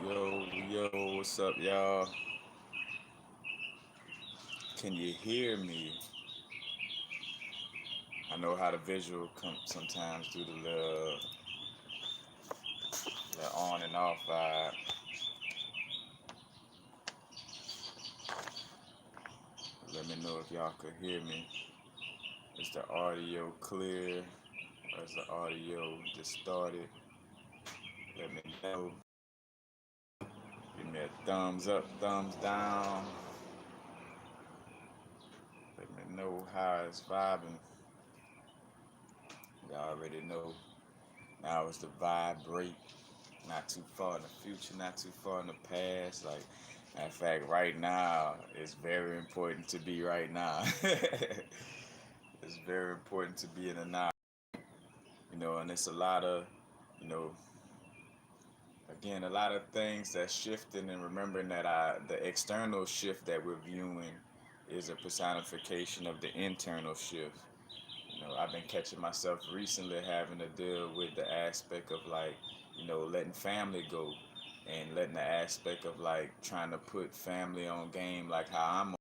Yo, what's up, y'all? Can you hear me? I know how the visual come sometimes do the little on and off vibe. Let me know if y'all could hear me. Is the audio clear or is the audio distorted? Let me know. Give me a thumbs up, thumbs down. Let me know how it's vibing. Y'all already know. Now it's the vibrate. Not too far in the future, not too far in the past. Like, matter of fact, right now it's very important to be right now. It's very important to be in the now. And it's a lot of, you know, again, a lot of things that's shifting, and remembering that the external shift that we're viewing is a personification of the internal shift. I've been catching myself recently having to deal with the aspect of like, letting family go, and letting the aspect of like trying to put family on game like how I'm,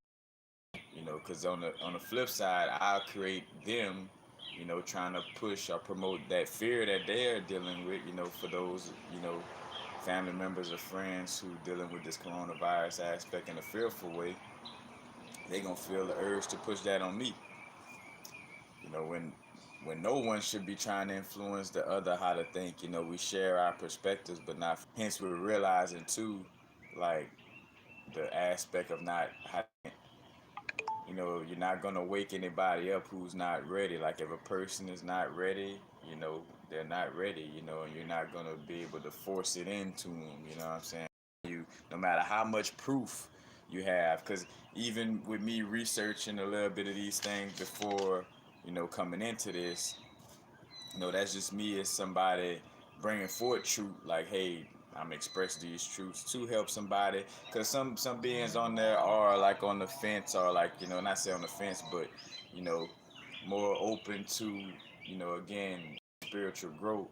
because on the flip side, I'll create them, trying to push or promote that fear that they're dealing with, for those, family members or friends who dealing with this coronavirus aspect in a fearful way. They gonna feel the urge to push that on me. When no one should be trying to influence the other how to think. We share our perspectives, but not. Hence, we're realizing too, like the aspect of not. You're not gonna wake anybody up who's not ready. Like if a person is not ready, they're not ready. And you're not gonna be able to force it into them. You know what I'm saying? No matter how much proof you have, because even with me researching a little bit of these things before, coming into this, that's just me as somebody bringing forth truth. Like, hey, I'm expressing these truths to help somebody, because some beings on there are like on the fence, or like, not say on the fence, but you know, more open to, again, spiritual growth.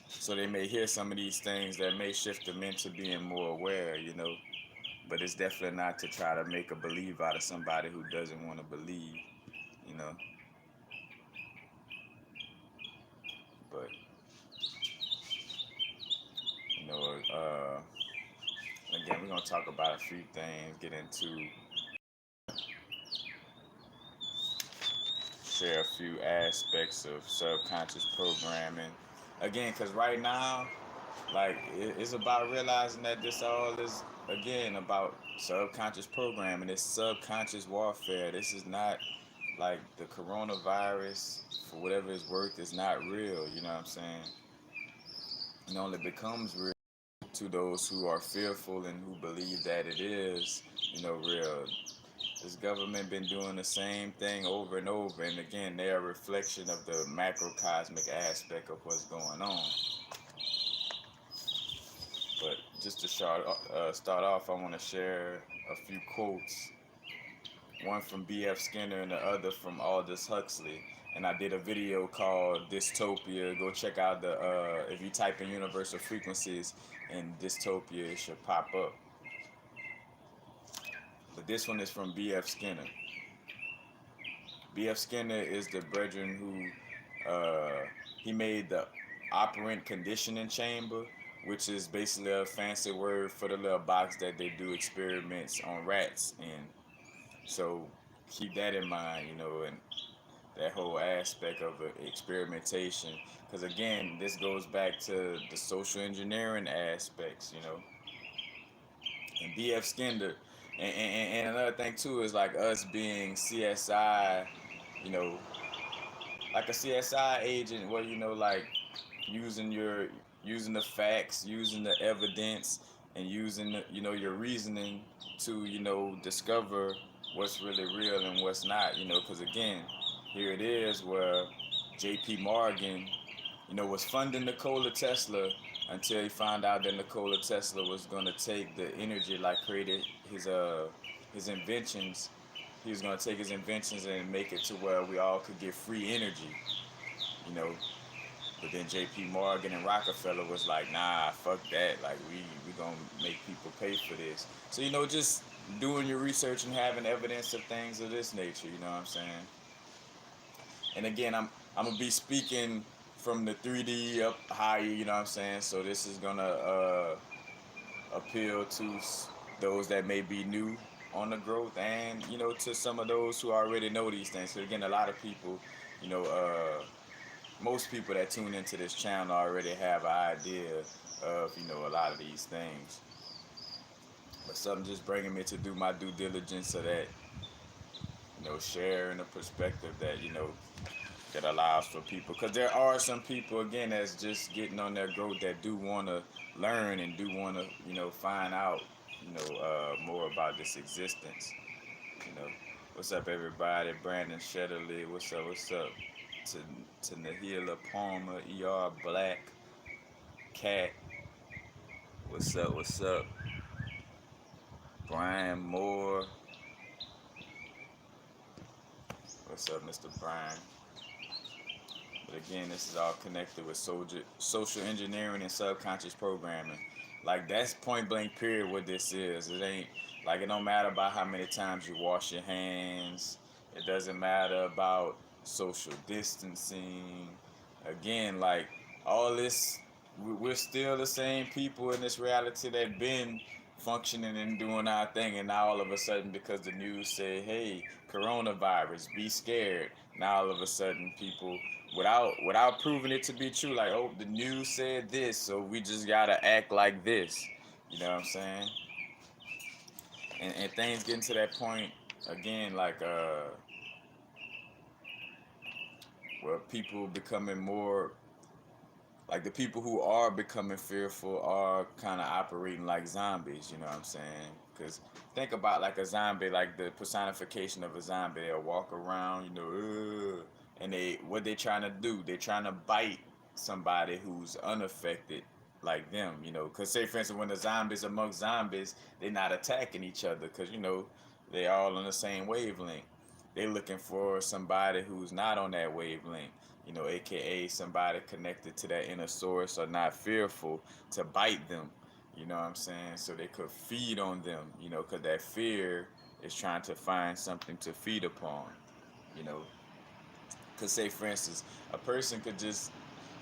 So they may hear some of these things that may shift them into being more aware. But it's definitely not to try to make a believe out of somebody who doesn't want to believe. You know, but you know, again, we're gonna talk about a few things, get into, share a few aspects of subconscious programming. Again, because right now, like, it's about realizing that this all is, again, about subconscious programming. It's subconscious warfare. This is not like the coronavirus, for whatever it's worth, is not real. You know what I'm saying? It only becomes real to those who are fearful and who believe that it is, real. This government been doing the same thing over and over, and again, they're a reflection of the macrocosmic aspect of what's going on. But just to start off, I want to share a few quotes. One from B.F. Skinner and the other from Aldous Huxley. And I did a video called Dystopia. Go check out if you type in universal frequencies in Dystopia, it should pop up. But this one is from B.F. Skinner. B.F. Skinner is the brethren he made the operant conditioning chamber, which is basically a fancy word for the little box that they do experiments on rats in. So keep that in mind, and that whole aspect of experimentation. Because again, this goes back to the social engineering aspects, And B.F. Skinner, and another thing too is like us being CSI, you know, like a CSI agent, where like using your using the facts, using the evidence, and using your reasoning to discover what's really real and what's not. Because again, here it is where J.P. Morgan, was funding Nikola Tesla until he found out that Nikola Tesla was going to take the energy, like created his inventions. He was going to take his inventions and make it to where we all could get free energy. You know, But then J.P. Morgan and Rockefeller was like, nah, fuck that. Like we gonna make people pay for this. So just doing your research and having evidence of things of this nature. You know what I'm saying? And again, I'm gonna be speaking from the 3D up higher. You know what I'm saying? So this is gonna appeal to those that may be new on the growth, and to some of those who already know these things. So again, a lot of people, you know, most people that tune into this channel already have an idea of a lot of these things. But something just bringing me to do my due diligence, so that sharing a perspective that that allows for people, because there are some people again that's just getting on their growth, that do want to learn and do want to find out more about this existence. you know what's up, everybody? Brandon Shetterly, what's up to Nahila Palmer, Black Cat, what's up Brian Moore, what's up Mr. Brian? But again, this is all connected with social engineering and subconscious programming. Like, that's point blank period what this is. It ain't like, it don't matter about how many times you wash your hands. It doesn't matter about social distancing. Again, like, all this, we're still the same people in this reality that been functioning and doing our thing, and now all of a sudden, because the news say, hey, coronavirus, be scared, now all of a sudden people, without proving it to be true, like, oh, the news said this, so we just gotta act like this. You know what I'm saying? And things getting to that point again, like where people becoming more, like, the people who are becoming fearful are kind of operating like zombies. You know what I'm saying? Because think about, like, a zombie, like the personification of a zombie. They'll walk around, "Ugh," and what they trying to do? They're trying to bite somebody who's unaffected like them. Because, say for instance, when the zombies amongst zombies, they're not attacking each other, because they all on the same wavelength. They're looking for somebody who's not on that wavelength, aka somebody connected to that inner source, or not fearful to bite them. You know what I'm saying? So they could feed on them, because that fear is trying to find something to feed upon, you know. Because, say, for instance, a person could just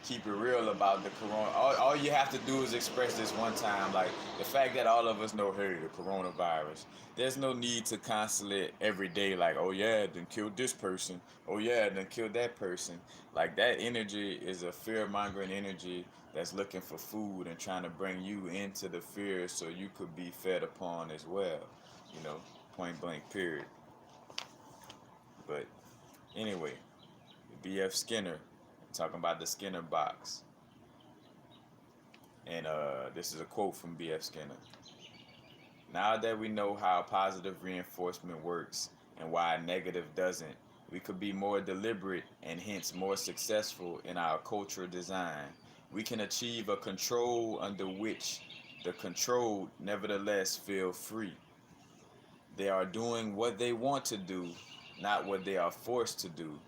keep it real about the corona. All you have to do is express this one time. Like, the fact that all of us know, hey, the coronavirus. There's no need to constantly every day, like, oh yeah, then killed this person. Oh yeah, then killed that person. Like, that energy is a fear-mongering energy that's looking for food and trying to bring you into the fear so you could be fed upon as well. Point blank, period. But anyway, B.F. Skinner, talking about the Skinner box. And this is a quote from B.F. Skinner. Now that we know how positive reinforcement works and why negative doesn't, we could be more deliberate and hence more successful in our cultural design. We can achieve a control under which the controlled nevertheless feel free. They are doing what they want to do, not what they are forced to do.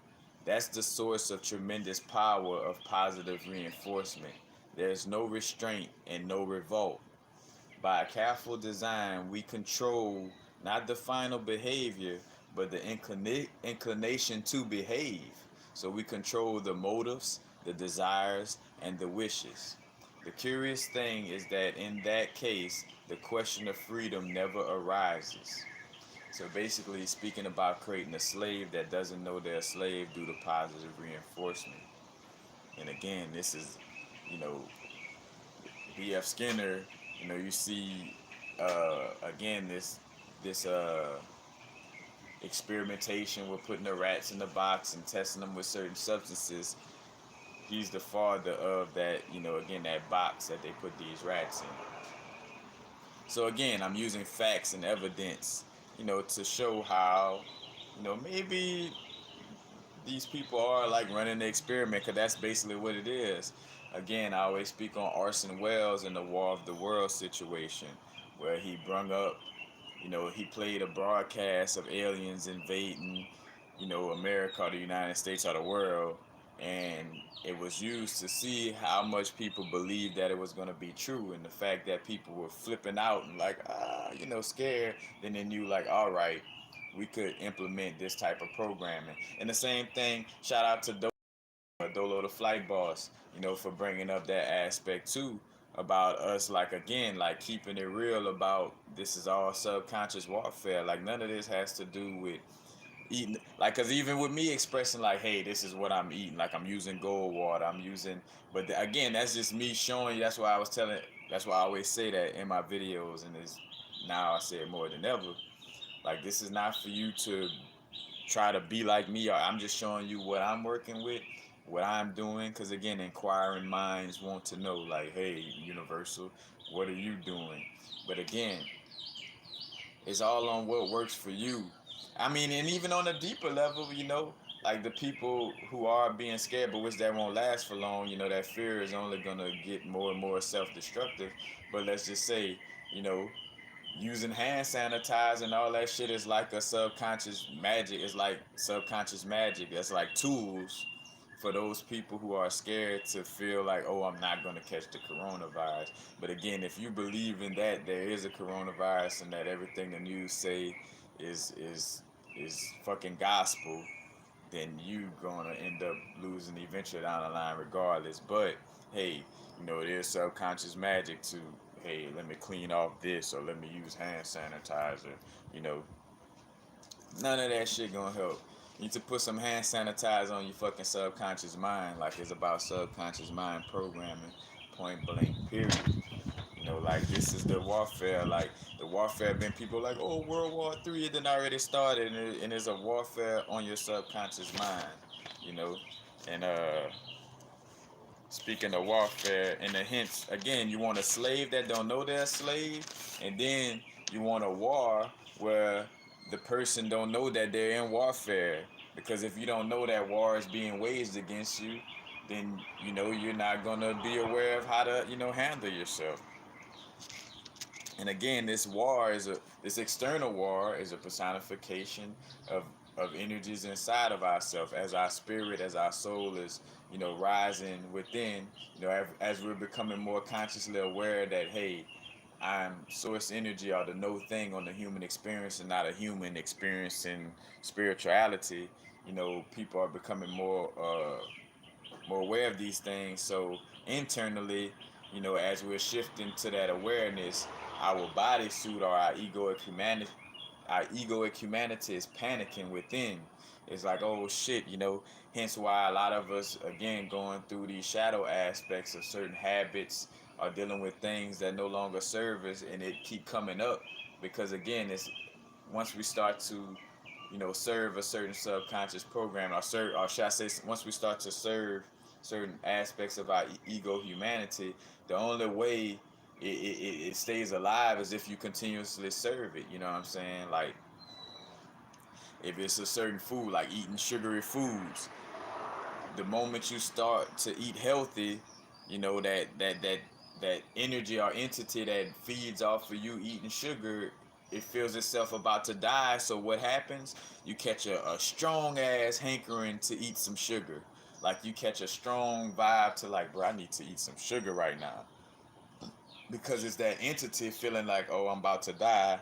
That's the source of tremendous power of positive reinforcement. There's no restraint and no revolt. By a careful design, we control not the final behavior, but the inclination to behave. So we control the motives, the desires, and the wishes. The curious thing is that in that case, the question of freedom never arises. So basically, speaking about creating a slave that doesn't know they're a slave due to positive reinforcement. And again, this is, you know, B.F. Skinner. You see, again, this experimentation with putting the rats in the box and testing them with certain substances. He's the father of that. Again, that box that they put these rats in. So again, I'm using facts and evidence, to show how, maybe these people are like running the experiment, because that's basically what it is. Again, I always speak on Orson Welles in the War of the World situation, where he brung up, he played a broadcast of aliens invading, America or the United States or the world, and it was used to see how much people believed that it was going to be true, and the fact that people were flipping out and like scared. Then they knew like, all right, we could implement this type of programming. And the same thing, shout out to Dolo the flight boss, for bringing up that aspect too, about us, like, again, like keeping it real about this is all subconscious warfare. Like, none of this has to do with eating, like, because even with me expressing like, hey, this is what I'm eating, like I'm using gold water, I'm using, but again, that's just me showing you. That's why I always say that in my videos, and is now I say it more than ever. Like, this is not for you to try to be like me, or I'm just showing you what I'm working with, what I'm doing, because again, inquiring minds want to know, like, hey, universal, what are you doing? But again, it's all on what works for you. I mean, and even on a deeper level, like the people who are being scared, but which that won't last for long, that fear is only gonna get more and more self-destructive. But let's just say, you know, using hand sanitizer and all that shit is like a subconscious magic. It's like subconscious magic. It's like tools for those people who are scared to feel like, oh, I'm not going to catch the coronavirus. But again, if you believe in that there is a coronavirus and that everything the news say is fucking gospel, then you gonna end up losing eventually down the line regardless. But hey, it is subconscious magic to, hey, let me clean off this, or let me use hand sanitizer. You know, None of that shit gonna help. You need to put some hand sanitizer on your fucking subconscious mind, like it's about subconscious mind programming, point blank, period. Like, this is the warfare. Like, the warfare been people like, oh, World War III, it done already started, and it's a warfare on your subconscious mind. You know, and speaking of warfare, and the hints again, you want a slave that don't know they're a slave, and then you want a war where the person don't know that they're in warfare. Because if you don't know that war is being waged against you, then you're not gonna be aware of how to handle yourself. And again, this external war is a personification of energies inside of ourselves, as our spirit, as our soul is rising within. As we're becoming more consciously aware that, hey, I'm source energy, or the no thing on the human experience, and not a human experiencing spirituality. People are becoming more aware of these things. So internally, as we're shifting to that awareness, our bodysuit, or our egoic humanity is panicking within. It's like, oh shit, hence why a lot of us, again, going through these shadow aspects of certain habits, are dealing with things that no longer serve us, and it keep coming up. Because again, it's once we start to serve a certain subconscious program, or should I say, once we start to serve certain aspects of our ego humanity, the only way it stays alive is if you continuously serve it. You know what I'm saying? Like, if it's a certain food, like eating sugary foods, the moment you start to eat healthy, that energy or entity that feeds off of you eating sugar, it feels itself about to die. So what happens? You catch a strong ass hankering to eat some sugar. Like, you catch a strong vibe to, like, bro, I need to eat some sugar right now. Because it's that entity feeling like, oh, I'm about to die.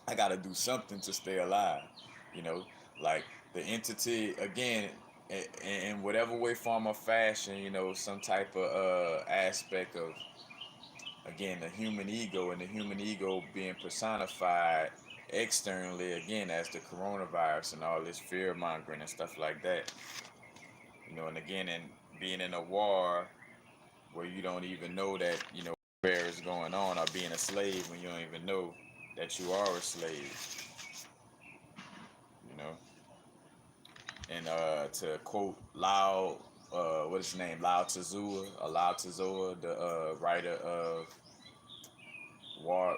I gotta do something to stay alive. You know, like, the entity, again, in whatever way, form, or fashion, some type of aspect of, again, the human ego, and the human ego being personified externally, again, as the coronavirus and all this fear mongering and stuff like that. And again, and being in a war where you don't even know that, warfare is going on, or being a slave when you don't even know that you are a slave, you know. And to quote what is his name, Lao Tzu, the writer of War,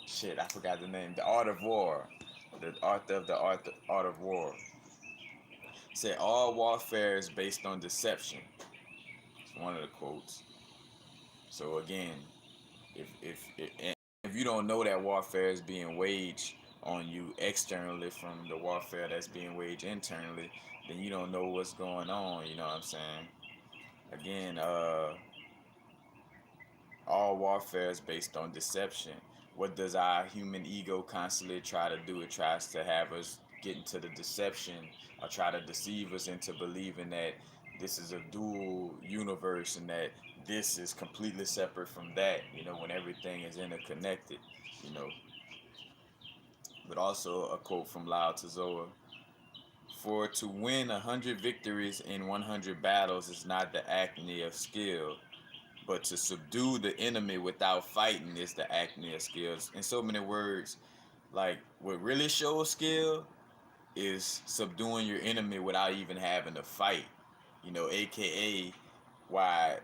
shit, I forgot the name, The Art of War, the Art of War. Said all warfare is based on deception. It's one of the quotes. So again, if you don't know that warfare is being waged on you externally from the warfare that's being waged internally, then you don't know what's going on. You know what I'm saying? Again, all warfare is based on deception. What does our human ego constantly try to do? It tries to have us get into the deception, or try to deceive us into believing that this is a dual universe and that this is completely separate from that, when everything is interconnected, you know. But also a quote from Lao Tzu: "For to win 100 victories in 100 battles is not the acme of skill, but to subdue the enemy without fighting is the acme of skills." In so many words, like, what really shows skill is subduing your enemy without even having to fight. AKA why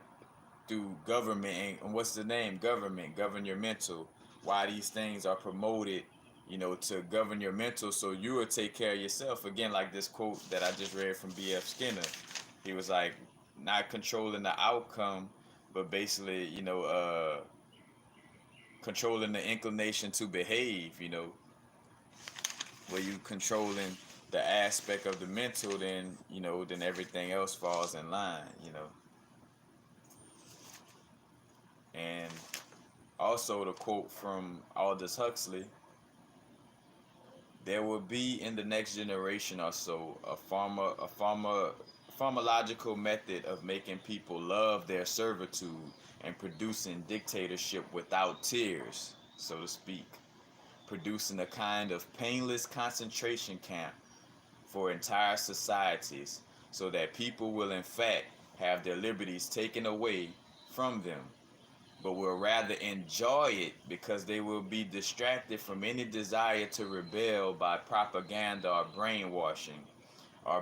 through government, and what's the name? Government, govern your mental. Why these things are promoted, to govern your mental so you will take care of yourself. Again, like this quote that I just read from B.F. Skinner. He was like, not controlling the outcome, but basically, controlling the inclination to behave, where you controlling the aspect of the mental, then everything else falls in line. And also the quote from Aldous Huxley: "There will be in the next generation or so a pharmacological method of making people love their servitude and producing dictatorship without tears, so to speak, producing a kind of painless concentration camp for entire societies, so that people will in fact have their liberties taken away from them, but will rather enjoy it because they will be distracted from any desire to rebel by propaganda or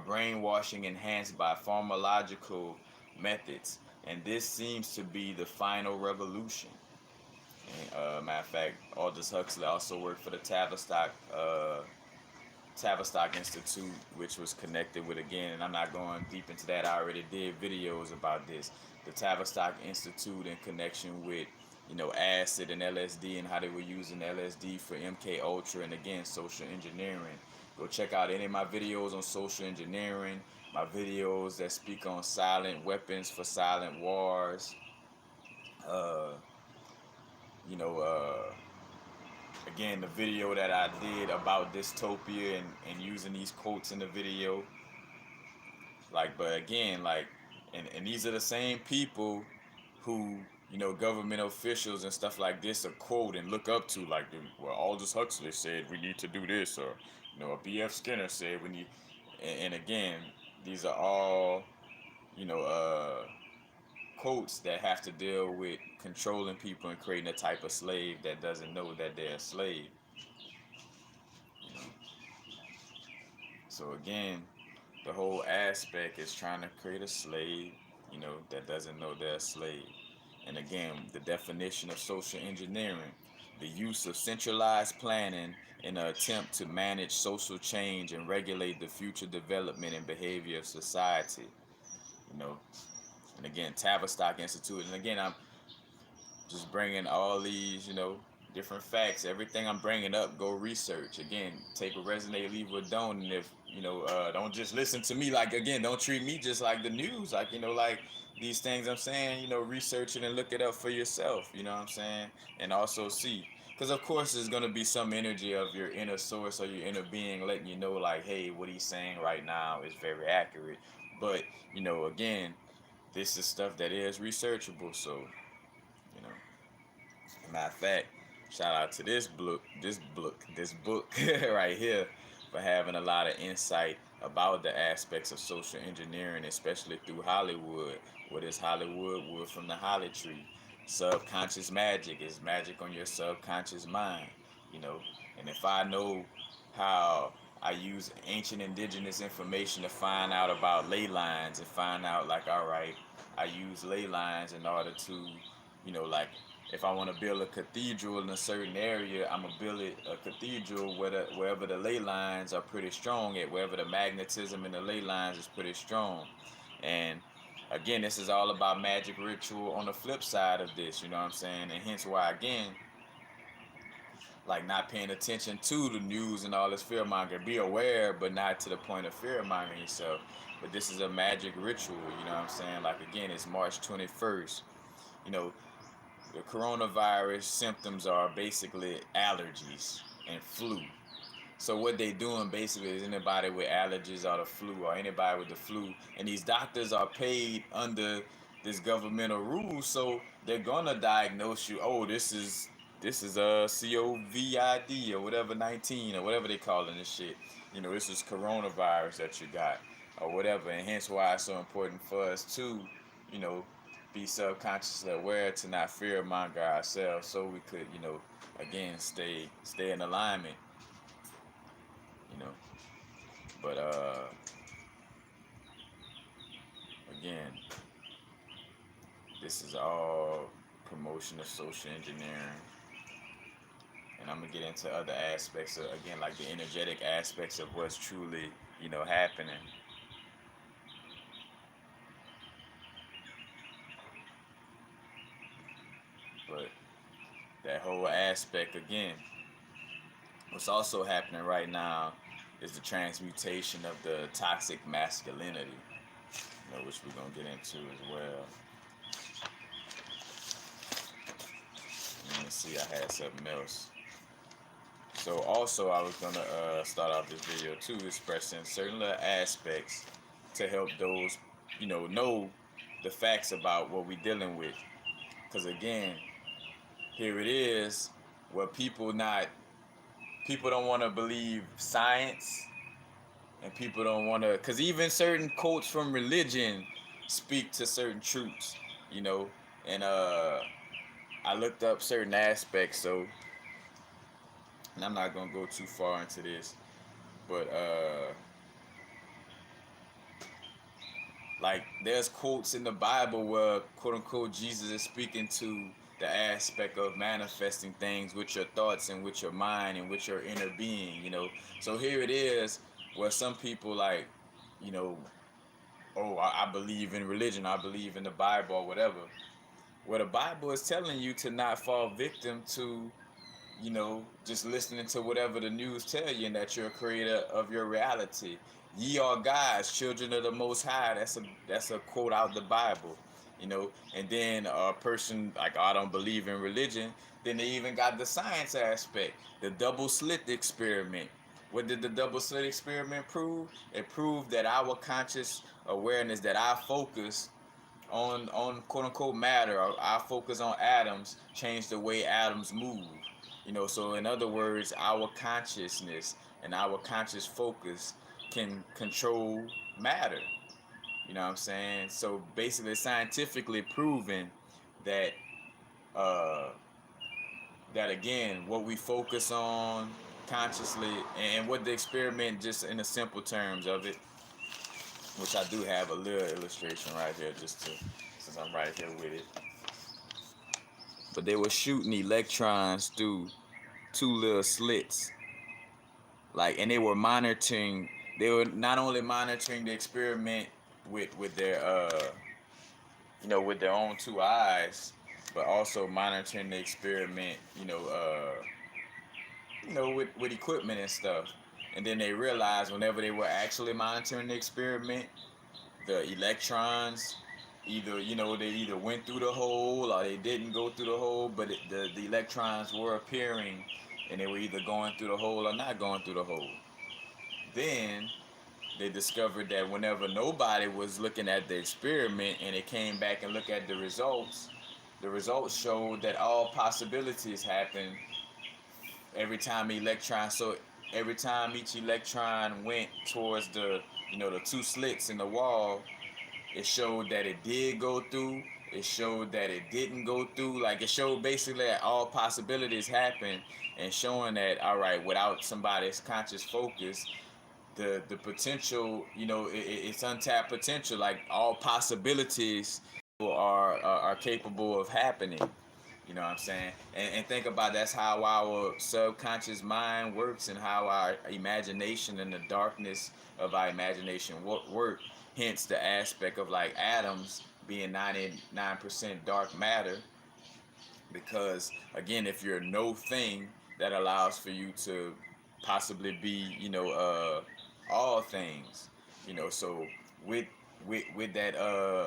brainwashing enhanced by pharmacological methods. And this seems to be the final revolution." And, matter of fact, Aldous Huxley also worked for the Tavistock Institute, which was connected with, again, and I'm not going deep into that, I already did videos about this, the Tavistock Institute in connection with, acid and LSD, and how they were using LSD for MK Ultra, and again, social engineering. Go check out any of my videos on social engineering, my videos that speak on silent weapons for silent wars. Uh, you know, Again, the video that I did about dystopia, and using these quotes in the video. Like, but again, like, and these are the same people who, government officials and stuff like this are quote and look up to, like, well, Aldous Huxley said we need to do this, or, B.F. Skinner said we need, and again, these are all, you know, uh, quotes that have to deal with controlling people and creating a type of slave that doesn't know that they're a slave. You know? So again, the whole aspect is trying to create a slave, that doesn't know they're a slave. And again, the definition of social engineering: the use of centralized planning in an attempt to manage social change and regulate the future development and behavior of society. You know, and again, Tavistock Institute. And again, I'm just bringing all these, different facts. Everything I'm bringing up, go research. Again, take what resonate, leave what don't. And if, don't just listen to me. Like, again, don't treat me just like the news. Like, like these things I'm saying, research it and look it up for yourself. You know what I'm saying? And also see. Because, of course, there's going to be some energy of your inner source or your inner being letting you know, like, hey, what he's saying right now is very accurate. But, again, this is stuff that is researchable. So, you know, matter of fact, shout out to this book right here, for having a lot of insight about the aspects of social engineering, especially through Hollywood. What is Hollywood? Wood from the holly tree. Subconscious magic is magic on your subconscious mind. You know, and if I know how I use ancient indigenous information to find out about ley lines, and find out, like, all right, I use ley lines in order to, like, if I want to build a cathedral in a certain area, I'm going to build a cathedral wherever the ley lines are pretty strong at, wherever the magnetism in the ley lines is pretty strong. And again, this is all about magic ritual on the flip side of this, you know what I'm saying? And hence why, again, like not paying attention to the news and all this fear mongering. Be aware, but not to the point of fear mongering yourself. But this is a magic ritual, you know what I'm saying? Like again, it's March 21st. You know, the coronavirus symptoms are basically allergies and flu. So what they doing basically is anybody with allergies or the flu or anybody with the flu, and these doctors are paid under this governmental rule, so they're gonna diagnose you. Oh, this is a COVID or whatever 19 or whatever they calling this shit. You know, this is coronavirus that you got or whatever, and hence why it's so important for us to, you know, be subconsciously aware to not fear monger ourselves, so we could, you know, again stay in alignment, you know. But again, this is all promotion of social engineering, and I'm gonna get into other aspects of, again, like the energetic aspects of what's truly, you know, happening. But that whole aspect again, what's also happening right now is the transmutation of the toxic masculinity, you know, which we're gonna get into as well. Let me see, I had something else. So also I was gonna start off this video too, expressing certain little aspects to help those, you know the facts about what we're dealing with. Because again, here it is, where people don't want to believe science, and people don't want to, because even certain quotes from religion speak to certain truths, you know. And I looked up certain aspects, so, and I'm not gonna go too far into this, but like there's quotes in the Bible where quote unquote Jesus is speaking to the aspect of manifesting things with your thoughts and with your mind and with your inner being, you know. So here it is where some people like, you know, oh, I believe in religion, I believe in the Bible or whatever. Where the Bible is telling you to not fall victim to, you know, just listening to whatever the news tell you, and that you're a creator of your reality. Ye are gods, children of the Most High. That's a quote out the Bible, you know. And then a person like, oh, I don't believe in religion. Then they even got the science aspect, the double slit experiment. What did the double slit experiment prove? It proved that our conscious awareness, that our focus on quote unquote matter, or our focus on atoms, change the way atoms move. You know, so in other words, our consciousness and our conscious focus can control matter. You know what I'm saying? So basically, scientifically proven that uh, that again, what we focus on consciously, and what the experiment, just in the simple terms of it, which I do have a little illustration right here, just to, since I'm right here with it. But they were shooting electrons through two little slits, like, and they were monitoring. They were not only monitoring the experiment with their you know, with their own two eyes, but also monitoring the experiment, with equipment and stuff. And then they realized whenever they were actually monitoring the experiment, the electrons either, they either went through the hole or they didn't go through the hole, but the electrons were appearing, and they were either going through the hole or not going through the hole. Then they discovered that whenever nobody was looking at the experiment and they came back and looked at the results showed that all possibilities happen every time electron. So every time each electron went towards the two slits in the wall, it showed that it did go through. It showed that it didn't go through. Like, it showed basically that all possibilities happen, and showing that, all right, without somebody's conscious focus, the potential, it's untapped potential. Like, all possibilities are capable of happening. You know what I'm saying? And think about, that's how our subconscious mind works, and how our imagination and the darkness of our imagination work. Hence the aspect of like atoms being 99% dark matter. Because again, if you're no thing, that allows for you to possibly be, all things, so with with that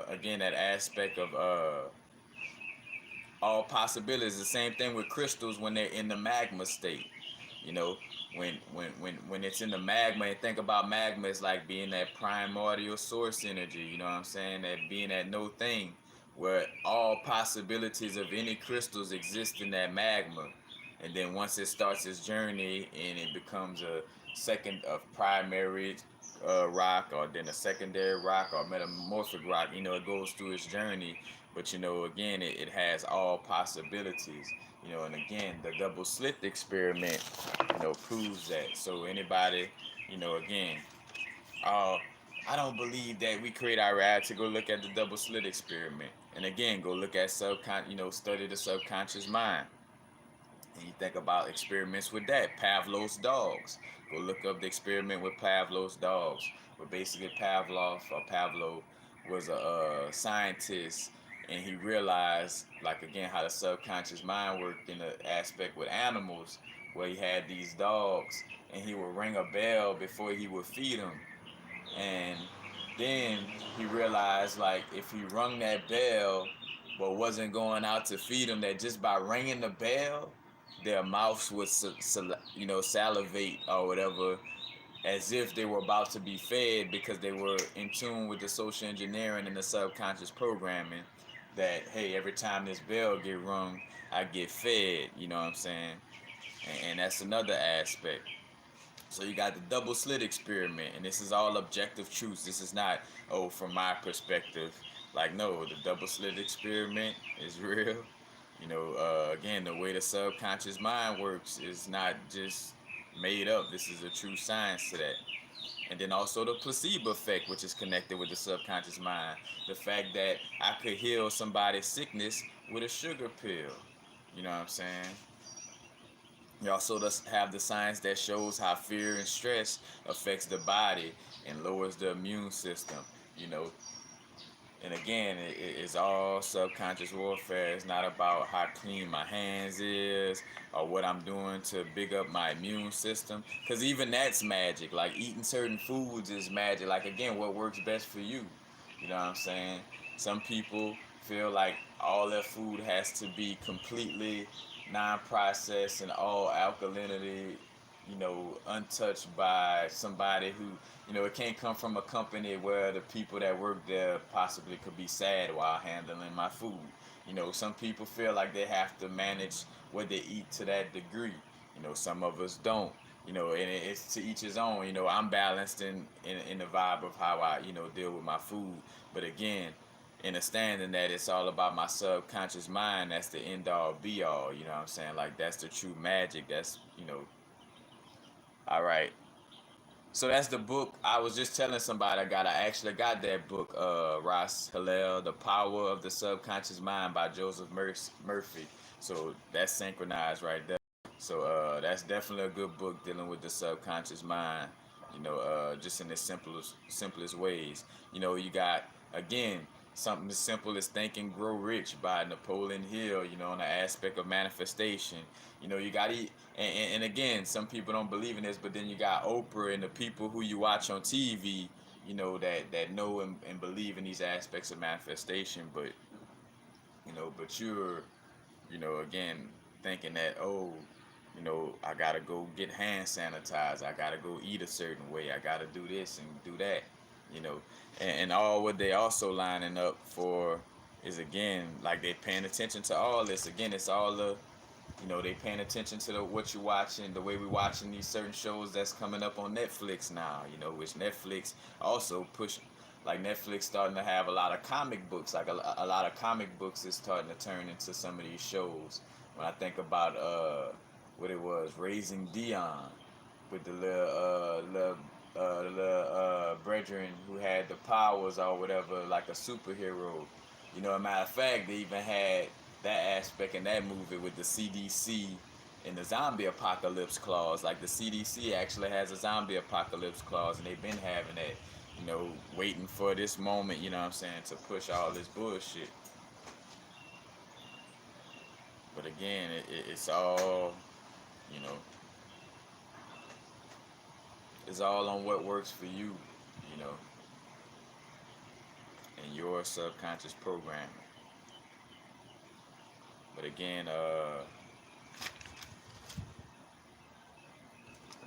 again, that aspect of all possibilities. The same thing with crystals when they're in the magma state. You know, when it's in the magma, and think about magma as like being that primordial source energy. You know what I'm saying? That being that no thing, where all possibilities of any crystals exist in that magma. And then once it starts its journey and it becomes a second of primary rock, or then a secondary rock, or metamorphic rock, it goes through its journey. But again, it has all possibilities. And again, the double slit experiment, proves that. So anybody, again, uh, I don't believe that we create our reality. Go look at the double slit experiment, and again, go look at study the subconscious mind. And you think about experiments with that. Pavlov's dogs. Go look up the experiment with Pavlov's dogs. But basically, Pavlov was a scientist, and he realized, like again, how the subconscious mind worked in the aspect with animals, where he had these dogs, and he would ring a bell before he would feed them. And then he realized, like, if he rung that bell but wasn't going out to feed them, that just by ringing the bell, their mouths would salivate or whatever, as if they were about to be fed, because they were in tune with the social engineering and the subconscious programming that, hey, every time this bell get rung, I get fed. You know what I'm saying? And that's another aspect. So you got the double slit experiment, and this is all objective truths. This is not, oh, from my perspective. Like, no, the double slit experiment is real. Again, the way the subconscious mind works is not just made up. This is a true science to that. And then also the placebo effect, which is connected with the subconscious mind. The fact that I could heal somebody's sickness with a sugar pill. You know what I'm saying? You also have the science that shows how fear and stress affects the body and lowers the immune system. You know, and again, it's all subconscious warfare. It's not about how clean my hands is or what I'm doing to big up my immune system. Because even that's magic. Like eating certain foods is magic. Like again, what works best for you. You know what I'm saying? Some people feel like all their food has to be completely non-processed and all alkalinity, untouched by somebody who, it can't come from a company where the people that work there possibly could be sad while handling my food. Some people feel like they have to manage what they eat to that degree. Some of us don't. And it's to each his own. I'm balanced in the vibe of how I, deal with my food. But again, understanding that it's all about my subconscious mind, that's the end all be all. You know what I'm saying? Like, that's the true magic. That's, all right. So that's the book. I was just telling somebody I actually got that book, Ross Hillel, The Power of the Subconscious Mind by Joseph Murphy. So that's synchronized right there. So that's definitely a good book dealing with the subconscious mind. Just in the simplest ways. You got, again, something as simple as Think and Grow Rich by Napoleon Hill. On the aspect of manifestation. You got to eat. And again, some people don't believe in this, but then you got Oprah and the people who you watch on TV, that know and believe in these aspects of manifestation. But you're, again, thinking that, oh, I gotta go get hand sanitizer. I gotta go eat a certain way. I gotta do this and do that. You know, and all what they also lining up for is, again, like, they paying attention to all this. Again, it's all the, they paying attention to what you're watching, the way we're watching these certain shows that's coming up on Netflix now. Which Netflix also pushing. Like, Netflix starting to have a lot of comic books. Like, a lot of comic books is starting to turn into some of these shows. When I think about what it was, Raising Dion, with the little brethren who had the powers or whatever, like a superhero. A matter of fact, they even had that aspect in that movie with the CDC and the zombie apocalypse clause. Like, the CDC actually has a zombie apocalypse clause, and they've been having that, waiting for this moment, what I'm saying, to push all this bullshit. But again, it's all You know, it's all on what works for you. You know, and your subconscious programming. But again,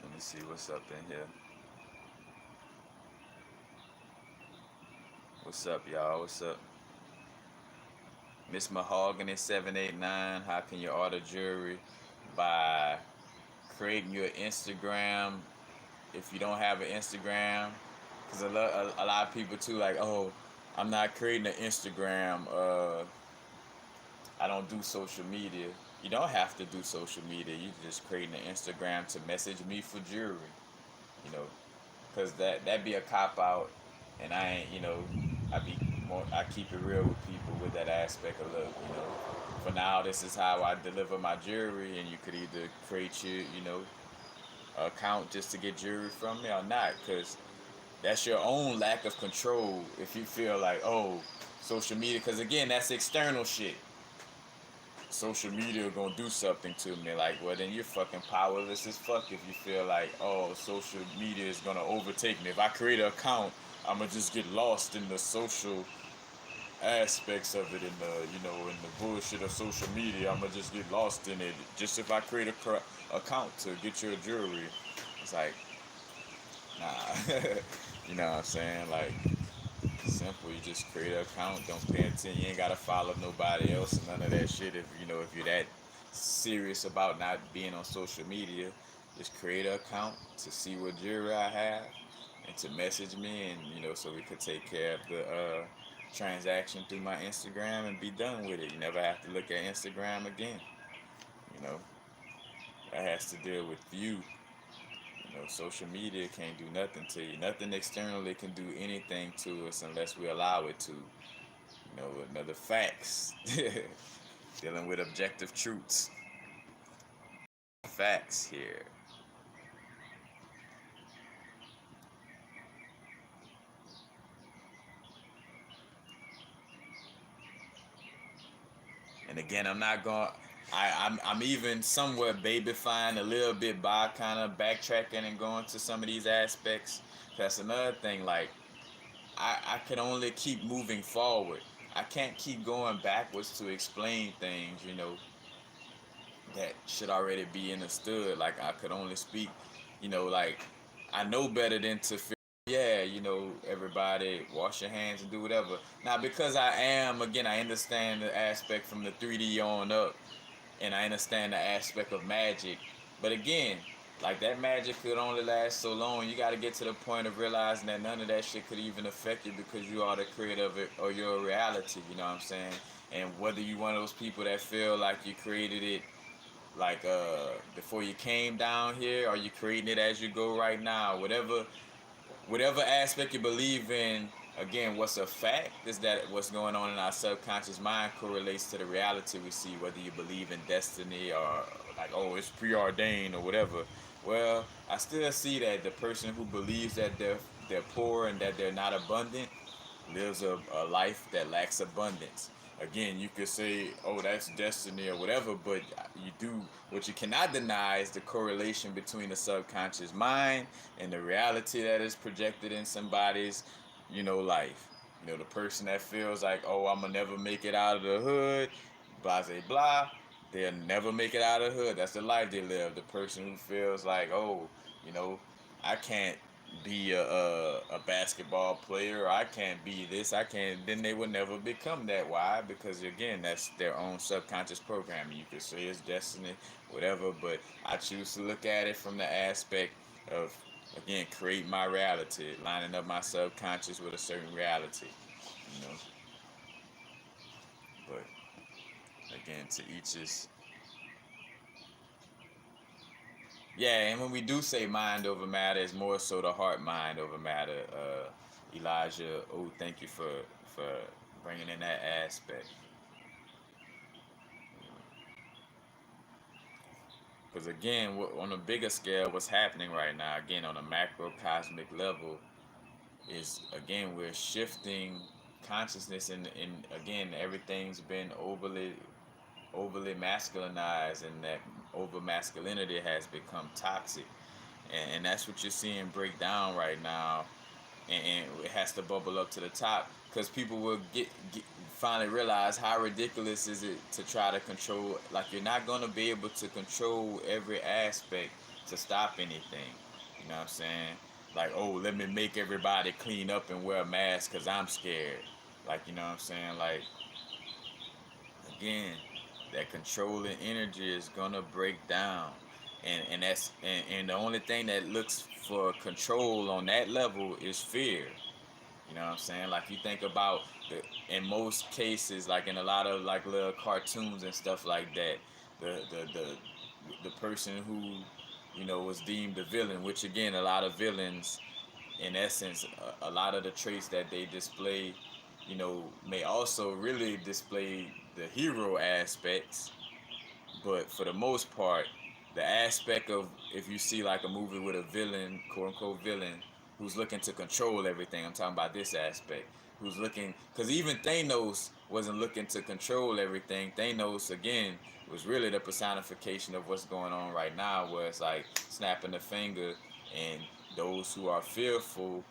let me see what's up in here. What's up, y'all? What's up? Miss Mahogany 789. How can you order jewelry? By creating your Instagram. If you don't have an Instagram, because a lot of people too like, oh, I'm not creating an Instagram. I don't do social media. You don't have to do social media. You just create an Instagram to message me for jewelry. You know, because that be a cop out, and I ain't, I keep it real with people with that aspect of look, for now this is how I deliver my jewelry, and you could either create your, account just to get jewelry from me or not, because that's your own lack of control if you feel like, oh, social media, because again, that's external shit. Social media gonna do something to me, like, well, then you're fucking powerless as fuck if you feel like, oh, social media is gonna overtake me. If I create an account, I'm gonna just get lost in the social aspects of it, in in the bullshit of social media. I'm gonna just get lost in it. Just if I create a account to get your jewelry, it's like, nah. You know what I'm saying? Like, simple. You just create an account. Don't pay attention. You ain't gotta follow nobody else and none of that shit. If you're that serious about not being on social media, just create an account to see what jewelry I have and to message me, and so we could take care of the transaction through my Instagram and be done with it. You never have to look at Instagram again. You know that has to deal with you. Social media can't do nothing to you. Nothing externally can do anything to us unless we allow it to. Another facts. Dealing with objective truths. Facts here. And again, I'm not going. I'm even somewhat babyfying a little bit by kind of backtracking and going to some of these aspects. That's another thing. Like, I can only keep moving forward. I can't keep going backwards to explain things, that should already be understood. Like, I could only speak, like, I know better than to feel, yeah, everybody wash your hands and do whatever. Now, because I understand the aspect from the 3D on up, and I understand the aspect of magic. But again, like, that magic could only last so long. You got to get to the point of realizing that none of that shit could even affect you because you are the creator of it, or your reality. You know what I'm saying? And whether you one of those people that feel like you created it, like, before you came down here, or you creating it as you go right now, whatever aspect you believe in. Again, what's a fact is that what's going on in our subconscious mind correlates to the reality we see, whether you believe in destiny or like, oh, it's preordained or whatever. Well, I still see that the person who believes that they're poor and that they're not abundant lives a life that lacks abundance. Again, you could say, oh, that's destiny or whatever, but you do, what you cannot deny is the correlation between the subconscious mind and the reality that is projected in somebody's, life. The person that feels like, oh, I'm gonna never make it out of the hood, blah, blah, blah, they'll never make it out of the hood. That's the life they live. The person who feels like, oh, you know, I can't be a basketball player, or I can't be this, I can't, then they will never become that. Why? Because again, that's their own subconscious programming. You could say it's destiny, whatever, but I choose to look at it from the aspect of, again, create my reality, lining up my subconscious with a certain reality, you know. But again, to each his. Yeah, and when we do say mind over matter, it's more so the heart mind over matter. Elijah, oh, thank you for bringing in that aspect. Because again, on a bigger scale, what's happening right now, again, on a macrocosmic level, is, again, we're shifting consciousness, and again, everything's been overly masculinized, and that over masculinity has become toxic, and that's what you're seeing break down right now, and it has to bubble up to the top because people will get finally realize how ridiculous is it to try to control. Like, you're not going to be able to control every aspect to stop anything. You know what I'm saying? Like, oh, let me make everybody clean up and wear a mask because I'm scared. Like, you know what I'm saying? Like, again, that controlling energy is gonna break down, and the only thing that looks for control on that level is fear. You know what I'm saying? Like, you think about in most cases, like in a lot of like little cartoons and stuff like that, the person who, was deemed the villain, which again, a lot of villains, in essence, a lot of the traits that they display, may also really display the hero aspects. But for the most part, the aspect of, if you see like a movie with a villain, quote unquote villain, who's looking to control everything, I'm talking about this aspect, who's looking, because even Thanos wasn't looking to control everything. Thanos, again, was really the personification of what's going on right now, where it's like snapping the finger, and those who are fearful,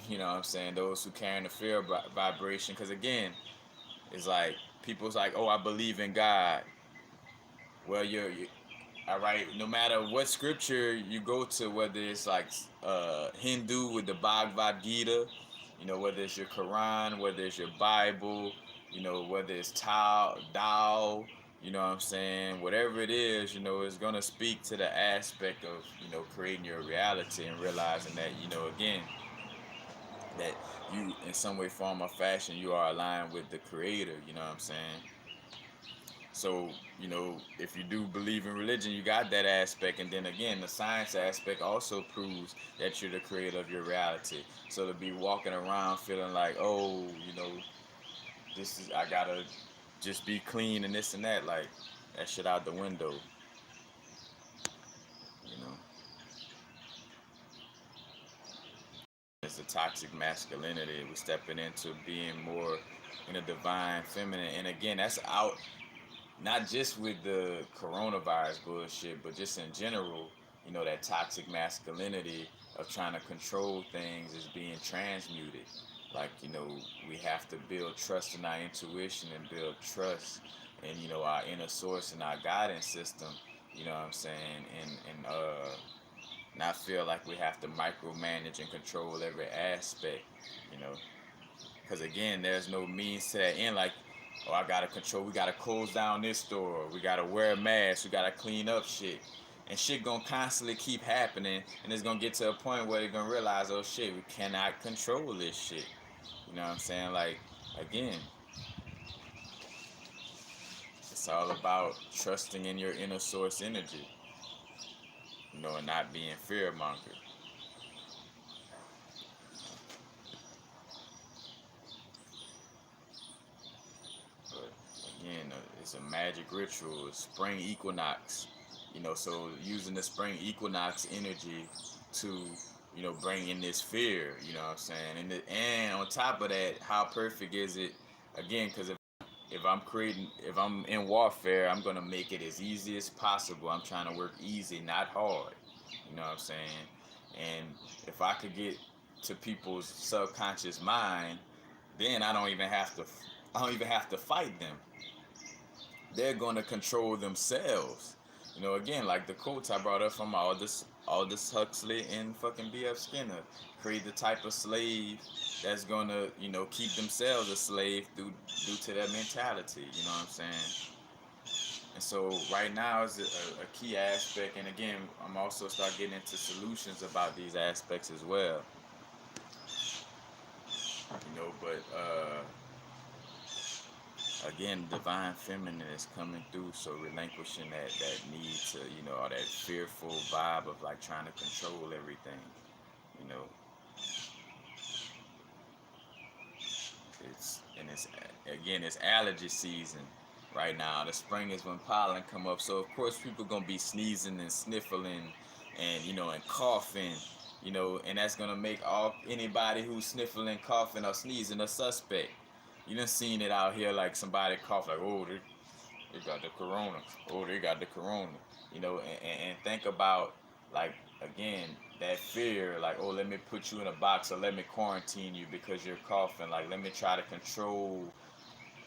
what I'm saying, those who carry the fear vibration, because again, it's like, people's like, oh, I believe in God. Well, you're all right. No matter what scripture you go to, whether it's like Hindu with the Bhagavad Gita, whether it's your Quran, whether it's your Bible, whether it's Tao, you know what I'm saying? Whatever it is, it's gonna speak to the aspect of, creating your reality and realizing that, again, that you, in some way, form, or fashion, you are aligned with the Creator. You know what I'm saying? So, if you do believe in religion, you got that aspect. And then again, the science aspect also proves that you're the creator of your reality. So to be walking around feeling like, oh, I gotta just be clean and this and that, like, that shit out the window, you know. It's the toxic masculinity. We're stepping into being more in a divine feminine. And again, that's out not just with the coronavirus bullshit, but just in general, that toxic masculinity of trying to control things is being transmuted. Like, we have to build trust in our intuition and build trust in, our inner source and our guidance system, you know what I'm saying? And not feel like we have to micromanage and control every aspect, you know? Because again, there's no means to that end. Like, oh, I gotta control. We gotta close down this store. We gotta wear a mask. We gotta clean up shit, and shit gonna constantly keep happening. And it's gonna get to a point where they're gonna realize, oh shit, we cannot control this shit. You know what I'm saying? Like, again, it's all about trusting in your inner source energy. And not being fear monger. But again, it's a magic ritual. It's spring equinox. So using the spring equinox energy to, bring in this fear. You know what I'm saying? And on top of that, how perfect is it? Again, because if I'm in warfare, I'm gonna make it as easy as possible. I'm trying to work easy, not hard. You know what I'm saying? And if I could get to people's subconscious mind, then I don't even have to fight them. They're gonna control themselves. Again, like the quotes I brought up from Aldous Huxley and fucking B.F. Skinner, create the type of slave that's gonna, keep themselves a slave due to their mentality. You know what I'm saying? And so right now is a key aspect. And again, I'm also start getting into solutions about these aspects as well. But again, divine feminine is coming through, so relinquishing that need to, or that fearful vibe of like trying to control everything. you know it's again, it's allergy season right now. The spring is when pollen come up, so of course people gonna be sneezing and sniffling and and coughing, and that's gonna make anybody who's sniffling, coughing, or sneezing a suspect. You done seen it out here, like somebody cough, like, oh, They got the corona. Oh, they got the corona. And think about, like, again, that fear, like, oh, let me put you in a box, or let me quarantine you because you're coughing. Like, let me try to control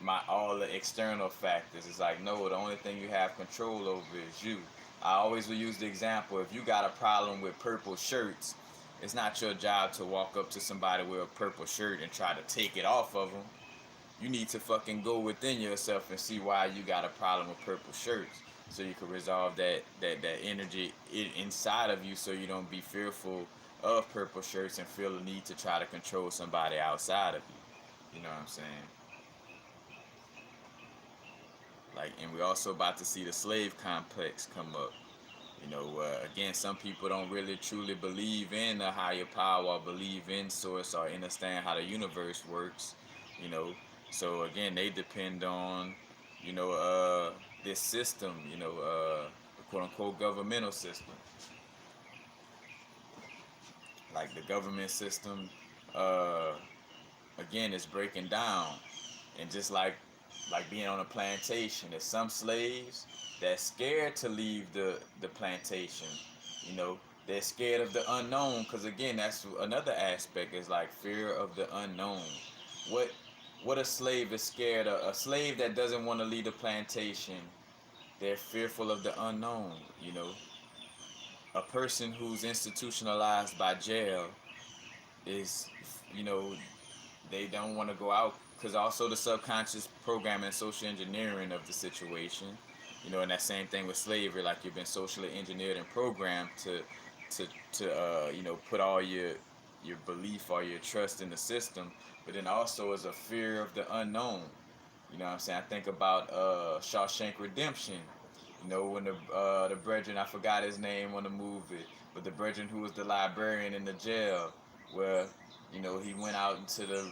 my all the external factors. It's like, no, the only thing you have control over is you. I always will use the example: if you got a problem with purple shirts, it's not your job to walk up to somebody with a purple shirt and try to take it off of them. You need to fucking go within yourself and see why you got a problem with purple shirts, so you can resolve that energy inside of you, so you don't be fearful of purple shirts and feel the need to try to control somebody outside of you. You know what I'm saying? Like, and we're also about to see the slave complex come up. Again, some people don't really truly believe in a higher power, or believe in source, or understand how the universe works. You know, so again, they depend on, you know, this system. The quote unquote governmental system, like the government system. Uh, Again, is breaking down, and just like being on a plantation, there's some slaves that's scared to leave the plantation. you know they're scared of the unknown, because again, that's another aspect, is like fear of the unknown. What what a slave is scared of, a slave that doesn't want to leave the plantation, they're fearful of the unknown. A person who's institutionalized by jail is, you know they don't want to go out, because also the subconscious programming and social engineering of the situation. And that same thing with slavery, like you've been socially engineered and programmed to put all your belief or your trust in the system. But then also is a fear of the unknown. You know what I'm saying? I think about Shawshank Redemption. When the brethren, I forgot his name on the movie, but the brethren who was the librarian in the jail, where he went out into the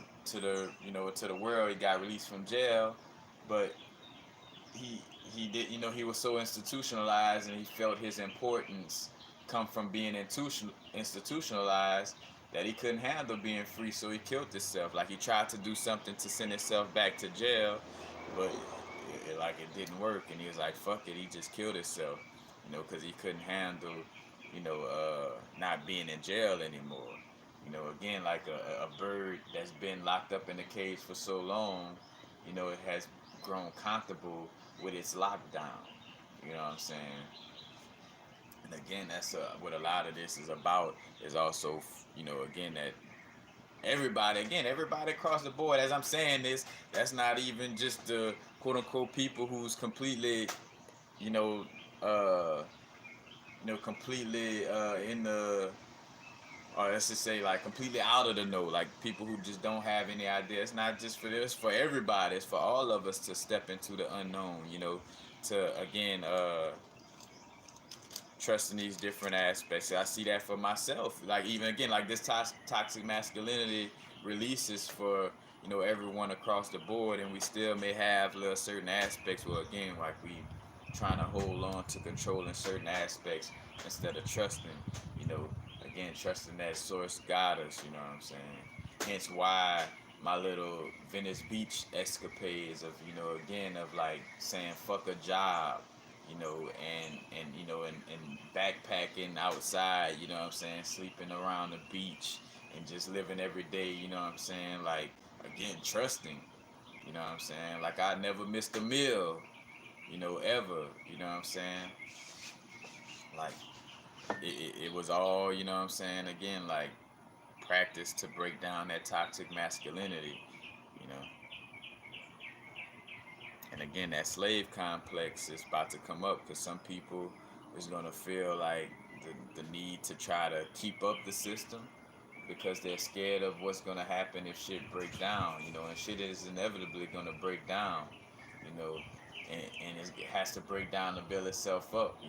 world. He got released from jail, but he did, he was so institutionalized, and he felt his importance come from being institutionalized, that he couldn't handle being free, so he killed himself. Like, he tried to do something to send himself back to jail, but it didn't work, and he was like, fuck it, he just killed himself, because he couldn't handle, not being in jail anymore. Again, like a bird that's been locked up in a cage for so long, it has grown comfortable with its lockdown. You know what I'm saying? And again, that's what a lot of this is about. Is also, again, that everybody across the board. As I'm saying this, that's not even just the quote unquote people who's completely, you know, uh, completely in the, or let's just say, like, completely out of the know, like people who just don't have any idea. It's not just for this, for everybody. It's for all of us to step into the unknown. To again trust in these different aspects. I see that for myself. Like, even again, like this toxic masculinity releases for everyone across the board, and we still may have little certain aspects. Well, again, like, we trying to hold on to controlling certain aspects instead of trusting. You know, Again, trusting that source guide us. You know what I'm saying? Hence why my little Venice Beach escapades of again, of like saying fuck a job, and backpacking outside, what I'm saying, sleeping around the beach and just living every day, what I'm saying, like, again, trusting, what I'm saying, like, I never missed a meal, ever, what I'm saying, like, it was all, what I'm saying, again, like, practice to break down that toxic masculinity, you know. And again, that slave complex is about to come up, because some people is gonna feel like the need to try to keep up the system, because they're scared of what's gonna happen if shit break down, and shit is inevitably gonna break down, you know, and it has to break down to build itself up,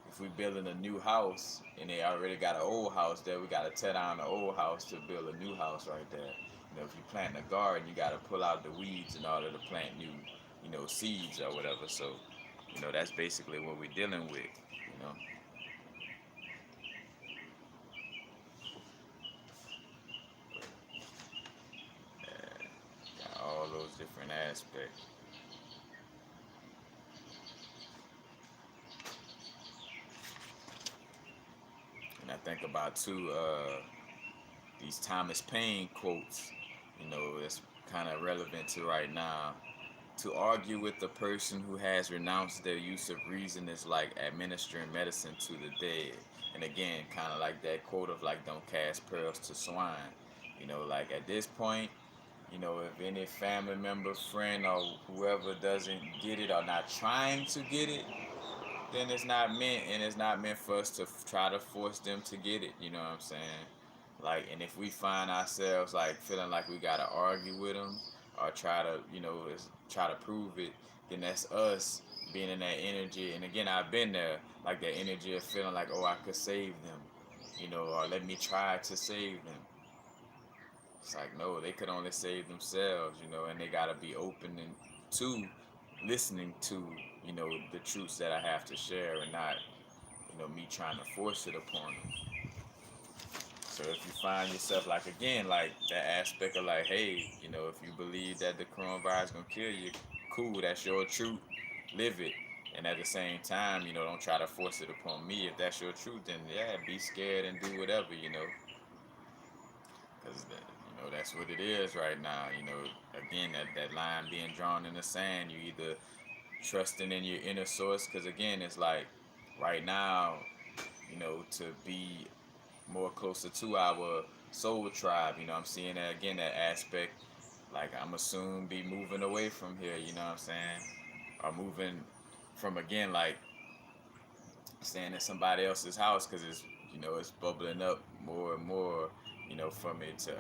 If we building a new house and they already got an old house there, we gotta tear down the old house to build a new house right there. If you plant a garden, you gotta pull out the weeds in order to plant new, seeds or whatever. So, that's basically what we're dealing with, you know. Got all those different aspects. think about too, these Thomas Paine quotes, that's kind of relevant to right now. To argue with the person who has renounced their use of reason is like administering medicine to the dead. And again, kind of like that quote of like, don't cast pearls to swine. Like at this point, if any family member, friend, or whoever doesn't get it or not trying to get it, then it's not meant, and it's not meant for us to try to force them to get it. You know what I'm saying? Like, and if we find ourselves like feeling like we gotta argue with them or try to, try to prove it, then that's us being in that energy. And again, I've been there, like that energy of feeling like, oh, I could save them, or let me try to save them. It's like, no, they could only save themselves, and they gotta be open to listening to, the truths that I have to share, and not, me trying to force it upon them. So if you find yourself like, again, like that aspect of like, hey, if you believe that the coronavirus gonna kill you, cool, that's your truth, live it. And at the same time, don't try to force it upon me. If that's your truth, then yeah, be scared and do whatever, because that's what it is right now. Again, that line being drawn in the sand, you either trusting in your inner source, because again, it's like right now, to be more closer to our soul tribe. I'm seeing that again, that aspect. Like I'm assumed be moving away from here. You know what I'm saying? Or moving from, again, like staying in somebody else's house, because it's bubbling up more and more. From it to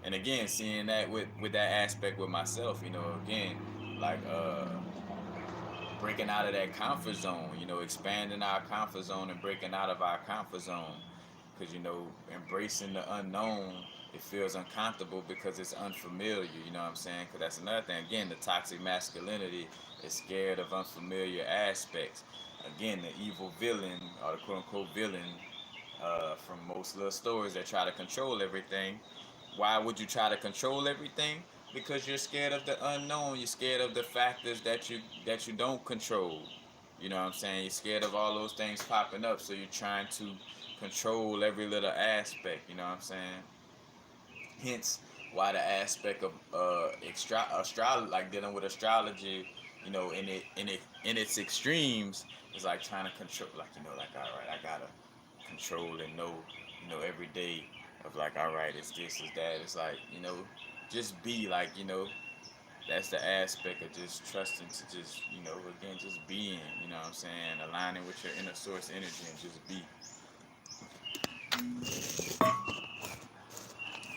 and again, seeing that with that aspect with myself. Again, like breaking out of that comfort zone, expanding our comfort zone and breaking out of our comfort zone. Because, embracing the unknown, it feels uncomfortable because it's unfamiliar, you know what I'm saying? Because that's another thing. Again, the toxic masculinity is scared of unfamiliar aspects. Again, the evil villain, or the quote-unquote villain, from most little stories that try to control everything. Why would you try to control everything? Because you're scared of the unknown. You're scared of the factors that you don't control. You know what I'm saying? You're scared of all those things popping up, so you're trying to control every little aspect. You know what I'm saying? Hence, why the aspect of astrology, like dealing with astrology, in its extremes, is like trying to control. Like, like, all right, I gotta control and know, every day of like, all right, it's this, it's that. It's like, just be like, that's the aspect of just trusting to just, again, just being, what I'm saying, aligning with your inner source energy and just be.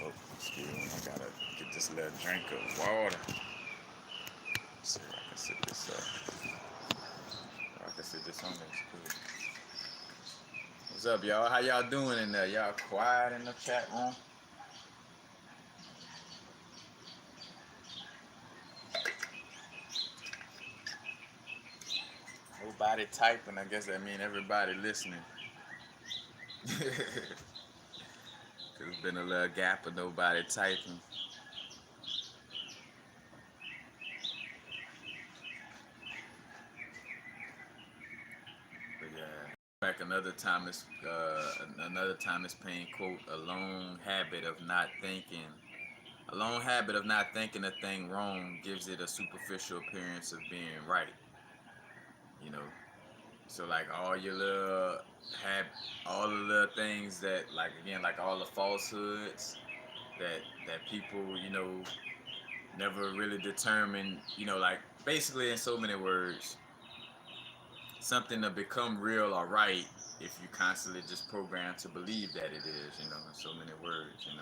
Oh, excuse me, I gotta get this little drink of water. Let's see if I can sit this up. I can sit this on this. Cool. What's up, y'all? How y'all doing in there? Y'all quiet in the chat room? Nobody typing. I guess that means everybody listening. There's been a little gap of nobody typing. But yeah, back another Thomas Paine quote: "A lone habit of not thinking, a lone habit of not thinking a thing wrong gives it a superficial appearance of being right." You know, so like all the little things that, like, again, like all the falsehoods that people, never really determine, like, basically, in so many words, something to become real or right if you constantly just program to believe that it is, in so many words. And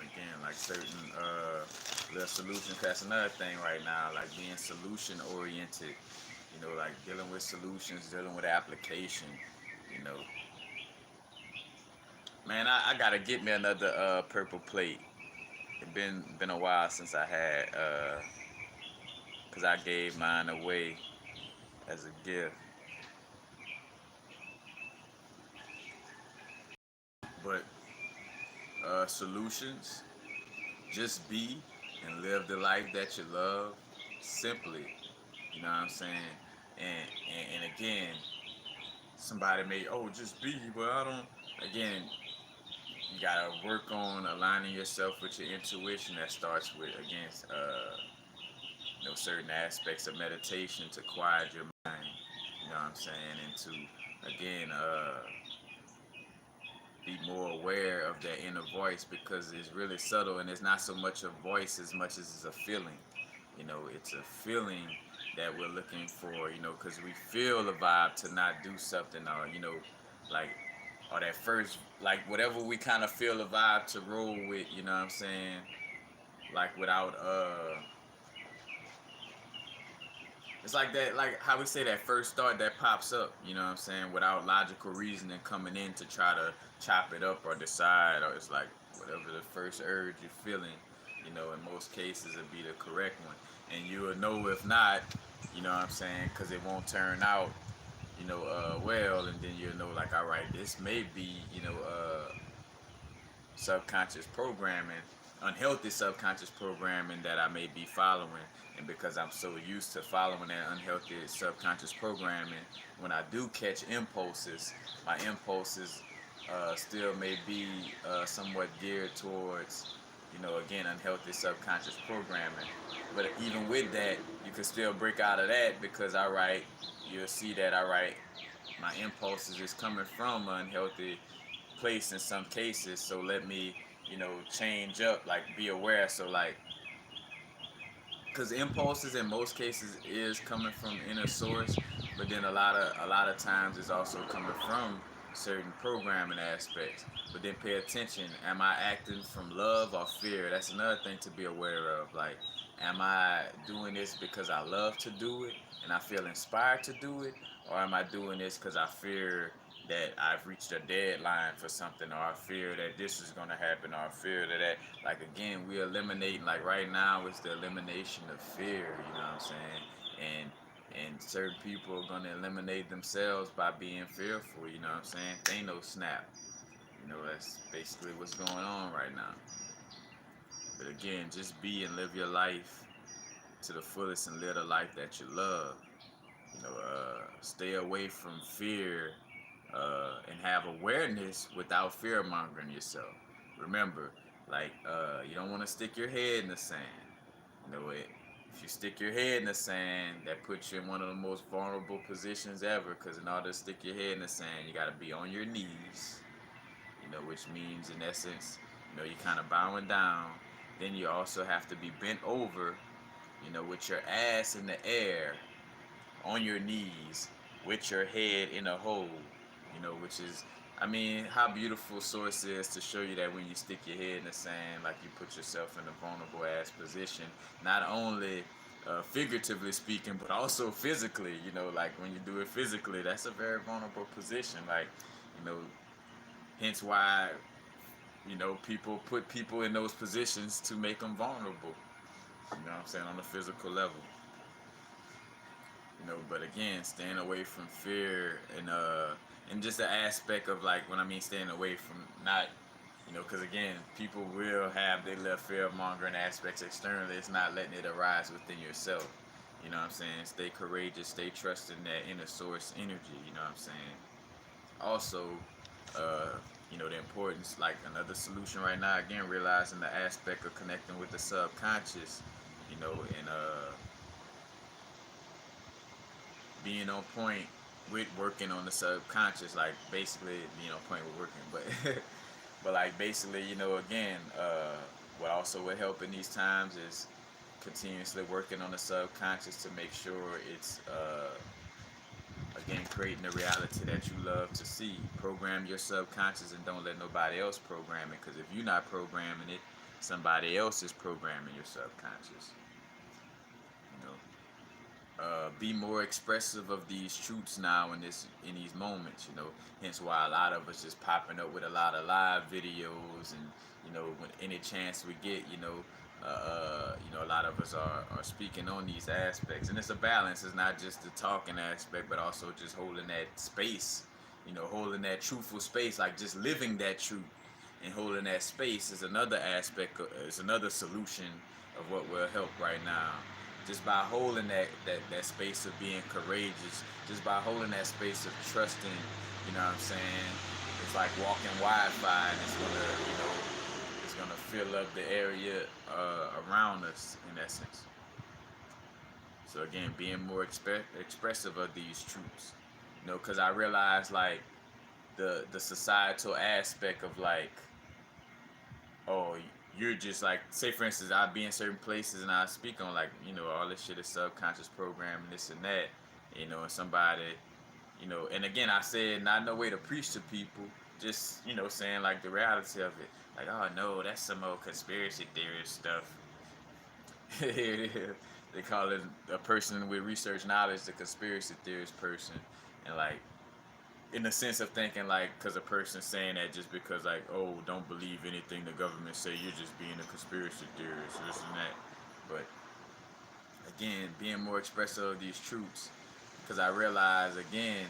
again, like certain little solutions, that's another thing right now, like being solution oriented, like dealing with solutions, dealing with application, you know. Man, I gotta get me another purple plate. It been a while since I had, cause I gave mine away as a gift. But solutions. Just be and live the life that you love simply. You know what I'm saying? And again, somebody may, oh, just be, but I don't. Again, you gotta work on aligning yourself with your intuition. That starts with, again, certain aspects of meditation to quiet your mind. You know what I'm saying? And to, again, be more aware of that inner voice, because it's really subtle and it's not so much a voice as much as it's a feeling. It's a feeling that we're looking for, because we feel the vibe to not do something, or, like, or that first, like, whatever we kind of feel the vibe to roll with, you know what I'm saying? Like, without, it's like that, like how we say that first thought that pops up, you know what I'm saying, without logical reasoning coming in to try to chop it up or decide, or it's like whatever the first urge you're feeling, in most cases it'll be the correct one. And you will know if not, you know what I'm saying, because it won't turn out, well, and then you'll know, like, all right, this may be, subconscious programming, unhealthy subconscious programming that I may be following. And because I'm so used to following that unhealthy subconscious programming, when I do catch impulses, my impulses still may be somewhat geared towards, again, unhealthy subconscious programming. But even with that, you can still break out of that, because, all right, you'll see that, all right, my impulses is coming from an unhealthy place in some cases, so let me, change up, like, be aware. So, like, because impulses in most cases is coming from inner source, but then a lot of times it's also coming from certain programming aspects. But then pay attention, am I acting from love or fear? That's another thing to be aware of. Like, am I doing this because I love to do it and I feel inspired to do it, or am I doing this because I fear that I've reached a deadline for something, or I fear that this is going to happen, or I fear that. Like, again, we eliminate, like, right now it's the elimination of fear, you know what I'm saying? And certain people are going to eliminate themselves by being fearful, you know what I'm saying? Thanos snap. That's basically what's going on right now. But again, just be and live your life to the fullest and live the life that you love. Stay away from fear, and have awareness without fear mongering yourself. Remember, like, you don't want to stick your head in the sand. If you stick your head in the sand, that puts you in one of the most vulnerable positions ever. Because in order to stick your head in the sand, you got to be on your knees. Which means, in essence, you're kind of bowing down. Then you also have to be bent over, with your ass in the air, on your knees, with your head in a hole, which is, I mean, how beautiful Source is to show you that when you stick your head in the sand, like, you put yourself in a vulnerable ass position, not only figuratively speaking, but also physically, like, when you do it physically, that's a very vulnerable position, like, you know, hence why, people put people in those positions to make them vulnerable, you know what I'm saying, on a physical level. But again, staying away from fear, and just the aspect of, like, when I mean staying away from, not, because again, people will have their little fear mongering aspects externally. It's not letting it arise within yourself. You know what I'm saying? Stay courageous, stay trusting that inner source energy. You know what I'm saying? Also, the importance, like, another solution right now, again, realizing the aspect of connecting with the subconscious, and being on point with working on the subconscious, like, basically being on point with working, but but, like, basically, again, what also would help in these times is continuously working on the subconscious to make sure it's, again, creating the reality that you love to see. Program your subconscious and don't let nobody else program it, because if you're not programming it, somebody else is programming your subconscious. Be more expressive of these truths now in these moments. Hence why a lot of us just popping up with a lot of live videos, and when any chance we get, a lot of us are speaking on these aspects, and it's a balance. It's not just the talking aspect, but also just holding that space, holding that truthful space, like, just living that truth. and holding that space is another aspect is another solution of what will help right now. Just by holding that space of being courageous, just by holding that space of trusting, you know what I'm saying? It's like walking Wi-Fi, and it's gonna fill up the area around us in essence. So again, being more expressive of these truths, because I realize like the societal aspect of like, oh, you're just like, say for instance, I be in certain places and I speak on like, all this shit is subconscious programming, this and that, and somebody, and again, I said not no way to preach to people, just, saying like the reality of it. Like, oh no, that's some old conspiracy theorist stuff. They call it a person with research knowledge, the conspiracy theorist person. And like, in the sense of thinking like, because a person saying that just because like, oh, don't believe anything the government say, you're just being a conspiracy theorist, this and that. But again, being more expressive of these truths, because I realize again,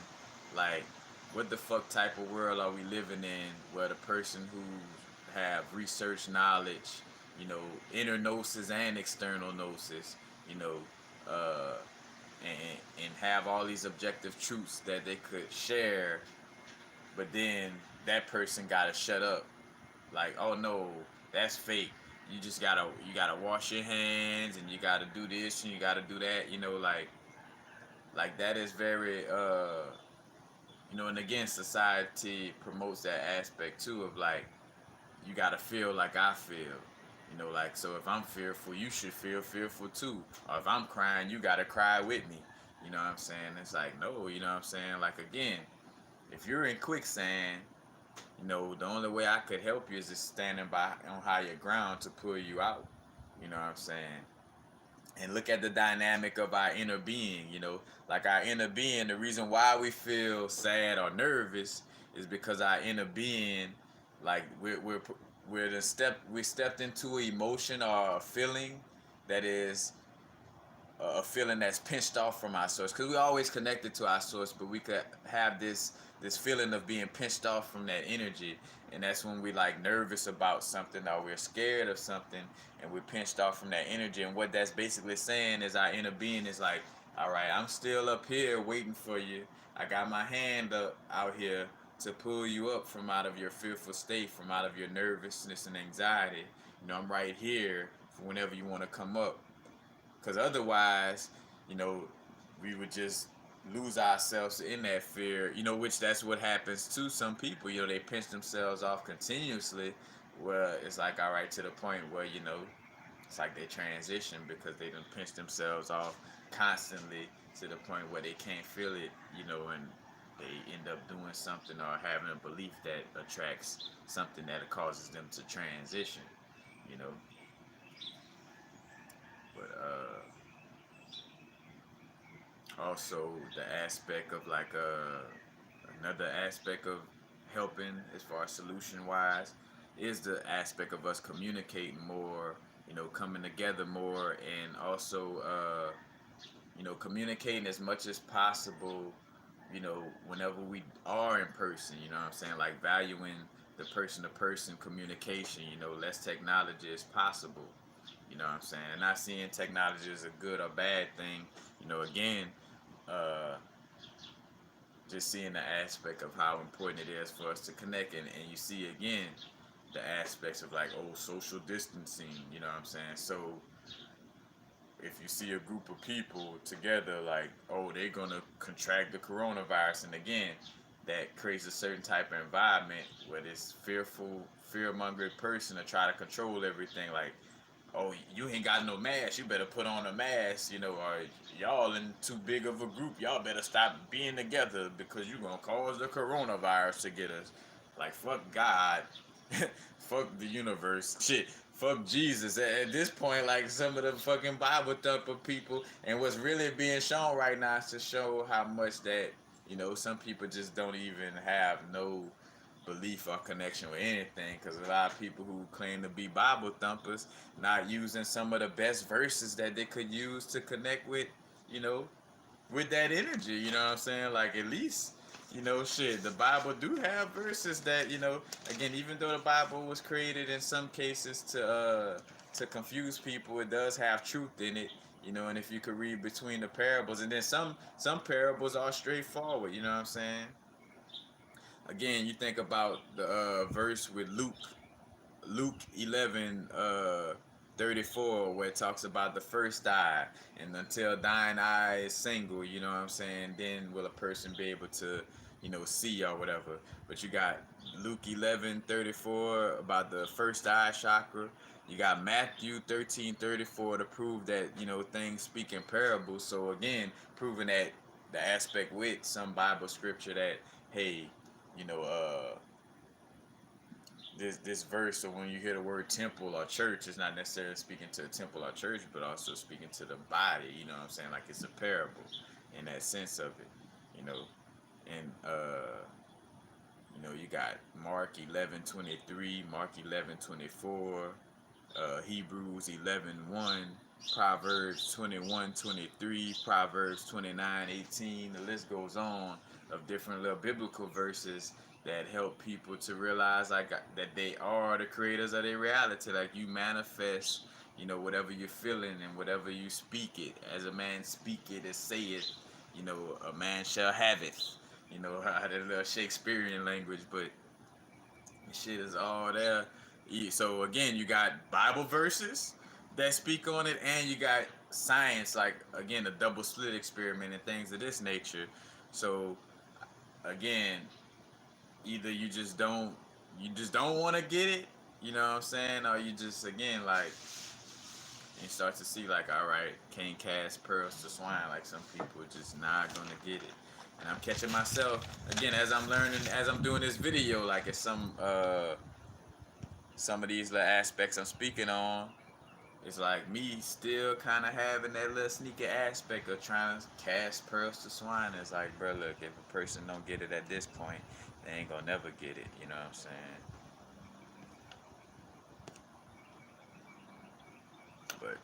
like, what the fuck type of world are we living in where the person who have research knowledge, you know inner gnosis and external gnosis, you know uh and have all these objective truths that they could share, but then that person gotta shut up. Like, oh no, that's fake. You gotta wash your hands, and you gotta do this, and you gotta do that. Like that is very and again, society promotes that aspect too of like, you gotta feel like I feel. Like, so if I'm fearful, you should feel fearful too. Or if I'm crying, you gotta cry with me. You know what I'm saying? It's like, no, you know what I'm saying? Like, again, if you're in quicksand, the only way I could help you is just standing by on higher ground to pull you out. You know what I'm saying? And look at the dynamic of our inner being. Like, our inner being, the reason why we feel sad or nervous is because our inner being, like, we stepped into an emotion or a feeling that is a feeling that's pinched off from our source, because we always connected to our source, but we could have this feeling of being pinched off from that energy. And that's when we like nervous about something, or we're scared of something, and we're pinched off from that energy. And what that's basically saying is our inner being is like, all right, I'm still up here waiting for you. I got my hand up out here to pull you up from out of your fearful state, from out of your nervousness and anxiety. I'm right here for whenever you want to come up. Because otherwise, you know, we would just lose ourselves in that fear, which that's what happens to some people. They pinch themselves off continuously, where it's like, all right, to the point where, it's like they transition because they done pinch themselves off constantly to the point where they can't feel it, and they end up doing something or having a belief that attracts something that causes them to transition, you know. But also the aspect of like another aspect of helping as far as solution wise is the aspect of us communicating more, coming together more, and also communicating as much as possible, whenever we are in person, what I'm saying, like valuing the person to person communication, less technology as possible. What I'm saying? Not seeing technology as a good or bad thing. Again, uh, just seeing the aspect of how important it is for us to connect, and you see again the aspects of like, oh, social distancing. What I'm saying? So if you see a group of people together, like, oh, they're gonna contract the coronavirus, and again, that creates a certain type of environment where this fearful, fear-mongering person to try to control everything. Like, oh, you ain't got no mask, you better put on a mask, or y'all in too big of a group, y'all better stop being together because you gonna cause the coronavirus to get us. Like, fuck God, fuck the universe, shit, fuck Jesus. At this point, like, some of the fucking Bible thumper people, and what's really being shown right now is to show how much that, some people just don't even have no belief or connection with anything, because a lot of people who claim to be Bible thumpers not using some of the best verses that they could use to connect with, you know, with that energy. You know what I'm saying? Like, at least Shit, the Bible do have verses that, again, even though the Bible was created in some cases to confuse people, it does have truth in it. And if you could read between the parables, and then some parables are straightforward. You know what I'm saying? Again, you think about the verse with Luke 11, 34, where it talks about the first eye, and until thine eye is single, you know what I'm saying, then will a person be able to, see or whatever. But you got Luke 11, 34 about the first eye chakra. You got Matthew 13, 34 to prove that, things speak in parables. So again, proving that the aspect with some Bible scripture that, hey, you know, this verse, so when you hear the word temple or church, it's not necessarily speaking to a temple or church, but also speaking to the body. You know what I'm saying? Like it's a parable in that sense of it. You know, and you got Mark 11:23, Mark 11:24, Hebrews 11:1, Proverbs 21:23, Proverbs 29:18. The list goes on of different little biblical verses that help people to realize like that they are the creators of their reality. Like you manifest, whatever you're feeling and whatever you speak it. As a man speak it and say it, a man shall have it. That little Shakespearean language, but shit is all there. So again, you got Bible verses that speak on it, and you got science, like again, a double slit experiment and things of this nature. So again, either you just don't want to get it, you know what I'm saying, or you just again like you start to see like, all right, can't cast pearls to swine. Like some people just not gonna get it. And I'm catching myself again as I'm learning, as I'm doing this video, like it's some of these little aspects I'm speaking on, it's like me still kind of having that little sneaky aspect of trying to cast pearls to swine. It's like, bro, look, if a person don't get it at this point, they ain't gonna never get it. You know what I'm saying? But,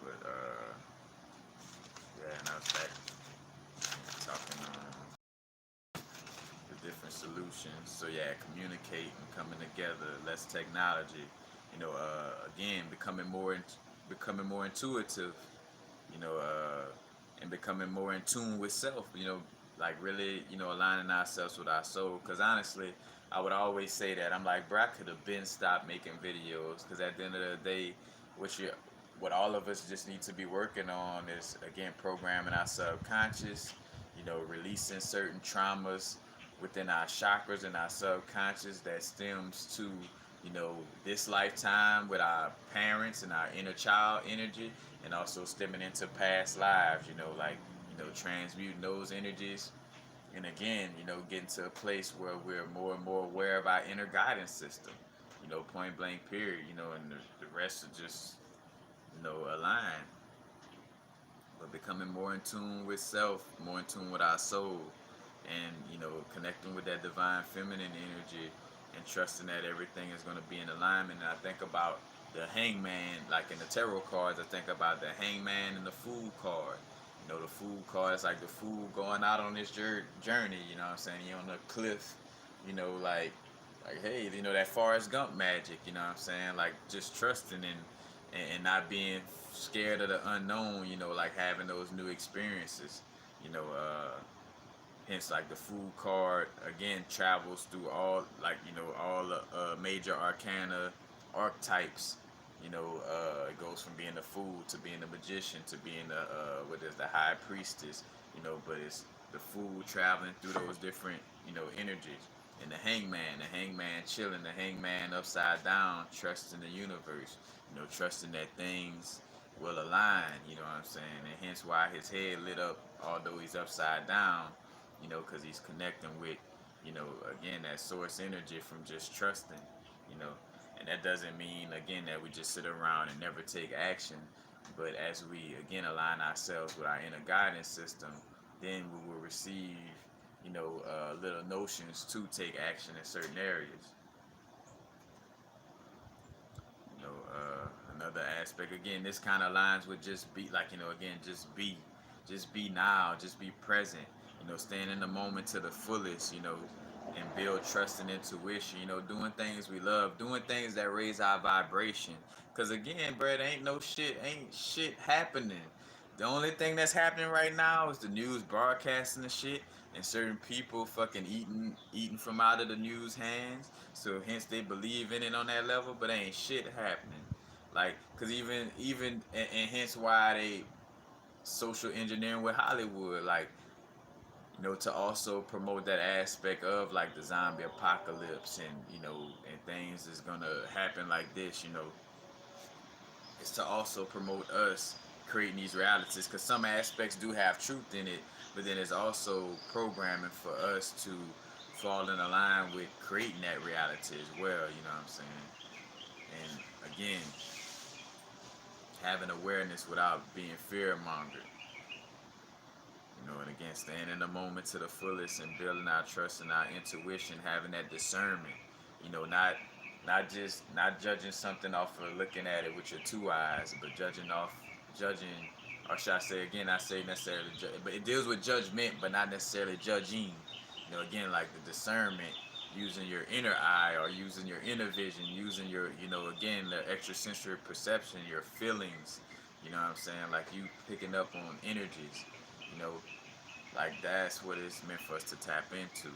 but yeah, and I was back talking on the different solutions. So yeah, communicate and coming together, less technology. Again, becoming more intuitive. And becoming more in tune with self. Like really, aligning ourselves with our soul. Because honestly, I would always say that I'm like, bro, I could have been stopped making videos. Because at the end of the day, what all of us just need to be working on is again programming our subconscious. Releasing certain traumas within our chakras and our subconscious that stems to this lifetime with our parents and our inner child energy, and also stemming into past lives, like transmuting those energies, and again, getting to a place where we're more and more aware of our inner guidance system, point blank period, and the rest are just aligned, but becoming more in tune with self, more in tune with our soul, and connecting with that divine feminine energy, and trusting that everything is going to be in alignment. And I think about the hangman, like in the tarot cards, I think about the hangman and the fool card. The fool card is like the fool going out on this journey, what I'm saying? He on the cliff, like hey, that Forrest Gump magic, what I'm saying? Like just trusting and not being scared of the unknown, like having those new experiences, you know, uh, hence like the fool card again travels through all the major arcana archetypes. It goes from being the fool to being the magician to being the high priestess. But it's the fool traveling through those different energies. And the hangman chilling, the hangman upside down, trusting the universe. Trusting that things will align. You know what I'm saying? And hence why his head lit up, although he's upside down. Because he's connecting with, again, that source energy from just trusting. You know, and that doesn't mean again that we just sit around and never take action. But as we again align ourselves with our inner guidance system, then we will receive, little notions to take action in certain areas. Another aspect again, this kind of aligns with just be, like again, just be. just be now, just be present, staying in the moment to the fullest, and build trust and intuition, doing things we love, doing things that raise our vibration. Cause again, bro, ain't shit happening. The only thing that's happening right now is the news broadcasting the shit, and certain people fucking eating from out of the news hands. So hence they believe in it on that level, but ain't shit happening. Like, cause and hence why they social engineering with Hollywood, like, to also promote that aspect of like the zombie apocalypse, and and things is gonna happen like this, is to also promote us creating these realities, because some aspects do have truth in it, but then it's also programming for us to fall in line with creating that reality as well, you know what I'm saying? And again, having awareness without being fear mongered. And again, staying in the moment to the fullest and building our trust and our intuition, having that discernment. Not judging something off of looking at it with your two eyes, but judging, or should I say again, not say necessarily, but it deals with judgment, but not necessarily judging. Again, like the discernment, using your inner eye or using your inner vision, using your, again, the extrasensory perception, your feelings. You know what I'm saying? Like you picking up on energies. You know, like that's what it's meant for us to tap into,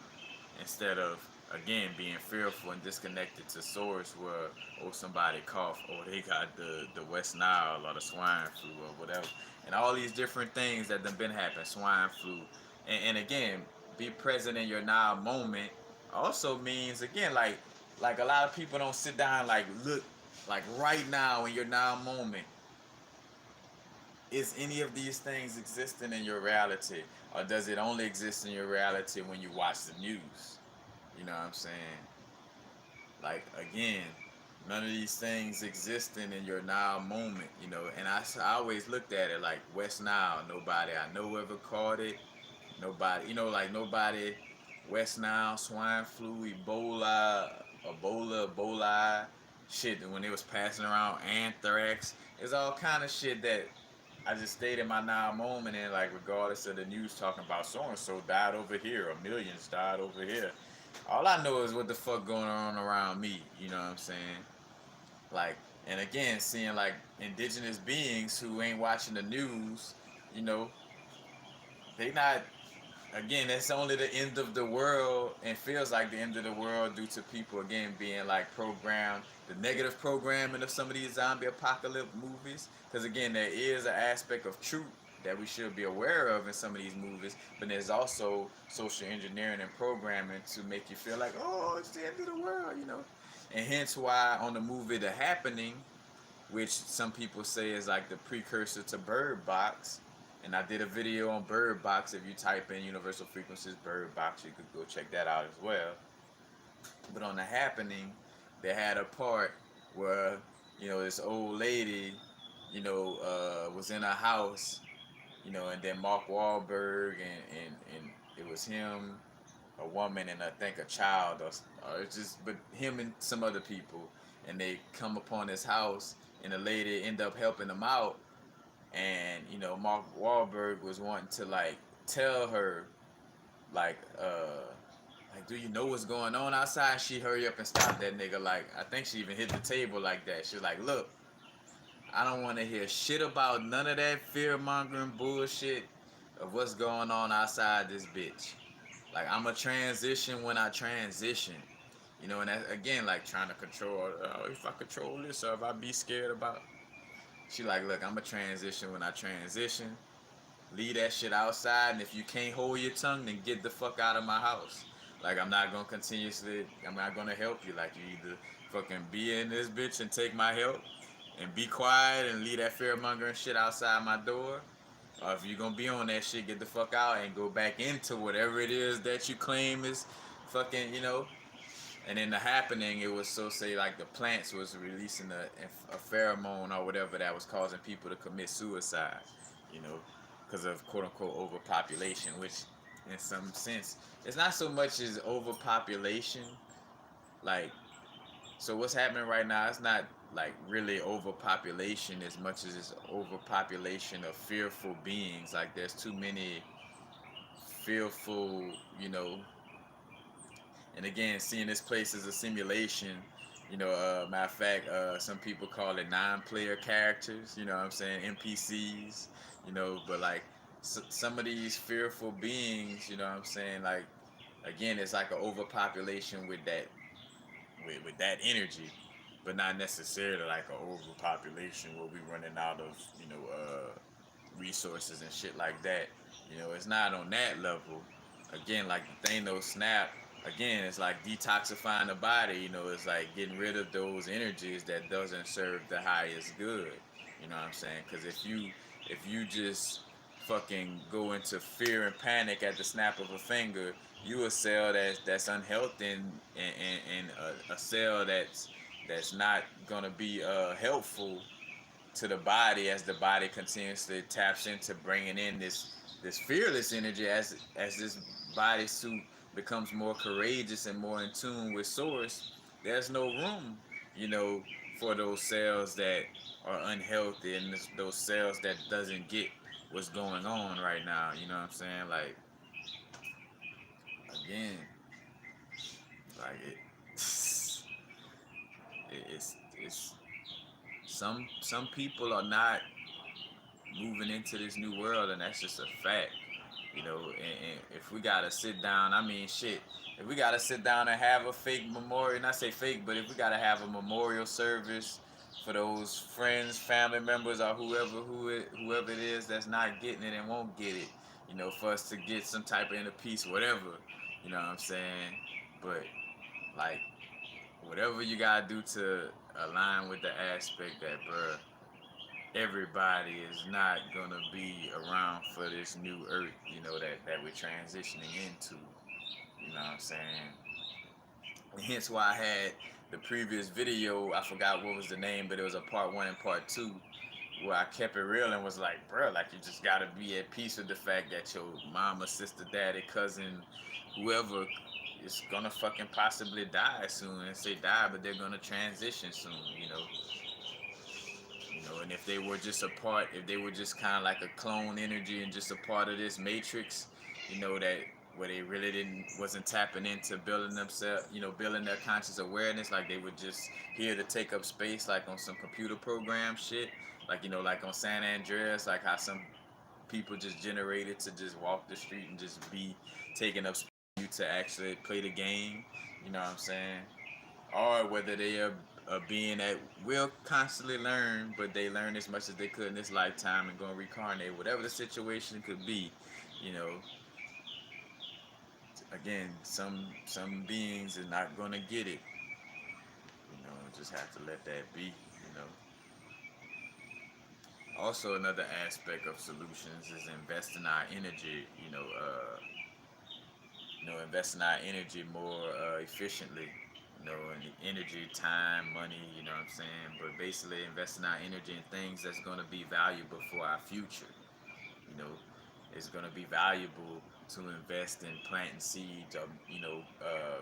instead of again being fearful and disconnected to source where, oh, somebody cough, or they got the West Nile or the swine flu or whatever, and all these different things that done been happening, swine flu, and again, be present in your now moment also means, again, like a lot of people don't sit down, like look, like right now in your now moment, is any of these things existing in your reality, or does it only exist in your reality when you watch the news? You know what I'm saying? Like, again, none of these things existing in your now moment, and I always looked at it like West Nile, nobody I know ever caught it, nobody, like nobody, West Nile, swine flu, Ebola, shit, when it was passing around, anthrax, it's all kind of shit that I just stayed in my now moment, and like regardless of the news talking about so and so died over here or millions died over here, all I know is what the fuck going on around me. You know what I'm saying? Like, and again, seeing like indigenous beings who ain't watching the news, you know, they not. Again, that's only the end of the world, and feels like the end of the world due to people again being like programmed, the negative programming of some of these zombie apocalypse movies. Because again, there is an aspect of truth that we should be aware of in some of these movies, but there's also social engineering and programming to make you feel like, oh, it's the end of the world. And hence why on the movie The Happening, which some people say is like the precursor to Bird Box. And I did a video on Bird Box. If you type in Universal Frequencies Bird Box, you could go check that out as well. But on The Happening, they had a part where, this old lady, was in a house, and then Mark Wahlberg and it was him, a woman, and I think a child, or it's just, but him and some other people, and they come upon this house, and the lady end up helping them out, and Mark Wahlberg was wanting to like tell her like like, do you know what's going on outside? She hurry up and stop that nigga. Like, I think she even hit the table like that. She's like, look, I don't want to hear shit about none of that fear mongering bullshit of what's going on outside this bitch. Like, I'm a transition when I transition. And that, again, like trying to control, if I control this, or if I be scared about. She like, look, I'm a transition when I transition. Leave that shit outside, and if you can't hold your tongue, then get the fuck out of my house. Like, I'm not gonna help you. Like, you either fucking be in this bitch and take my help, and be quiet and leave that fear mongering shit outside my door. Or if you're gonna be on that shit, get the fuck out and go back into whatever it is that you claim is fucking. And in The Happening, it was so say like the plants was releasing a pheromone or whatever that was causing people to commit suicide, because of quote unquote overpopulation, which in some sense it's not so much as overpopulation. Like, so what's happening right now? It's not like really overpopulation as much as it's overpopulation of fearful beings. Like there's too many fearful, you know. And again, seeing this place as a simulation, you know, matter of fact, some people call it non-player characters, you know what I'm saying, NPCs, you know, but like some of these fearful beings, you know what I'm saying, like, again, it's like an overpopulation with that, with that energy, but not necessarily like an overpopulation where we running out of, you know, resources and shit like that. You know, it's not on that level. Again, like the Thanos snap, again, it's like detoxifying the body. You know, it's like getting rid of those energies that doesn't serve the highest good. You know what I'm saying? Because if you just fucking go into fear and panic at the snap of a finger, you a cell that's unhealthy, and a cell that's not gonna be helpful to the body, as the body continuously taps into bringing in this fearless energy, as this bodysuit becomes more courageous and more in tune with source. There's no room, you know, for those cells that are unhealthy, and those cells that doesn't get what's going on right now. You know what I'm saying? Like, again, like it's some people are not moving into this new world, and that's just a fact. You know, and if we gotta sit down, I mean, shit, if we gotta sit down and have a fake memorial, not say fake, but if we gotta have a memorial service for those friends, family members, or whoever it is that's not getting it and won't get it, you know, for us to get some type of inner peace, whatever, you know what I'm saying? But like, whatever you gotta do to align with the aspect that, bruh, everybody is not gonna be around for this new earth, you know, that we're transitioning into. You know what I'm saying? And hence why I had the previous video, I forgot what was the name, but it was a part one and part two, where I kept it real and was like, bro, like, you just gotta be at peace with the fact that your mama, sister, daddy, cousin, whoever is gonna fucking possibly die soon. And say die, but they're gonna transition soon, you know. You know, and if they were just a part, if they were just kind of like a clone energy and just a part of this matrix, you know, that where they really wasn't tapping into building themselves, you know, building their conscious awareness, like they were just here to take up space, like on some computer program shit, like, you know, like on San Andreas, like how some people just generated to just walk the street and just be taking up space for you to actually play the game. You know what I'm saying? Or whether they are a being that will constantly learn, but they learn as much as they could in this lifetime and gonna reincarnate, whatever the situation could be. You know, again, some beings are not gonna get it. You know, just have to let that be. You know. Also, another aspect of solutions is investing our energy. Investing our energy more efficiently. You know, and energy, time, money, you know what I'm saying? But basically investing our energy in things that's going to be valuable for our future. You know, it's going to be valuable to invest in planting seeds, or,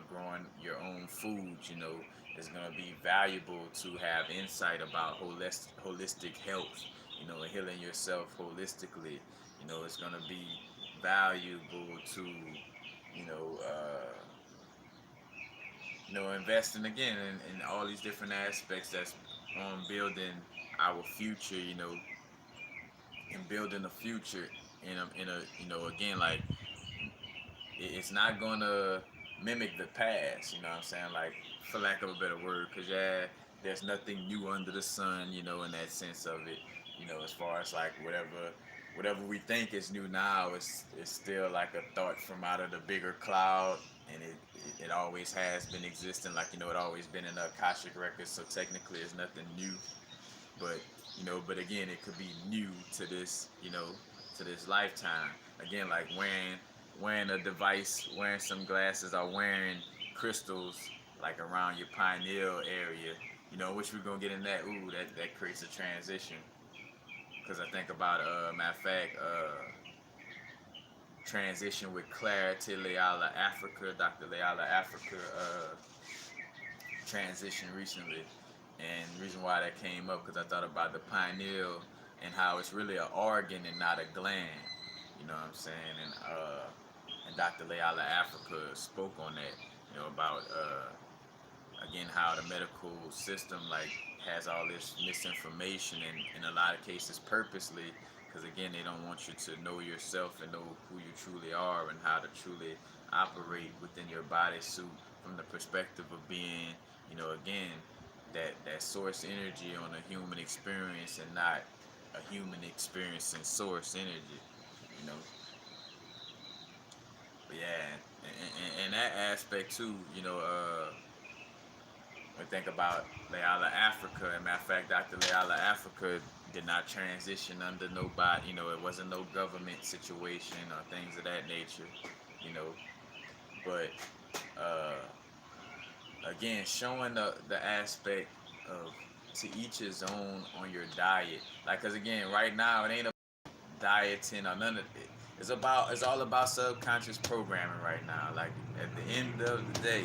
growing your own food. You know, it's going to be valuable to have insight about holistic health, you know, and healing yourself holistically. You know, it's going to be valuable to, you know, investing again in all these different aspects that's on building our future, you know, and building a future in a again, like, it's not gonna mimic the past, you know what I'm saying? Like, for lack of a better word, because, yeah, there's nothing new under the sun, you know, in that sense of it, you know, as far as like whatever we think is new now, it's still like a thought from out of the bigger cloud, and it always has been existing, like, you know, it always been in the Akashic records, so technically it's nothing new. But, but again, it could be new to this, to this lifetime. Again, like wearing a device, wearing some glasses, or wearing crystals like around your pineal area, which we're gonna get in that. Ooh, that creates a transition. Because I think about, matter of fact, transition with Clarity Leala Africa, Dr. Leala Africa, transition recently. And the reason why that came up because I thought about the pineal and how it's really an organ and not a gland. You know what I'm saying? And Dr. Layala Africa spoke on that. You know about again how the medical system like has all this misinformation and in a lot of cases purposely because again they don't want you to know yourself and know who you truly are and how to truly operate within your bodysuit from the perspective of being, you know, again that source energy on a human experience and not a human experience and source energy, you know. But yeah, and that aspect too, you know, when think about Layala Africa, and matter of fact, Dr. Layala Africa did not transition under nobody, you know, it wasn't no government situation or things of that nature, you know. But uh, again, showing the aspect of to each his own on your diet. Like, cause again, right now it ain't about dieting or none of it. It's all about subconscious programming right now. Like at the end of the day,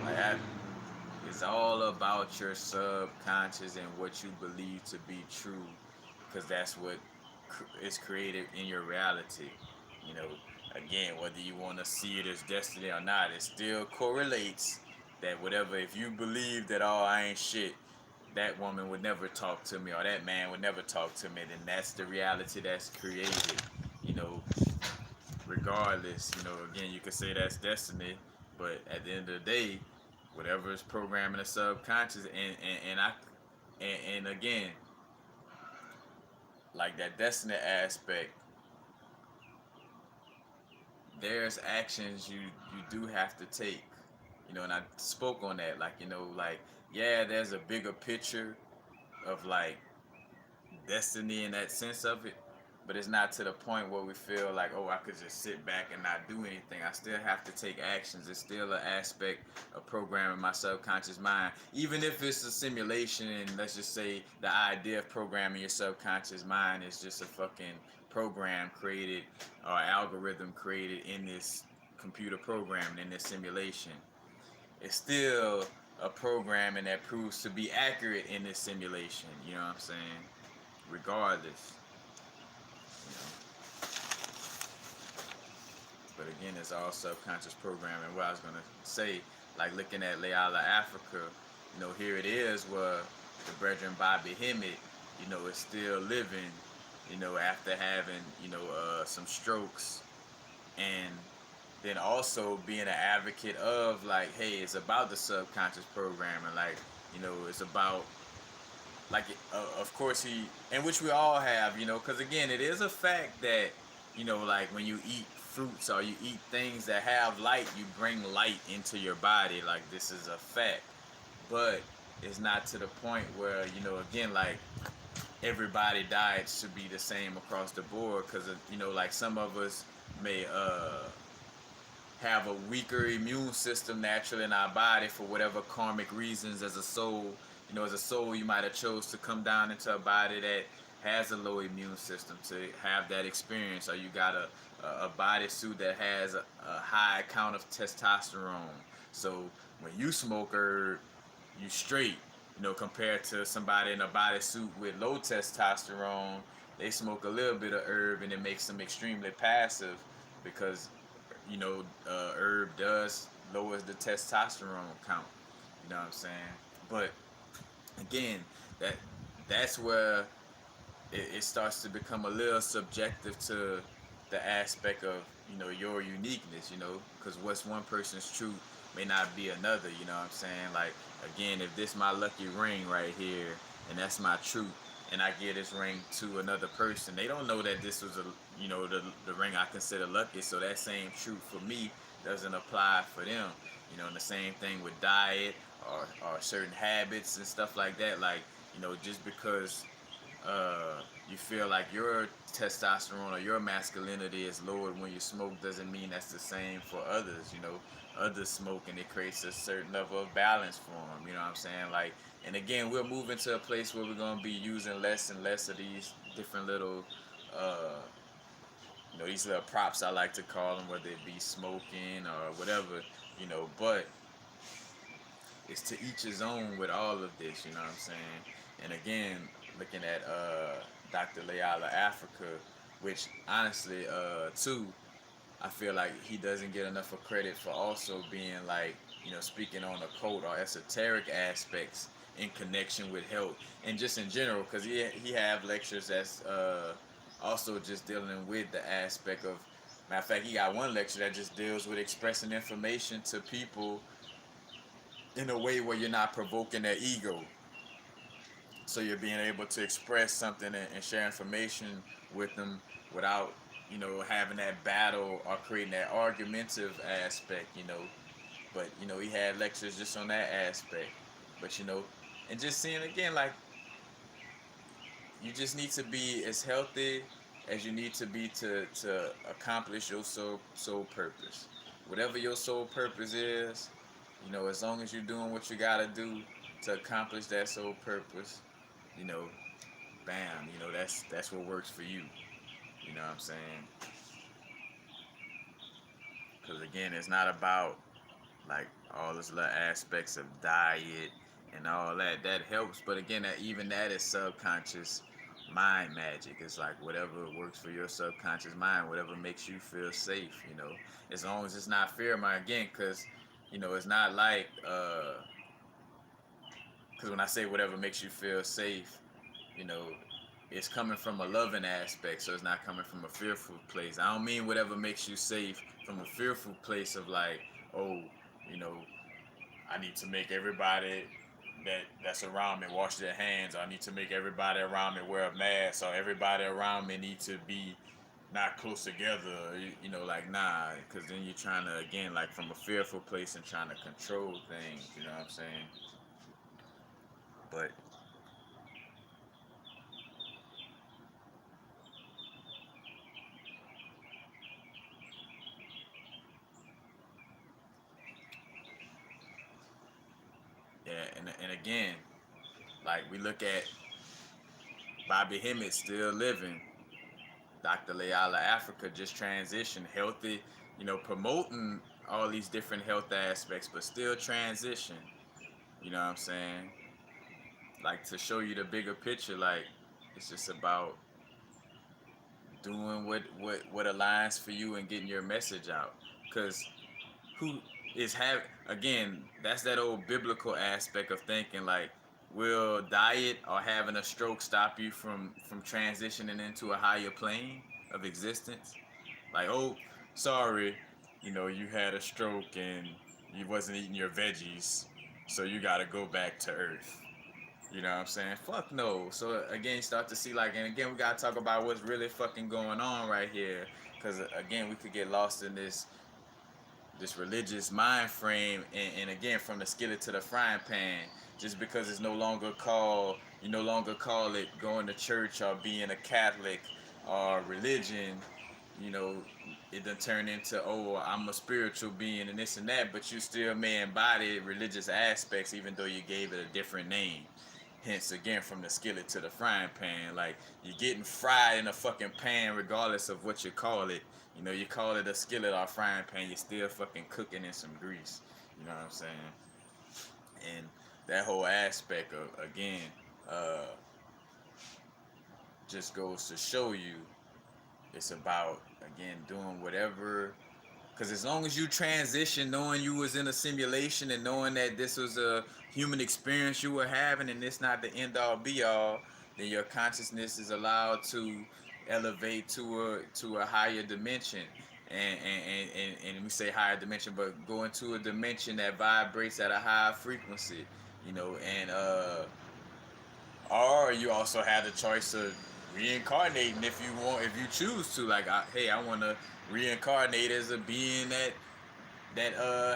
like it's all about your subconscious and what you believe to be true, because that's what is created in your reality. You know, again, whether you want to see it as destiny or not, it still correlates that whatever, if you believe that, oh, I ain't shit, that woman would never talk to me or that man would never talk to me, then that's the reality that's created. You know, regardless, you know, again, you could say that's destiny, but at the end of the day, whatever is programming the subconscious, and I, and again, like that destiny aspect, there's actions you do have to take, you know, and I spoke on that, like, you know, like, yeah, there's a bigger picture of like destiny in that sense of it, but it's not to the point where we feel like, oh, I could just sit back and not do anything. I still have to take actions. It's still an aspect of programming my subconscious mind, even if it's a simulation. And let's just say the idea of programming your subconscious mind is just a fucking program created or algorithm created in this computer program in this simulation. It's still a programming that proves to be accurate in this simulation. You know what I'm saying? Regardless, you know. But again, it's all subconscious programming. What I was gonna say, like looking at Layala Africa, you know, here it is where the brethren Bobby Hemmett, you know, is still living, you know, after having, you know, some strokes, and then also being an advocate of like, hey, it's about the subconscious programming, like, you know, it's about like of course he, and which we all have, you know, because again it is a fact that, you know, like when you eat fruits or you eat things that have light, you bring light into your body, like this is a fact. But it's not to the point where, you know, again, like everybody diet should be the same across the board, because you know, like some of us may have a weaker immune system naturally in our body for whatever karmic reasons. As a soul, you know, as a soul, you might have chose to come down into a body that has a low immune system to have that experience, or you got a bodysuit that has a high count of testosterone. So when you smoke herb, you straight, you know, compared to somebody in a bodysuit with low testosterone. They smoke a little bit of herb and it makes them extremely passive, because, you know, herb does lowers the testosterone count. You know what I'm saying? But again, that that's where it starts to become a little subjective to the aspect of, you know, your uniqueness. You know, because what's one person's truth may not be another. You know what I'm saying? Like, again, if this my lucky ring right here and that's my truth, and I give this ring to another person, they don't know that this was a, you know, the ring I consider lucky. So that same truth for me doesn't apply for them. You know, and the same thing with diet or certain habits and stuff like that. Like, you know, just because you feel like your testosterone or your masculinity is lowered when you smoke doesn't mean that's the same for others. You know, others smoke and it creates a certain level of balance for them. You know what I'm saying? Like, and again, we're moving to a place where we're gonna be using less and less of these different little, uh, you know, these little props I like to call them, whether it be smoking or whatever. You know, but it's to each his own with all of this, you know what I'm saying? And again, looking at Dr. Layala Africa, which honestly, too, I feel like he doesn't get enough of credit for also being like, speaking on occult or esoteric aspects in connection with health and just in general, because he have lectures that's also just dealing with the aspect of. Matter of fact, he got one lecture that just deals with expressing information to people in a way where you're not provoking their ego. So you're being able to express something and share information with them without, having that battle or creating that argumentative aspect, But, he had lectures just on that aspect. But, and just seeing again, like, you just need to be as healthy as you need to be to accomplish your soul purpose. Whatever your soul purpose is, as long as you're doing what you gotta do to accomplish that soul purpose, you know, bam, that's what works for you. You know what I'm saying? Because again, it's not about like all those little aspects of diet and all that. That helps, but again, even that is subconscious mind magic. It's like whatever works for your subconscious mind, whatever makes you feel safe. As long as it's not fear mind. Again, because it's not like because when I say whatever makes you feel safe, you know, it's coming from a loving aspect, so it's not coming from a fearful place. I don't mean whatever makes you safe from a fearful place of like, oh, you know, I need to make everybody that's around me wash their hands, or I need to make everybody around me wear a mask, or everybody around me need to be not close together, like nah, because then you're trying to again like from a fearful place and trying to control things, you know what I'm saying? But yeah, and again, like we look at Bobby Hemmett still living, Dr. Layala Africa just transitioned, healthy, promoting all these different health aspects, but still transition. You know what I'm saying? Like to show you the bigger picture, like it's just about doing what aligns for you and getting your message out. Cause who is have again, that's that old biblical aspect of thinking like, will diet or having a stroke stop you from transitioning into a higher plane of existence? Like, oh, sorry, you had a stroke and you wasn't eating your veggies, so you gotta go back to earth. You know what I'm saying? Fuck no. So again, you start to see like, and again, we gotta talk about what's really fucking going on right here, because again, we could get lost in this religious mind frame, and again, from the skillet to the frying pan. Just because it's no longer called, you no longer call it going to church or being a Catholic or religion, you know, it done turned into, oh, I'm a spiritual being and this and that, but you still may embody religious aspects even though you gave it a different name. Hence, again, from the skillet to the frying pan, like you're getting fried in a fucking pan regardless of what you call it. You call it a skillet or a frying pan, you're still fucking cooking in some grease. You know what I'm saying? And that whole aspect of, again, uh, just goes to show you it's about, again, doing whatever. Because as long as you transition, knowing you was in a simulation and knowing that this was a human experience you were having and it's not the end all be all, then your consciousness is allowed to elevate to a higher dimension. And we say higher dimension, but go into a dimension that vibrates at a high frequency, and or you also have the choice of reincarnating if you want, if you choose to. Like, hey, I want to reincarnate as a being that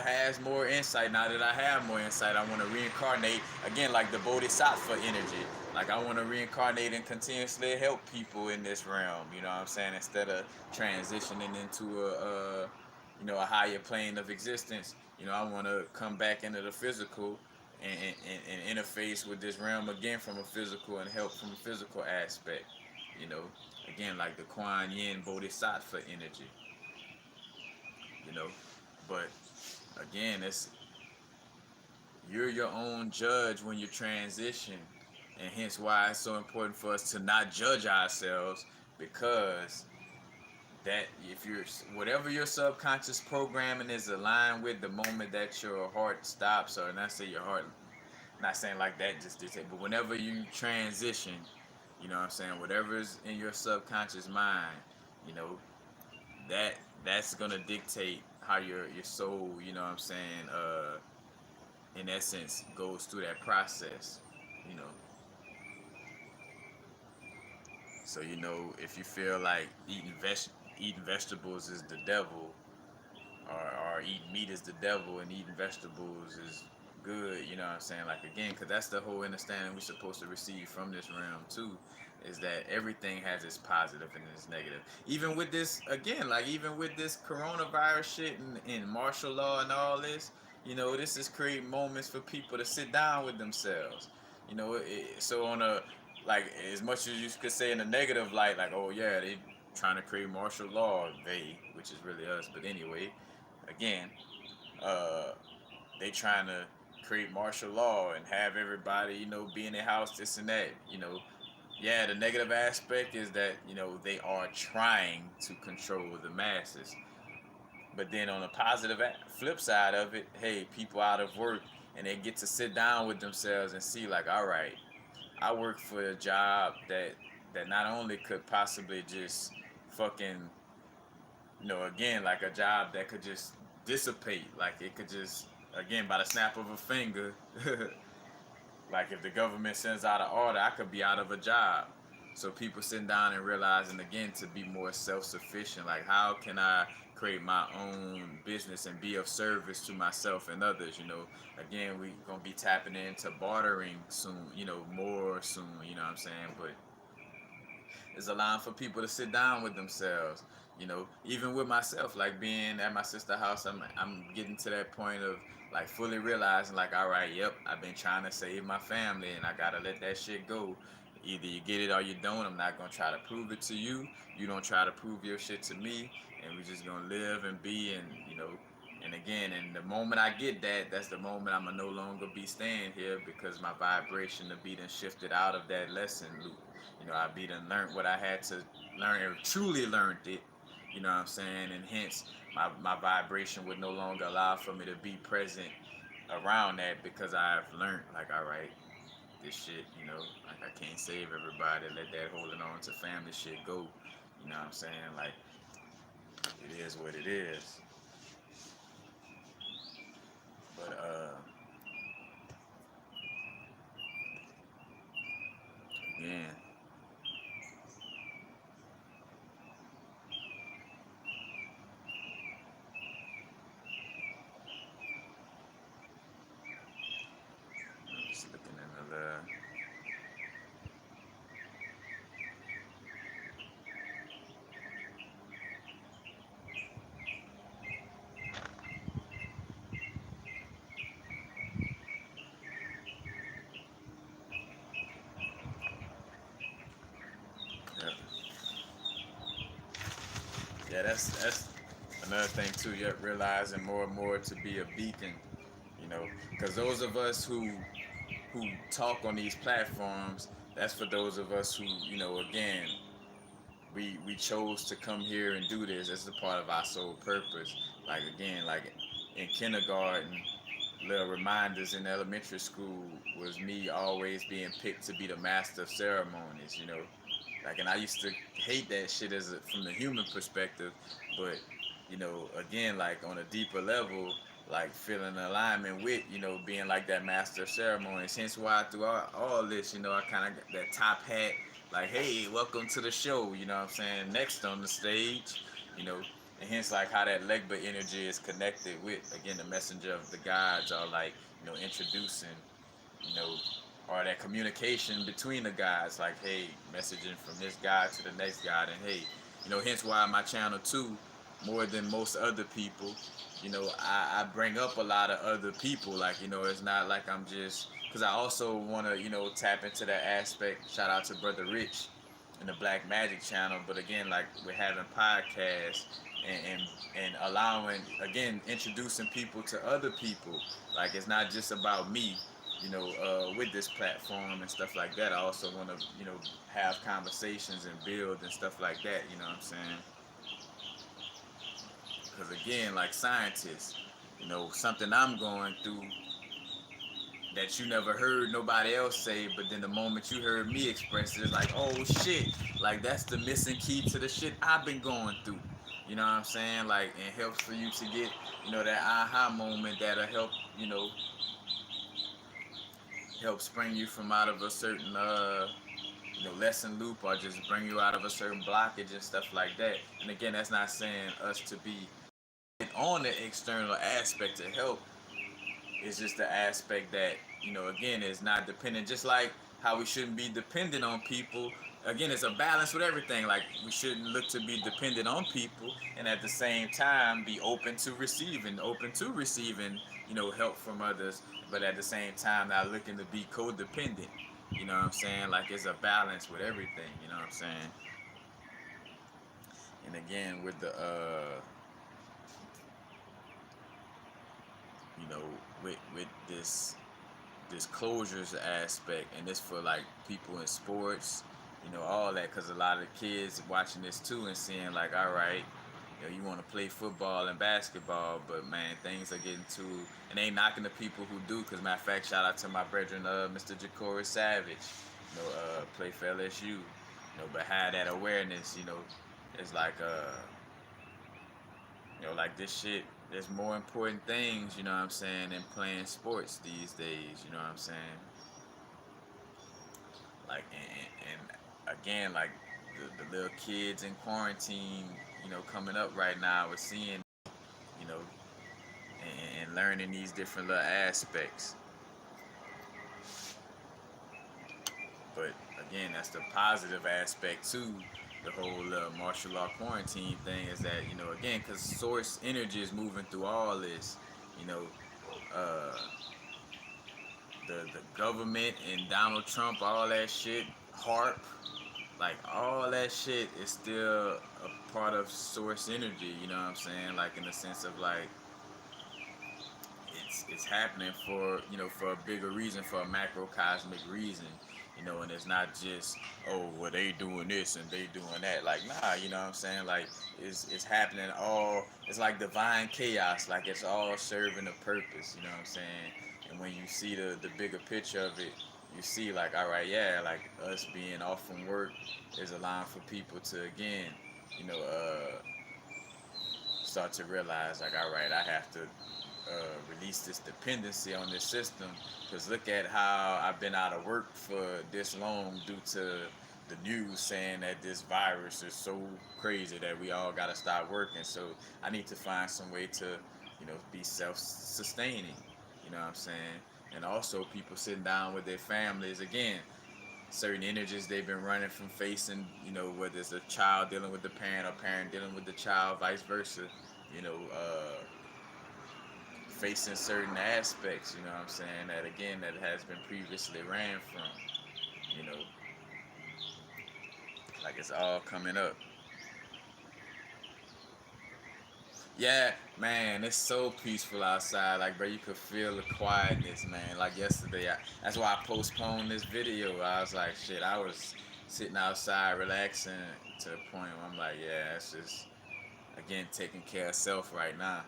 has more insight. Now that I have more insight, I want to reincarnate again, like the bodhisattva energy. Like I want to reincarnate and continuously help people in this realm. You know what I'm saying? Instead of transitioning into a higher plane of existence. I want to come back into the physical and interface with this realm again from a physical and help from a physical aspect. You know, again like the Kuan Yin Bodhisattva energy. You know, but again, You're your own judge when you transition, and hence why it's so important for us to not judge ourselves, because that if you're whatever your subconscious programming is aligned with, the moment that your heart stops, or not say your heart, not saying like that just dictate, but whenever you transition, you know what I'm saying, whatever's in your subconscious mind, you know, that that's gonna dictate how your soul, you know what I'm saying, in essence goes through that process, you know. So you know, if you feel like eating vegetables is the devil, or eating meat is the devil and eating vegetables is good, you know what I'm saying? Like, again, because that's the whole understanding we're supposed to receive from this realm too, is that everything has its positive and its negative. Even with this, again, like even with this coronavirus shit and martial law and all this, you know, this is creating moments for people to sit down with themselves. You know, so on a, like, as much as you could say in a negative light, like, oh yeah, they trying to create martial law, they, which is really us, but anyway, again, uh, they trying to create martial law and have everybody, you know, be in their house, this and that, you know. Yeah, the negative aspect is that, you know, they are trying to control the masses. But then on the positive flip side of it, hey, people out of work and they get to sit down with themselves and see, like, all right, I work for a job that not only could possibly just fucking, you know, again, like a job that could just dissipate, like it could just, again, by the snap of a finger, like if the government sends out an order, I could be out of a job. So people sitting down and realizing, again, to be more self-sufficient, like how can I create my own business and be of service to myself and others, you know. Again, we gonna be tapping into bartering soon, you know, more soon, you know what I'm saying. But it's allowing for people to sit down with themselves. You know, even with myself, like being at my sister's house, I'm getting to that point of like fully realizing, like, all right, yep, I've been trying to save my family, and I gotta let that shit go. Either you get it or you don't. I'm not gonna try to prove it to you. You don't try to prove your shit to me, and we just gonna live and be, and you know. And again, and the moment I get that, that's the moment I'ma no longer be staying here, because my vibration to be done shifted out of that lesson loop. You know, I be done learned what I had to learn, and truly learned it. You know what I'm saying? And hence, my vibration would no longer allow for me to be present around that, because I've learned, like, all right, this shit, you know, like I can't save everybody. Let that holding on to family shit go. You know what I'm saying? Like, it is what it is. But, again, I'm just looking in the, yeah, yeah, that's another thing too. Yeah, realizing more and more to be a beacon, you know, because those of us who talk on these platforms, that's for those of us who, you know, again, we chose to come here and do this. It's a part of our sole purpose. Like, again, like in kindergarten, little reminders in elementary school was me always being picked to be the master of ceremonies, you know. Like, and I used to hate that shit from the human perspective, but you know, again, like on a deeper level, like feeling alignment with, you know, being like that master of ceremonies. Hence why through all this, you know, I kind of got that top hat, like, hey, welcome to the show, you know what I'm saying? Next on the stage, you know, and hence like how that Legba energy is connected with, again, the messenger of the gods, are like, you know, introducing, you know, or that communication between the guys, like, hey, messaging from this guy to the next guy, and hey, you know, hence why my channel too, more than most other people, you know, I bring up a lot of other people, like, you know, it's not like I'm just, because I also want to, you know, tap into that aspect. Shout out to Brother Rich, in the Black Magic channel, but again, like we're having podcasts and allowing, again, introducing people to other people. Like it's not just about me, with this platform and stuff like that. I also want to, have conversations and build and stuff like that. You know what I'm saying? Because again, like scientists, something I'm going through that you never heard nobody else say, but then the moment you heard me express it, it's like, oh shit, like that's the missing key to the shit I've been going through. You know what I'm saying? Like, it helps for you to get, that aha moment that'll help, help spring you from out of a certain, lesson loop, or just bring you out of a certain blockage and stuff like that. And again, that's not saying us to be on the external aspect to help. It's just the aspect that, again, is not dependent. Just like how we shouldn't be dependent on people. Again, it's a balance with everything. Like, we shouldn't look to be dependent on people, and at the same time be open to receiving, help from others. But at the same time, not looking to be codependent. You know what I'm saying? Like, it's a balance with everything. You know what I'm saying? And again, with the you know, with this closures aspect, and this for like people in sports, all that, because a lot of the kids watching this too and seeing like, all right, you want to play football and basketball, but man, things are getting too, and they ain't knocking the people who do, because matter of fact, shout out to my brethren, Mr. Ja'Cory Savage, play for LSU, but had that awareness, it's like like this shit, there's more important things, you know what I'm saying, than playing sports these days, you know what I'm saying? Like, and again, like the little kids in quarantine, coming up right now, we're seeing, you know, and learning these different little aspects. But again, that's the positive aspect too. The whole martial law quarantine thing is that, again, because source energy is moving through all this, you know, uh, the government and Donald Trump, all that shit, HARP, like all that shit is still a part of source energy. You know what I'm saying? Like, in the sense of like, it's happening for, for a bigger reason, for a macrocosmic reason. And it's not just, oh, well, they doing this and they doing that. Like, nah, you know what I'm saying? Like, it's happening all, it's like divine chaos. Like, it's all serving a purpose, you know what I'm saying? And when you see the bigger picture of it, you see like, all right, yeah, like us being off from work is allowing for people to, again, you know, start to realize like, all right, I have to release this dependency on this system, because look at how I've been out of work for this long due to the news saying that this virus is so crazy that we all got to stop working. So I need to find some way to, be self-sustaining, you know what I'm saying? And also people sitting down with their families, again, certain energies they've been running from facing, whether it's a child dealing with the parent or parent dealing with the child, vice versa, you know, facing certain aspects, you know what I'm saying, that again, that has been previously ran from, you know, like it's all coming up. Yeah, man, it's so peaceful outside. Like, bro, you could feel the quietness, man. Like yesterday, that's why I postponed this video. I was like, shit, I was sitting outside relaxing to the point where I'm like, yeah, it's just, again, taking care of self right now.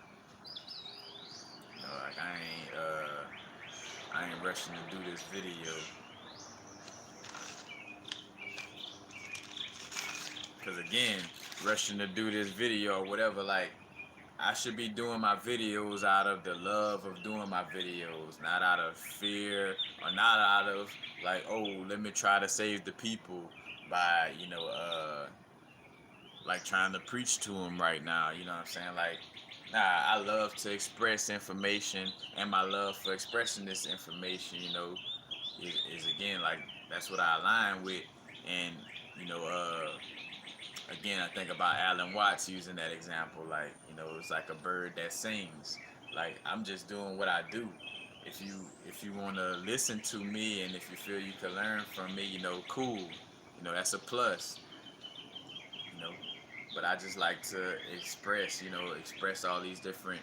Like I ain't rushing to do this video. Cause again, rushing to do this video or whatever, like, I should be doing my videos out of the love of doing my videos, not out of fear, or not out of like, oh, let me try to save the people by, like trying to preach to them right now. You know what I'm saying? Like, nah, I love to express information, and my love for expressing this information, is again, like, that's what I align with. And, you know, again, I think about Alan Watts using that example. Like, it's like a bird that sings. Like, I'm just doing what I do. If you want to listen to me, and if you feel you can learn from me, cool. That's a plus. But I just like to express all these different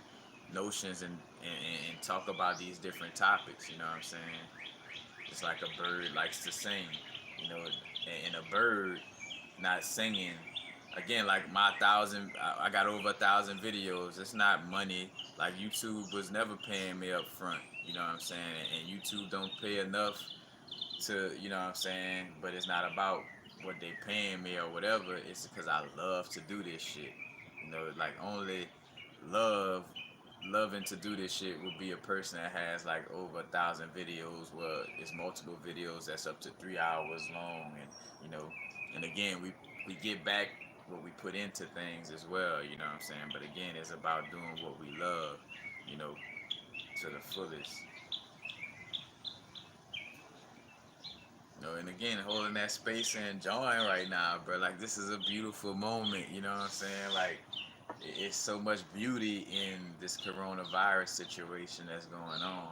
notions and talk about these different topics. You know what I'm saying? It's like a bird likes to sing, and a bird not singing. Again, like my thousand, I got over 1,000 videos. It's not money. Like YouTube was never paying me up front. You know what I'm saying? And YouTube don't pay enough to, you know what I'm saying? But it's not about what they paying me or whatever. It's because I love to do this shit. Like only love loving to do this shit would be a person that has like over 1,000 videos. Well, it's multiple videos that's up to 3 hours long, and you know, and again, we get back what we put into things as well. You know what I'm saying? But again, it's about doing what we love. You know, to the fullest. And again, holding that space and enjoying right now, bro. Like this is a beautiful moment. You know what I'm saying? Like it's so much beauty in this coronavirus situation that's going on,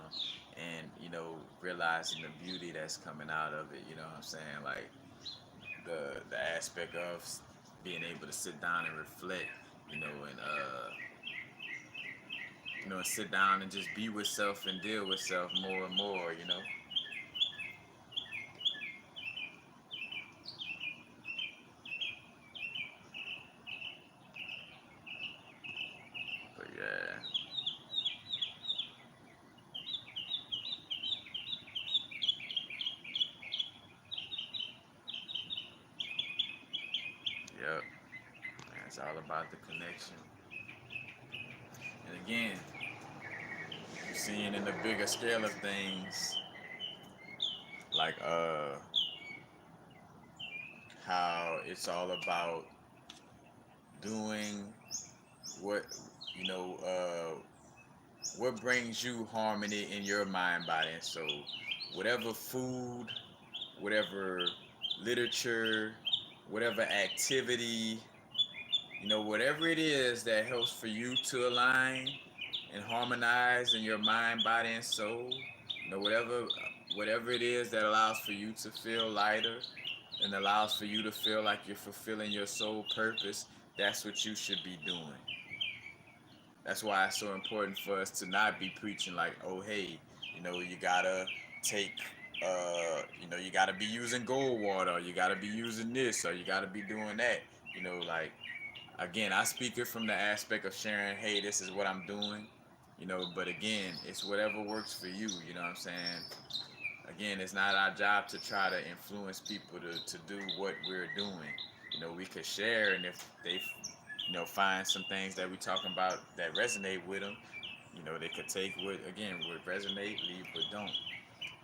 and realizing the beauty that's coming out of it. You know what I'm saying? Like the aspect of being able to sit down and reflect. And sit down and just be with self and deal with self more and more. But yeah. Yep. It's all about the connection. And again, you're seeing in the bigger scale of things, like how it's all about doing what you know what brings you harmony in your mind, body, and soul. Whatever food, whatever literature, whatever activity, whatever it is that helps for you to align and harmonize in your mind, body, and soul. Whatever it is that allows for you to feel lighter and allows for you to feel like you're fulfilling your soul purpose, that's what you should be doing. That's why it's so important for us to not be preaching like, oh hey, you gotta take you gotta be using gold water, or you gotta be using this, or you gotta be doing that. Like again, I speak it from the aspect of sharing, hey, this is what I'm doing. But again, it's whatever works for you, you know what I'm saying? Again, it's not our job to try to influence people to do what we're doing. We could share, and if they find some things that we talking about that resonate with them, they could take what resonate, leave what don't.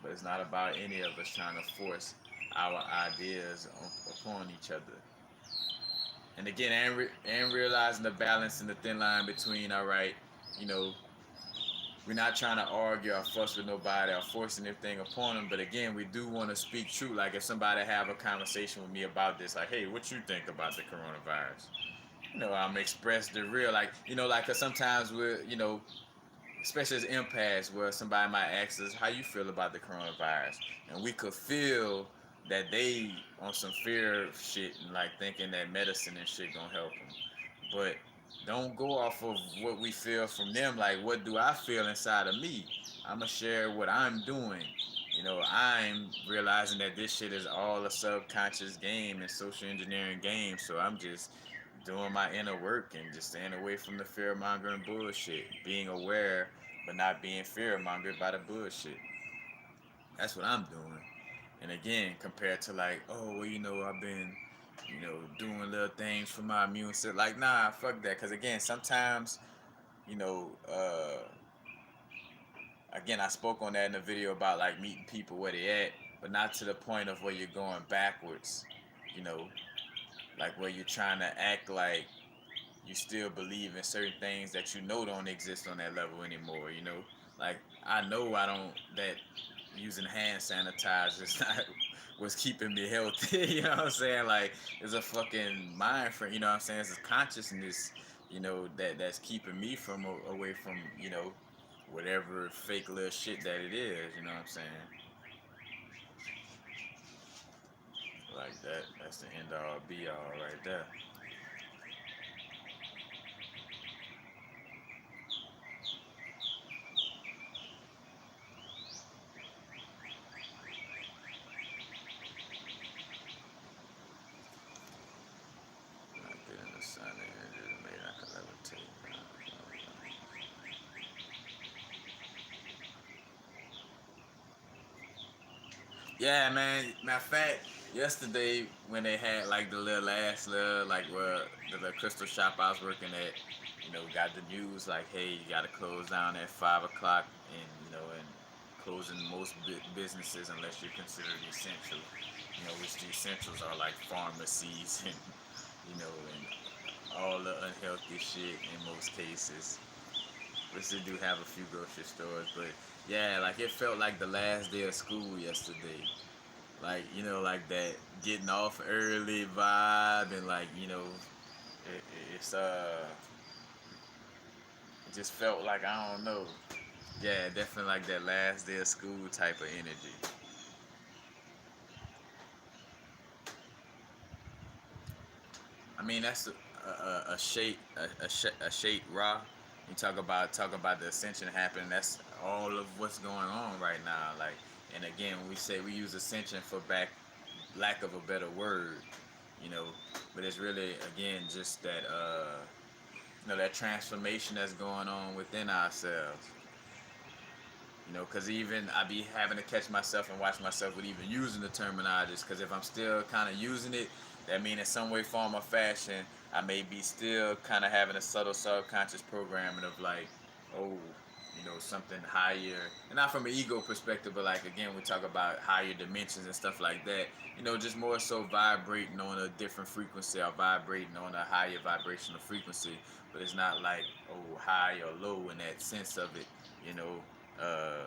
But it's not about any of us trying to force our ideas upon each other. And again, and realizing the balance and the thin line between, all right, you know, we're not trying to argue or fuss with nobody or force anything upon them. But again, we do want to speak true. Like if somebody have a conversation with me about this, like, hey, what you think about the coronavirus? I'm express the real, like, like, cause sometimes we're, especially as empaths, where somebody might ask us, how you feel about the coronavirus? And we could feel that they on some fear shit and like thinking that medicine and shit gonna help them. But don't go off of what we feel from them. Like, what do I feel inside of me? I'm gonna share what I'm doing. I'm realizing that this shit is all a subconscious game and social engineering game. So I'm just doing my inner work and just staying away from the fear mongering bullshit. Being aware, but not being fear mongered by the bullshit. That's what I'm doing. And again, compared to like, oh, well, I've been, doing little things for my immune system. Like, nah, fuck that. Because again, sometimes, you know, uh, again, I spoke on that in the video about like meeting people where they at, but not to the point of where you're going backwards. You know, like where you're trying to act like you still believe in certain things that don't exist on that level anymore. Like I don't that using hand sanitizer is not what's keeping me healthy. You know what I'm saying? Like it's a fucking mind frame. You know what I'm saying? It's a consciousness. That's keeping me from away from whatever fake little shit that it is. You know what I'm saying? Like that. That's the end all be all right there. Yeah, man. Matter of fact, yesterday when they had like the little last little like where the little crystal shop I was working at, got the news like, hey, you got to close down at 5 o'clock, and and closing most businesses unless you're considered essential. Which the essentials are like pharmacies and all the unhealthy shit in most cases. Which they do have a few grocery stores, but yeah, like it felt like the last day of school yesterday. Like like that getting off early vibe, and like it, it's it just felt like, I don't know. Yeah, definitely like that last day of school type of energy. I mean, that's a shape a shape raw. You talk about the ascension happening. That's all of what's going on right now. Like, and again, when we say we use ascension for back lack of a better word, you know, but it's really again just that that transformation that's going on within ourselves. Because even I be having to catch myself and watch myself with even using the terminologies. Because if I'm still kind of using it, that means in some way, form, or fashion, I may be still kind of having a subtle subconscious programming of like, oh, something higher, and not from an ego perspective, but like again, we talk about higher dimensions and stuff like that. Just more so vibrating on a different frequency or vibrating on a higher vibrational frequency. But it's not like, oh, high or low in that sense of it. You know, uh,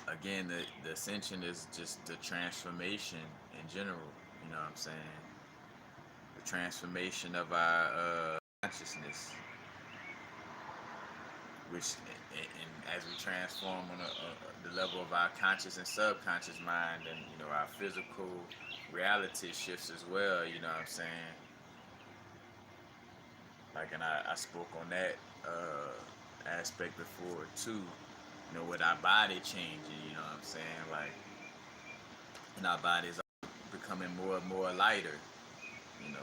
again, the ascension is just the transformation in general. You know what I'm saying? The transformation of our consciousness, which, and as we transform on the level of our conscious and subconscious mind, and our physical reality shifts as well. You know what I'm saying? Like, and I spoke on that aspect before too. With our body changing, you know what I'm saying? Like, and our bodies are becoming more and more lighter, you know.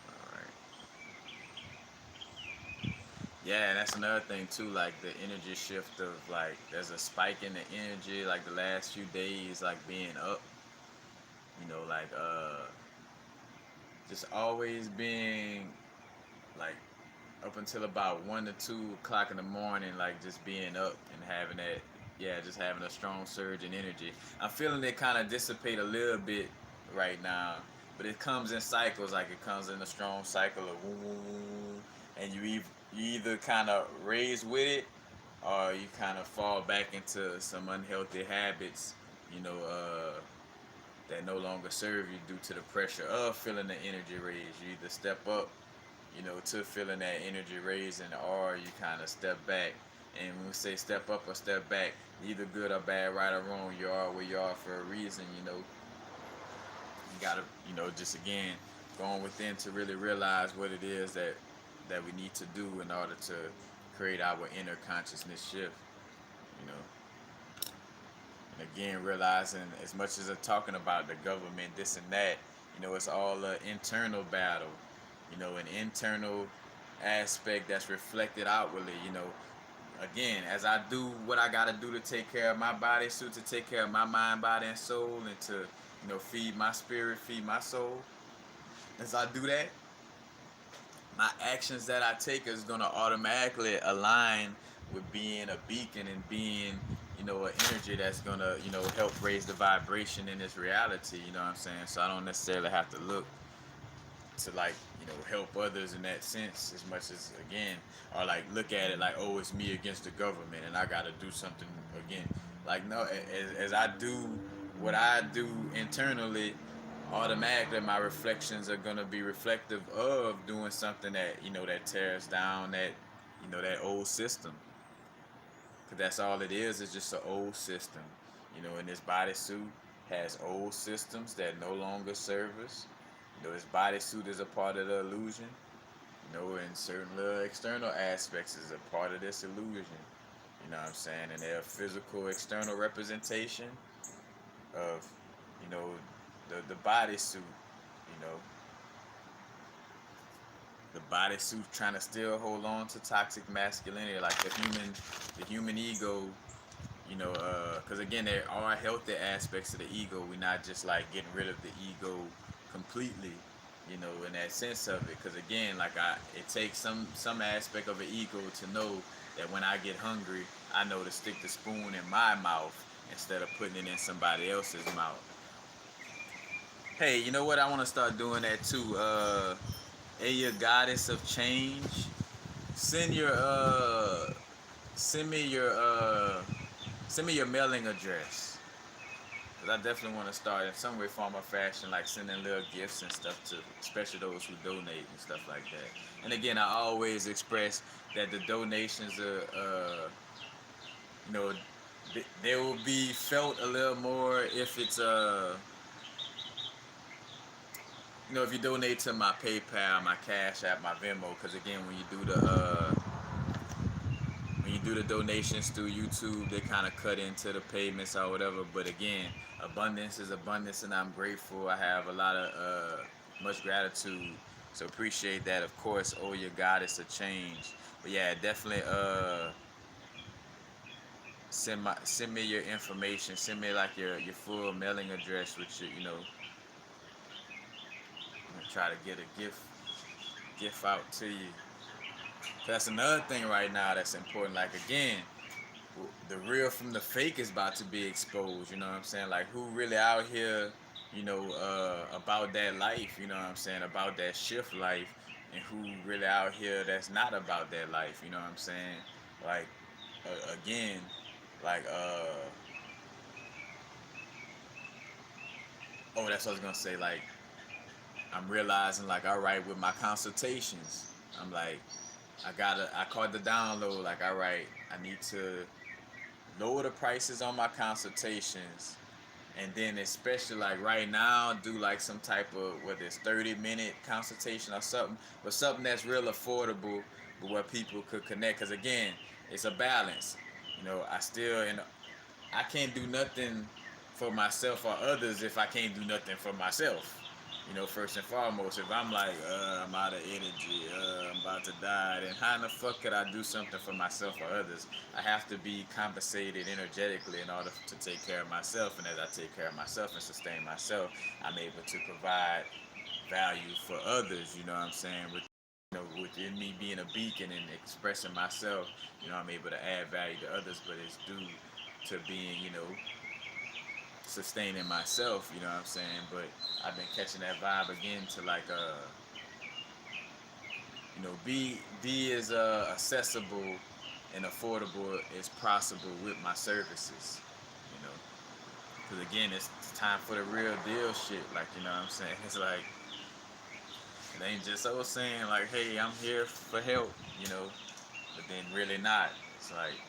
All right. Yeah, and that's another thing too, like the energy shift of like there's a spike in the energy, like the last few days, like being up, like just always being like up until about 1 to 2 o'clock in the morning, like just being up and having that, yeah, just having a strong surge in energy. I'm feeling it kind of dissipate a little bit right now, but it comes in cycles. Like it comes in a strong cycle of woo woo woo, and you either kind of raise with it, or you kind of fall back into some unhealthy habits, you know, uh, that no longer serve you due to the pressure of feeling the energy raise. You either step up, to feeling that energy raising, or you kind of step back. And when we say step up or step back, either good or bad, right or wrong, you are where you are for a reason. You gotta, just again, going within to really realize what it is that we need to do in order to create our inner consciousness shift. You know, and again, realizing as much as I'm talking about the government, this and that, it's all an internal battle. An internal aspect that's reflected outwardly. Again, as I do what I gotta do to take care of my body, so to take care of my mind, body, and soul, and to feed my spirit, feed my soul. As I do that, my actions that I take is gonna automatically align with being a beacon and being, an energy that's gonna, help raise the vibration in this reality. You know what I'm saying? So I don't necessarily have to look to like, help others in that sense as much as again, or like look at it like, oh, it's me against the government and I gotta do something again. Like, no, as I do what I do internally, automatically my reflections are gonna be reflective of doing something that that tears down that old system. Cause that's all it is just an old system. And this bodysuit has old systems that no longer serve us. His bodysuit is a part of the illusion. And certain little external aspects is a part of this illusion. You know what I'm saying? And they're a physical external representation of, you know, the bodysuit, you know, the bodysuit trying to still hold on to toxic masculinity, like the human ego, you know, because again, there are healthy aspects of the ego. We're not just like getting rid of the ego completely, you know, in that sense of it. Because again, it takes some aspect of an ego to know that when I get hungry, I know to stick the spoon in my mouth instead of putting it in somebody else's mouth. Hey, you know what? I want to start doing that too. Hey, your goddess of change, send your send me your send me your mailing address. Cause I definitely want to start in some way, form, or fashion, like sending little gifts and stuff to, especially those who donate and stuff like that. And again, I always express that the donations are, you know, they will be felt a little more if it's you know, if you donate to my PayPal, my Cash App, my Venmo. Because again, when you do the donations through YouTube, they kind of cut into the payments or whatever. But again, abundance is abundance, and I'm grateful. I have a lot of much gratitude, so appreciate that. Of course, oh, your goddess a change. But yeah, definitely send me your information. Send me like your full mailing address, which you know, I'm gonna try to get a gift out to you. That's another thing right now that's important. Like again, the real from the fake is about to be exposed. You know what I'm saying? Like who really out here, you know, about that life. You know what I'm saying? About that shift life, and who really out here that's not about that life. You know what I'm saying? Like again, like oh, that's what I was gonna say. Like I'm realizing, like, all right, with my consultations, I'm like, I caught the download. Like, all right, I need to lower the prices on my consultations, and then especially like right now do like some type of whether it's 30-minute consultation or something, but something that's real affordable, but where people could connect. Because again, it's a balance. You know, I can't do nothing for myself or others if I can't do nothing for myself. You know, first and foremost, if I'm like, I'm out of energy, I'm about to die, then how in the fuck could I do something for myself or others? I have to be compensated energetically in order to take care of myself, and as I take care of myself and sustain myself, I'm able to provide value for others. You know what I'm saying? With you know, within me being a beacon and expressing myself, you know, I'm able to add value to others, but it's due to being, you know, sustaining myself, you know what I'm saying? But I've been catching that vibe again to like you know, be as accessible and affordable as possible with my services, you know. Because again, it's time for the real deal shit. Like, you know what I'm saying? It's like it ain't just so saying like, hey, I'm here for help, you know, but then really not. It's like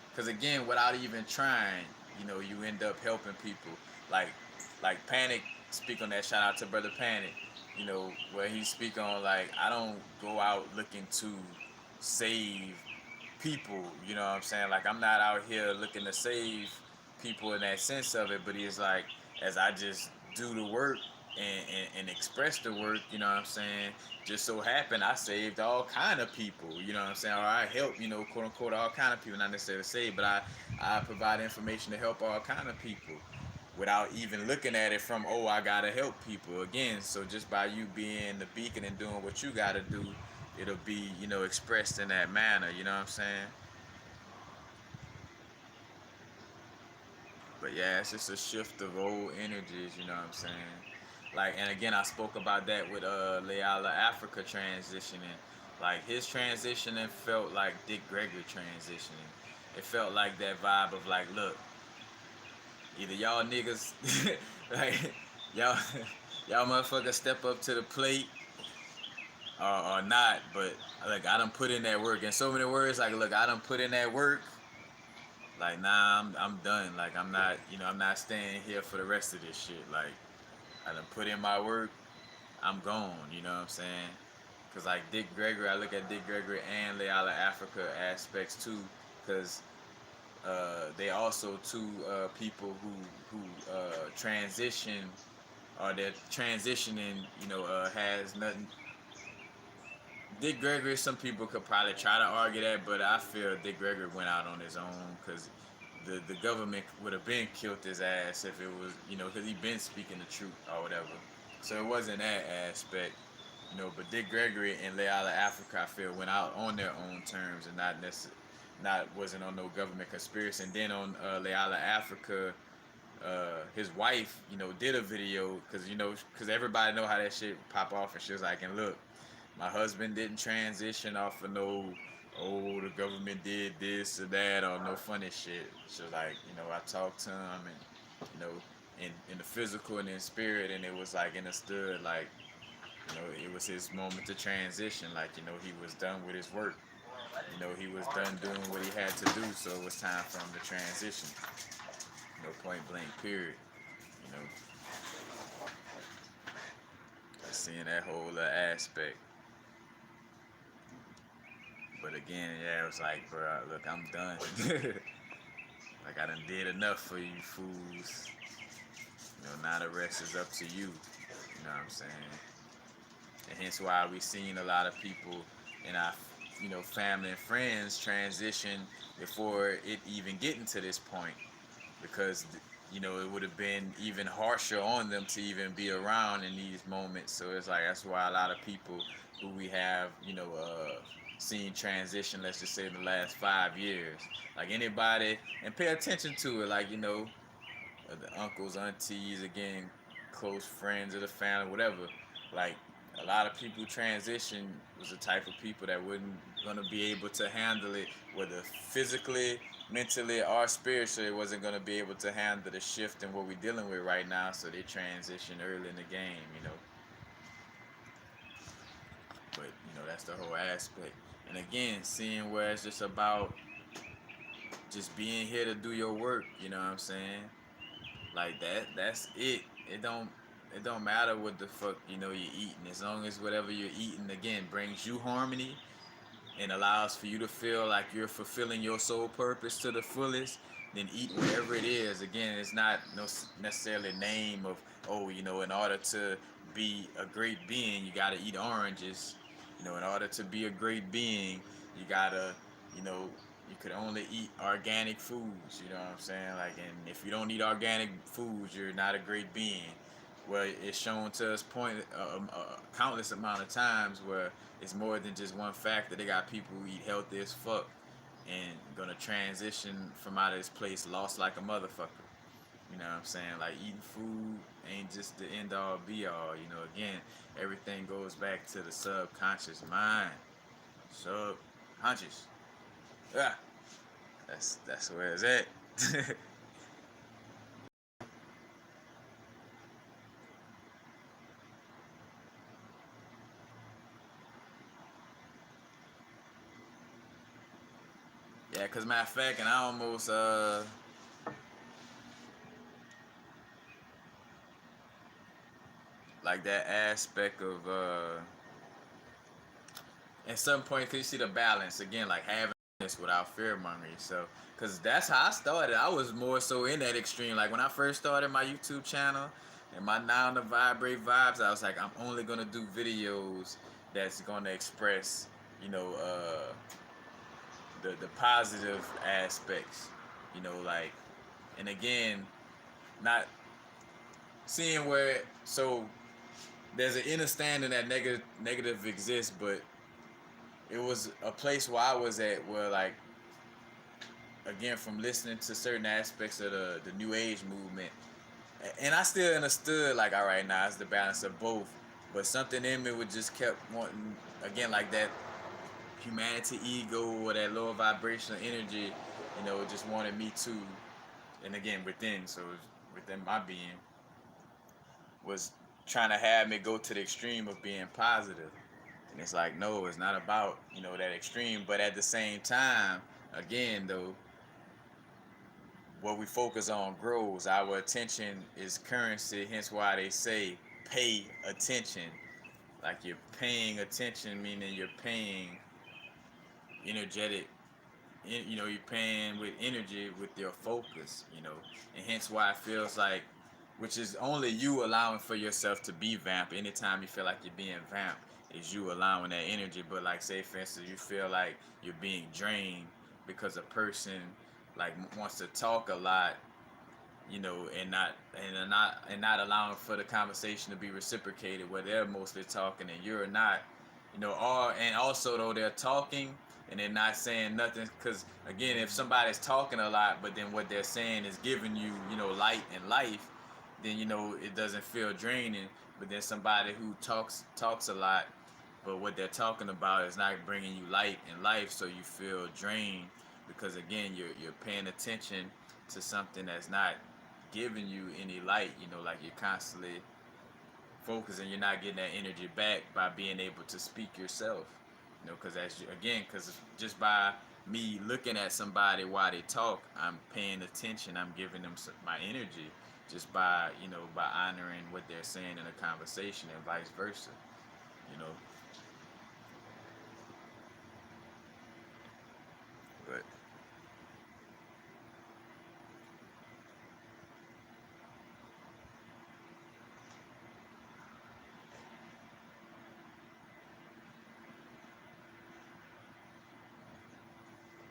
because again, without even trying, you know, you end up helping people. Like, like Panic speak on that. Shout out to Brother Panic. You know, where he speak on like I don't go out looking to save people. You know what I'm saying? Like I'm not out here looking to save people in that sense of it. But he's like, as I just do the work and express the work, you know what I'm saying? Just so happened I saved all kind of people, you know what I'm saying? Or I help, you know, quote unquote, all kind of people, not necessarily save, but I provide information to help all kind of people without even looking at it from, oh, I gotta help people again. So just by you being the beacon and doing what you gotta do, it'll be, you know, expressed in that manner, you know what I'm saying? But yeah, it's just a shift of old energies, you know what I'm saying? Like, and again, I spoke about that with Leala Africa transitioning. Like his transitioning felt like Dick Gregory transitioning. It felt like that vibe of like, look, either y'all niggas, like y'all, y'all motherfuckers step up to the plate or not. But like I done put in that work. In so many words, like, look, I done put in that work. Like, nah, I'm done. Like, I'm not, you know, I'm not staying here for the rest of this shit. Like, I done put in my work. I'm gone. You know what I'm saying? Cause like Dick Gregory, I look at Dick Gregory and Leala Africa aspects too. Cause they also two people who transition, or they're transitioning. Has nothing. Dick Gregory. Some people could probably try to argue that, but I feel Dick Gregory went out on his own because the government would have been killed his ass if it was, because he been speaking the truth or whatever. So it wasn't that aspect. But Dick Gregory and Leala Africa, I feel, went out on their own terms and not wasn't on no government conspiracy. And then on Leala Africa, his wife, did a video because everybody know how that shit pop off, and she was like, and look, my husband didn't transition off of no, oh, the government did this or that or no funny shit. She was like, I talked to him and, in the physical and in spirit, and it was like understood, like, it was his moment to transition. Like, he was done with his work. He was done doing what he had to do, so it was time for him to transition. Point blank, period. You know, seeing that whole aspect. But again, yeah, it was like, bro, look, I'm done. Like, I done did enough for you fools. Now the rest is up to you. You know what I'm saying? And hence why we seen a lot of people in our, family and friends transition before it even getting to this point. Because, it would have been even harsher on them to even be around in these moments. So it's like, that's why a lot of people who we have, seen transition, let's just say in the last 5 years, like anybody, and pay attention to it, like, the uncles, aunties, again, close friends of the family, whatever. Like, a lot of people transition was the type of people that wasn't gonna be able to handle it, whether physically, mentally, or spiritually. Wasn't gonna be able to handle the shift in what we're dealing with right now. So they transition early in the game. But that's the whole aspect. And again, seeing where it's just about just being here to do your work. You know what I'm saying? Like that. That's it. It don't matter what the fuck you're eating, as long as whatever you're eating again brings you harmony and allows for you to feel like you're fulfilling your soul purpose to the fullest. Then eat whatever it is. Again, it's not no necessarily name of, oh, in order to be a great being, you gotta eat oranges. In order to be a great being, you gotta, you could only eat organic foods. You know what I'm saying? Like, and if you don't eat organic foods, you're not a great being. Well, it's shown to us countless amount of times where it's more than just one factor. They got people who eat healthy as fuck and gonna transition from out of this place lost like a motherfucker. You know what I'm saying? Like, eating food ain't just the end all be all. Again, everything goes back to the subconscious mind. Subconscious. Yeah. That's where it's at. Yeah, cause matter of fact, and I almost like that aspect of at some point, cause you see the balance again, like having this without fear mongering. So, cause that's how I started. I was more so in that extreme. Like when I first started my YouTube channel and my Now to Vibrate vibes, I was like, I'm only gonna do videos that's gonna express, you know, uh, the positive aspects. Like, and again, not seeing where so there's an understanding that negative exists, but it was a place where I was at where, like, again, from listening to certain aspects of the new age movement, and I still understood, like, all right, now it's the balance of both, but something in me would just kept wanting, again, like that humanity ego or that lower vibrational energy, just wanted me to, and again, within, so within my being, was trying to have me go to the extreme of being positive. And it's like, no, it's not about, that extreme. But at the same time, again, though, what we focus on grows. Our attention is currency, hence why they say pay attention. Like, you're paying attention, meaning you're paying energetic, you're paying with energy with your focus, and hence why it feels like, which is only you allowing for yourself to be vamp. Anytime you feel like you're being vamp, is you allowing that energy. But like, say for instance, you feel like you're being drained because a person like wants to talk a lot, and not allowing for the conversation to be reciprocated, where they're mostly talking and you're not, all, and also though they're talking and they're not saying nothing, because again, if somebody's talking a lot but then what they're saying is giving you, light and life, then it doesn't feel draining. But then somebody who talks a lot, but what they're talking about is not bringing you light and life, so you feel drained, because again, you're paying attention to something that's not giving you any light. Like you're constantly focusing, you're not getting that energy back by being able to speak yourself. Because because just by me looking at somebody while they talk, I'm paying attention, I'm giving them my energy, just by by honoring what they're saying in a conversation, and vice versa. you know but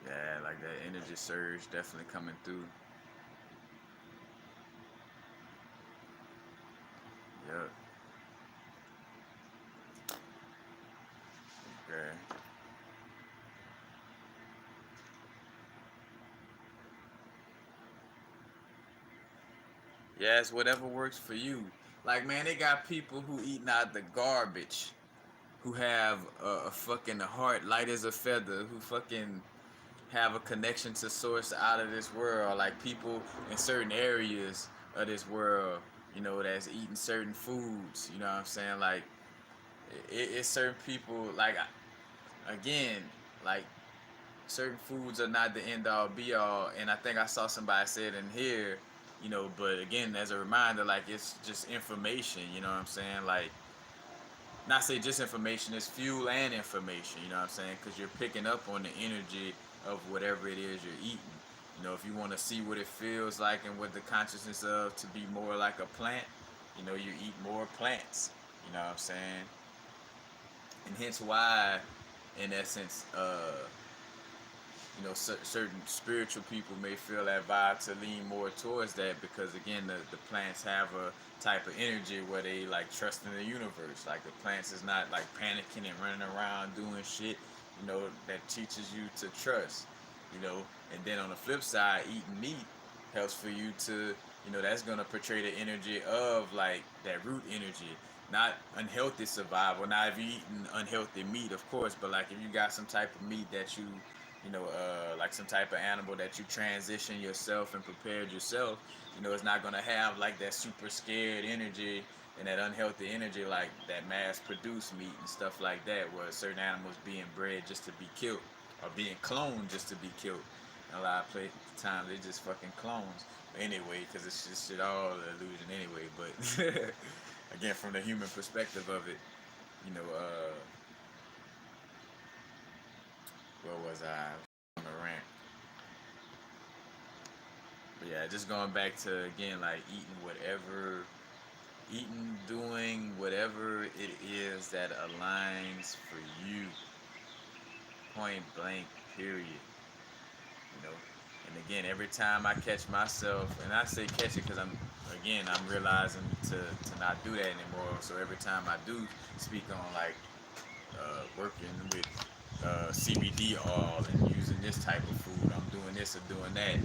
yeah, like that energy surge definitely coming through. Yep. Okay. Yeah, it's whatever works for you. Like, man, they got people who eating out the garbage, who have a fucking heart light as a feather, who fucking have a connection to source out of this world. Like people in certain areas of this world, that's eating certain foods. You know what I'm saying? Like, it's certain people. Like, again, like, certain foods are not the end all be all. And I think I saw somebody say it in here. But again, as a reminder, like, it's just information. You know what I'm saying? Like, not say just information, it's fuel and information. You know what I'm saying? Because you're picking up on the energy of whatever it is you're eating. If you want to see what it feels like and what the consciousness of to be more like a plant, you eat more plants. You know what I'm saying? And hence why, in essence, certain spiritual people may feel that vibe to lean more towards that, because again, the plants have a type of energy where they like trust in the universe. Like, the plants is not like panicking and running around doing shit, that teaches you to trust. And then on the flip side, eating meat helps for you to, that's gonna portray the energy of like that root energy, not unhealthy survival. Now, if you're eating unhealthy meat, of course, but like if you got some type of meat that you, like some type of animal that you transition yourself and prepared yourself, it's not gonna have like that super scared energy and that unhealthy energy like that mass produced meat and stuff like that, where certain animals being bred just to be killed or being cloned just to be killed. And a lot of times they just fucking clones. Anyway, because it's just shit all illusion anyway. But again, from the human perspective of it, you know, uh, where was I? On a rant. But yeah, just going back to again, like doing whatever it is that aligns for you. Point blank, period. And again, every time I catch myself, and I say catch it because I'm realizing to not do that anymore. So every time I do speak on like working with CBD oil and using this type of food, I'm doing this or doing that.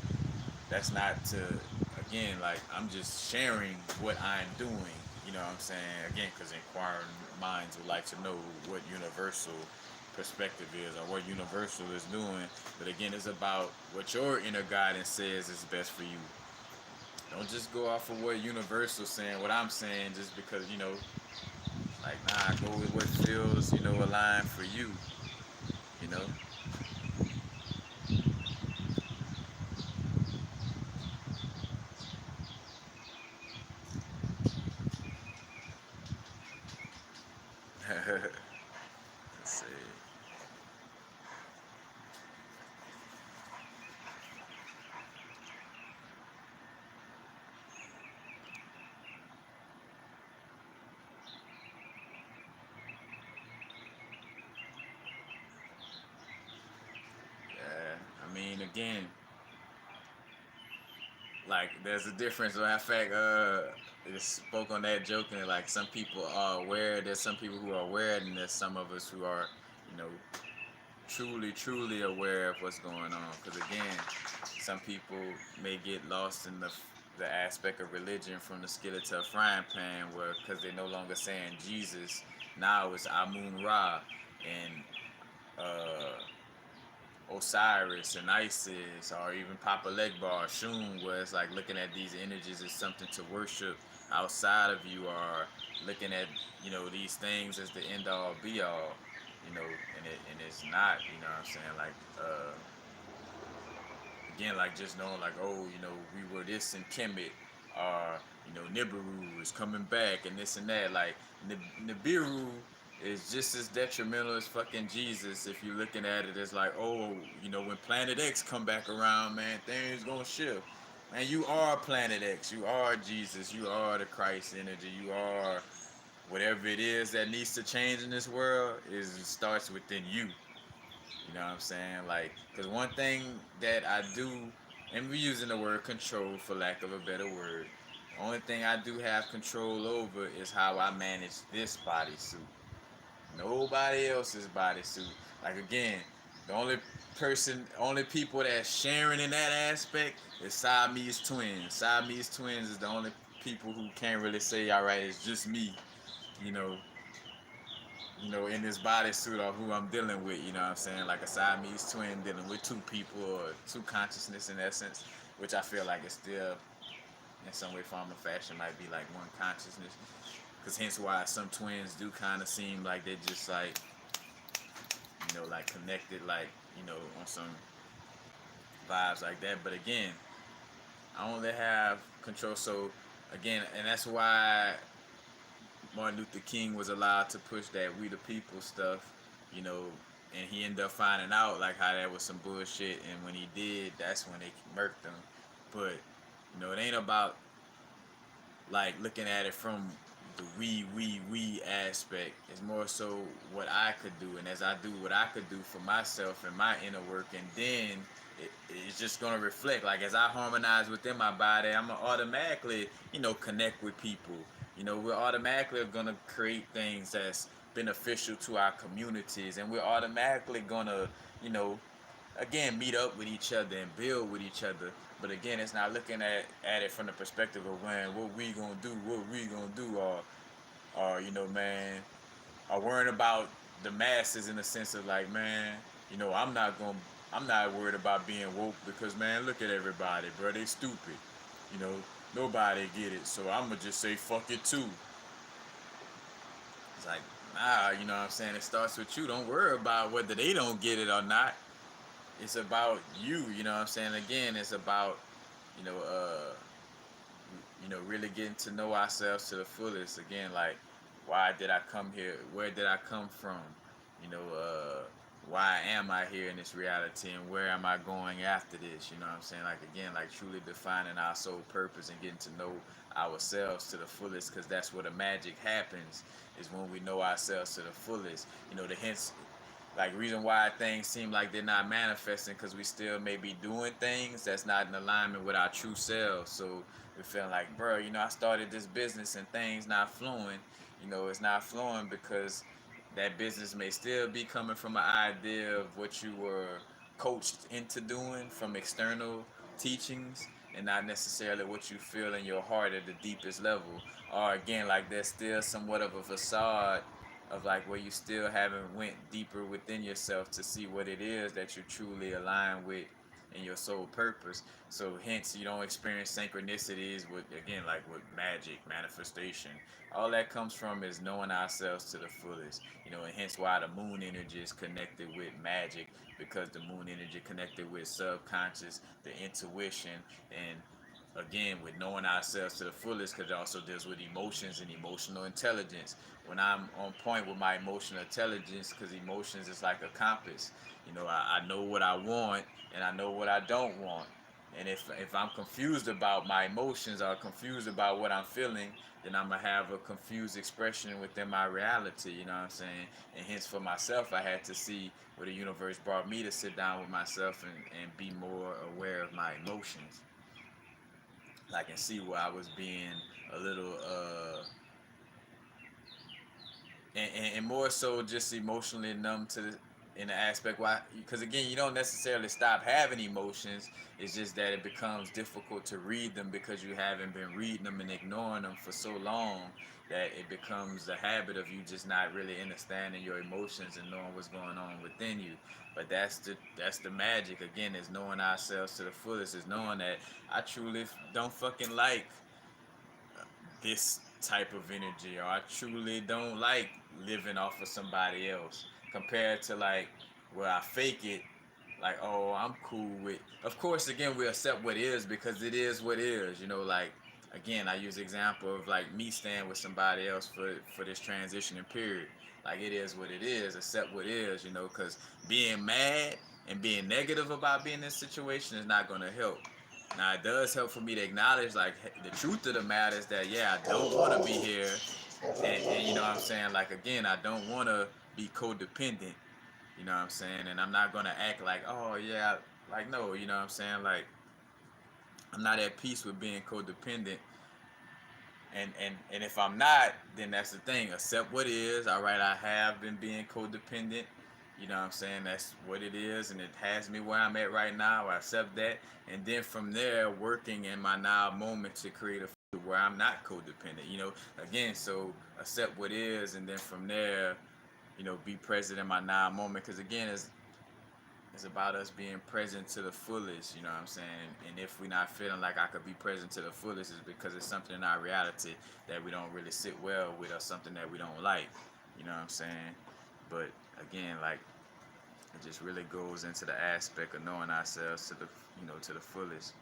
That's not to, again, like, I'm just sharing what I'm doing. You know what I'm saying? Again, because inquiring minds would like to know what universal perspective is or what universal is doing. But again, it's about what your inner guidance says is best for you. Don't just go off of what universal's saying, what I'm saying, just because, like, nah, go with what feels, aligned for you, you know? Let's see. mean, again, like there's a difference. Matter of fact, just spoke on that jokingly. Like some people are aware. There's some people who are aware, and there's some of us who are, you know, truly aware of what's going on. Because again, some people may get lost in the aspect of religion from the skillet to a frying pan, where because they're no longer saying Jesus, now it's Amun Ra and Osiris and Isis, or even Papa Legba or Shun, where it's like looking at these energies as something to worship outside of you, or looking at, you know, these things as the end all be all, you know, and it's not, you know what I'm saying? Like again, like just knowing like, oh, you know, we were this in Kemet, or you know, Nibiru is coming back and this and that. Like Nibiru is just as detrimental as fucking Jesus if you're looking at it as like, oh, you know, when Planet X come back around, man, things gonna shift. Man, you are Planet X, you are Jesus, you are the Christ energy, you are whatever it is that needs to change in this world. Is it starts within you. You know what I'm saying? Like, because one thing that I do, and we're using the word control for lack of a better word, the only thing I do have control over is how I manage this bodysuit. Nobody else's bodysuit. Like, again, the only people that's sharing in that aspect is Siamese twins. Siamese twins is the only people who can't really say, all right, it's just me, you know, in this bodysuit or who I'm dealing with, you know what I'm saying? Like a Siamese twin dealing with two people or two consciousness in essence, which I feel like is still, in some way, form, or fashion, might be like one consciousness. Because hence why some twins do kind of seem like they're just like, you know, like connected, like, you know, on some vibes like that. But again, I only have control. So, again, and that's why Martin Luther King was allowed to push that we the people stuff, you know, and he ended up finding out like how that was some bullshit, and when he did, that's when they murked him. But you know, it ain't about like looking at it from the we aspect. It's more so what I could do, and as I do what I could do for myself and my inner work, and then it's just gonna reflect. Like as I harmonize within my body, I'm gonna automatically, you know, connect with people. You know, we're automatically gonna create things that's beneficial to our communities, and we're automatically gonna, you know, again meet up with each other and build with each other. But again, it's not looking at it from the perspective of, man, what we gonna do, or you know, man, or worrying about the masses in the sense of like, man, you know, I'm not worried about being woke because, man, look at everybody, bro, they stupid, you know, nobody get it, so I'm gonna just say fuck it too. It's like, nah, you know what I'm saying? It starts with you. Don't worry about whether they don't get it or not. It's about you, you know what I'm saying? Again, it's about, you know, really getting to know ourselves to the fullest. Again, like, why did I come here? Where did I come from? You know, why am I here in this reality, and where am I going after this? You know what I'm saying? Like, again, like truly defining our soul purpose and getting to know ourselves to the fullest, because that's where the magic happens, is when we know ourselves to the fullest. You know, the hints, like reason why things seem like they're not manifesting, because we still may be doing things that's not in alignment with our true selves. So we feel like, bro, you know, I started this business and things not flowing. You know, it's not flowing because that business may still be coming from an idea of what you were coached into doing from external teachings, and not necessarily what you feel in your heart at the deepest level. Or again, like there's still somewhat of a facade of like where you still haven't went deeper within yourself to see what it is that you're truly aligned with in your soul purpose. So hence you don't experience synchronicities with, again, like with magic, manifestation. All that comes from is knowing ourselves to the fullest. You know, and hence why the moon energy is connected with magic, because the moon energy connected with subconscious, the intuition, and again with knowing ourselves to the fullest, because it also deals with emotions and emotional intelligence. When I'm on point with my emotional intelligence, because emotions is like a compass. You know, I know what I want and I know what I don't want. And if I'm confused about my emotions or confused about what I'm feeling, then I'm gonna have a confused expression within my reality. You know what I'm saying? And hence for myself, I had to see where the universe brought me to sit down with myself and be more aware of my emotions. Like and see where I was being a little and more so just emotionally numb to the in the aspect why, because again, you don't necessarily stop having emotions. It's just that it becomes difficult to read them because you haven't been reading them and ignoring them for so long that it becomes the habit of you just not really understanding your emotions and knowing what's going on within you. But that's the magic again, is knowing ourselves to the fullest, is knowing that I truly don't fucking like this type of energy, or I truly don't like living off of somebody else, compared to like where I fake it, like, oh, I'm cool with. Of course, again, we accept what is because it is what is. Like again, I use the example of like me staying with somebody else for this transitioning period. Like it is what it is. Accept what is. Because being mad and being negative about being in this situation is not going to help. Now it does help for me to acknowledge like the truth of the matter is that, yeah, I don't want to be here, and you know what I'm saying. Like again, I don't want to be codependent. You know what I'm saying, and I'm not gonna act like, oh yeah, like no, you know what I'm saying. Like I'm not at peace with being codependent, and if I'm not, then that's the thing. Accept what is. All right, I have been being codependent. You know what I'm saying? That's what it is, and it has me where I'm at right now. I accept that, and then from there, working in my now moment to create a future where I'm not codependent. Again, so accept what is, and then from there, be present in my now moment. Because again, it's about us being present to the fullest, you know what I'm saying? And if we're not feeling like I could be present to the fullest, it's because it's something in our reality that we don't really sit well with, or something that we don't like, you know what I'm saying? But again, like, it just really goes into the aspect of knowing ourselves to the fullest.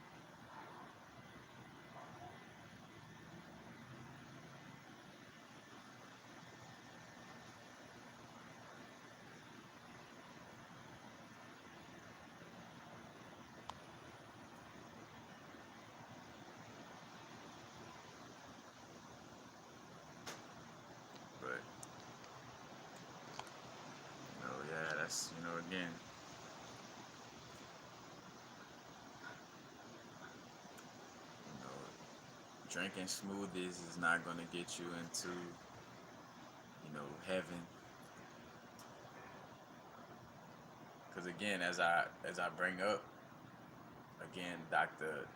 But, yeah, that's, again, drinking smoothies is not going to get you into, heaven. Because again, as I bring up, again, Dr.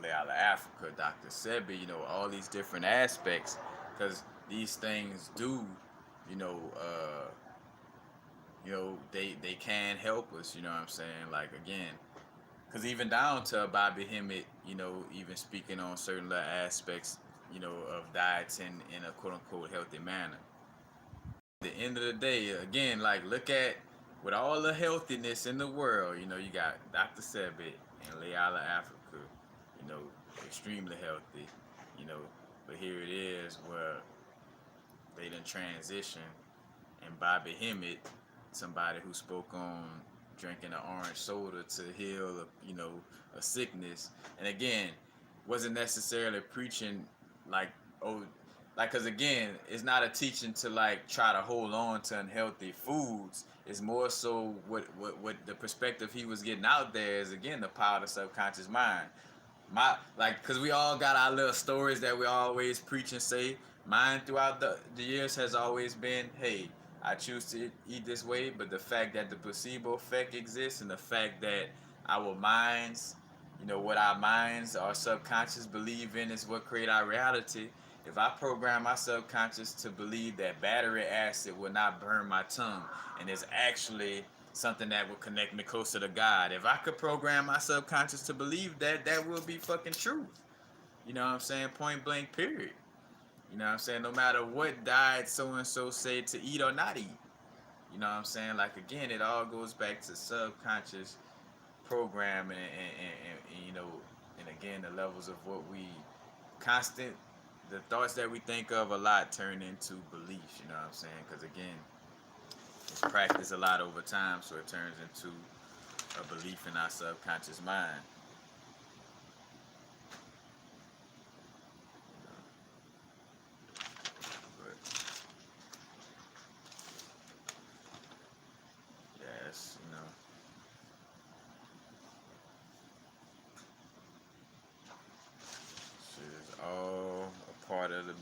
Leala Africa, Dr. Sebi, all these different aspects, because these things do, you know, uh, they can help us. You know what I'm saying? Like again, because even down to Bobby Hemmett, even speaking on certain little aspects, of diets in a quote unquote healthy manner. At the end of the day, again, like look at with all the healthiness in the world, you got Dr. Sebit and Leala Africa, you know, extremely healthy, you know, but here it is where they done transition, and Bobby Hemmett, somebody who spoke on drinking an orange soda to heal, a sickness, and again, wasn't necessarily preaching like, oh, like, cause again, it's not a teaching to like try to hold on to unhealthy foods. It's more so what the perspective he was getting out there is, again, the power of the subconscious mind. My, like, cause we all got our little stories that we always preach and say. Mine throughout the years has always been, hey, I choose to eat this way, but the fact that the placebo effect exists, and the fact that our minds, what our minds, our subconscious believe in, is what create our reality. If I program my subconscious to believe that battery acid will not burn my tongue, and it's actually something that will connect me closer to God. If I could program my subconscious to believe that, that will be fucking truth. You know what I'm saying? Point blank, period. You know what I'm saying? No matter what diet so and so say to eat or not eat. You know what I'm saying? Like again, it all goes back to subconscious programming, and and again, the levels of what we constant, the thoughts that we think of a lot turn into beliefs. You know what I'm saying? Because again, it's practiced a lot over time, so it turns into a belief in our subconscious mind.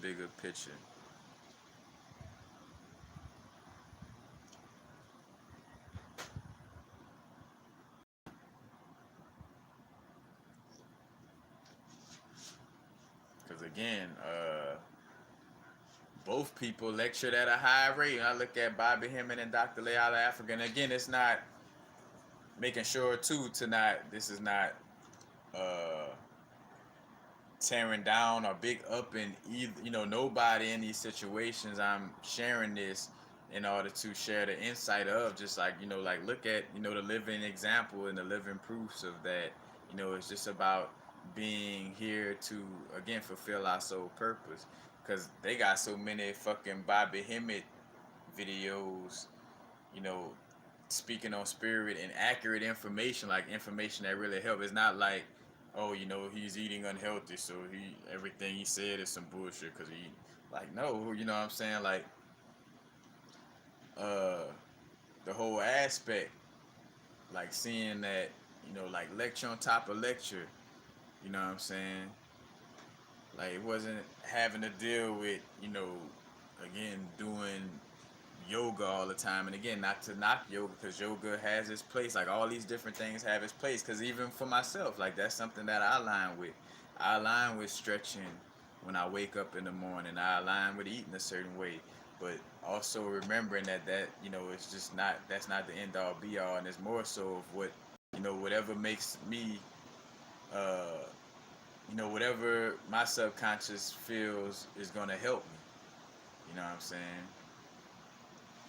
bigger picture. Because again, both people lectured at a high rate. I look at Bobby Hemming and Dr. Layala Africa, and again, it's not making sure too to not. This is not uh, tearing down or big up in either. Nobody in these situations. I'm sharing this in order to share the insight of just like like look at the living example and the living proofs of that. It's just about being here to again fulfill our soul purpose because they got so many fucking Bobby Hemmett videos, you know, speaking on spirit and accurate information, like information that really help. It's not like, oh, he's eating unhealthy, so everything he said is some bullshit because he, like, no, you know what I'm saying? Like, uh, the whole aspect, like seeing that, like lecture on top of lecture, you know what I'm saying? Like, it wasn't having to deal with, again, doing yoga all the time. And again, not to knock yoga because yoga has its place. Like all these different things have its place. Because even for myself, like that's something that I align with. I align with stretching when I wake up in the morning. I align with eating a certain way. But also remembering that it's just not, that's not the end all be all. And it's more so of what, whatever makes me, uh, whatever my subconscious feels is going to help me. You know what I'm saying?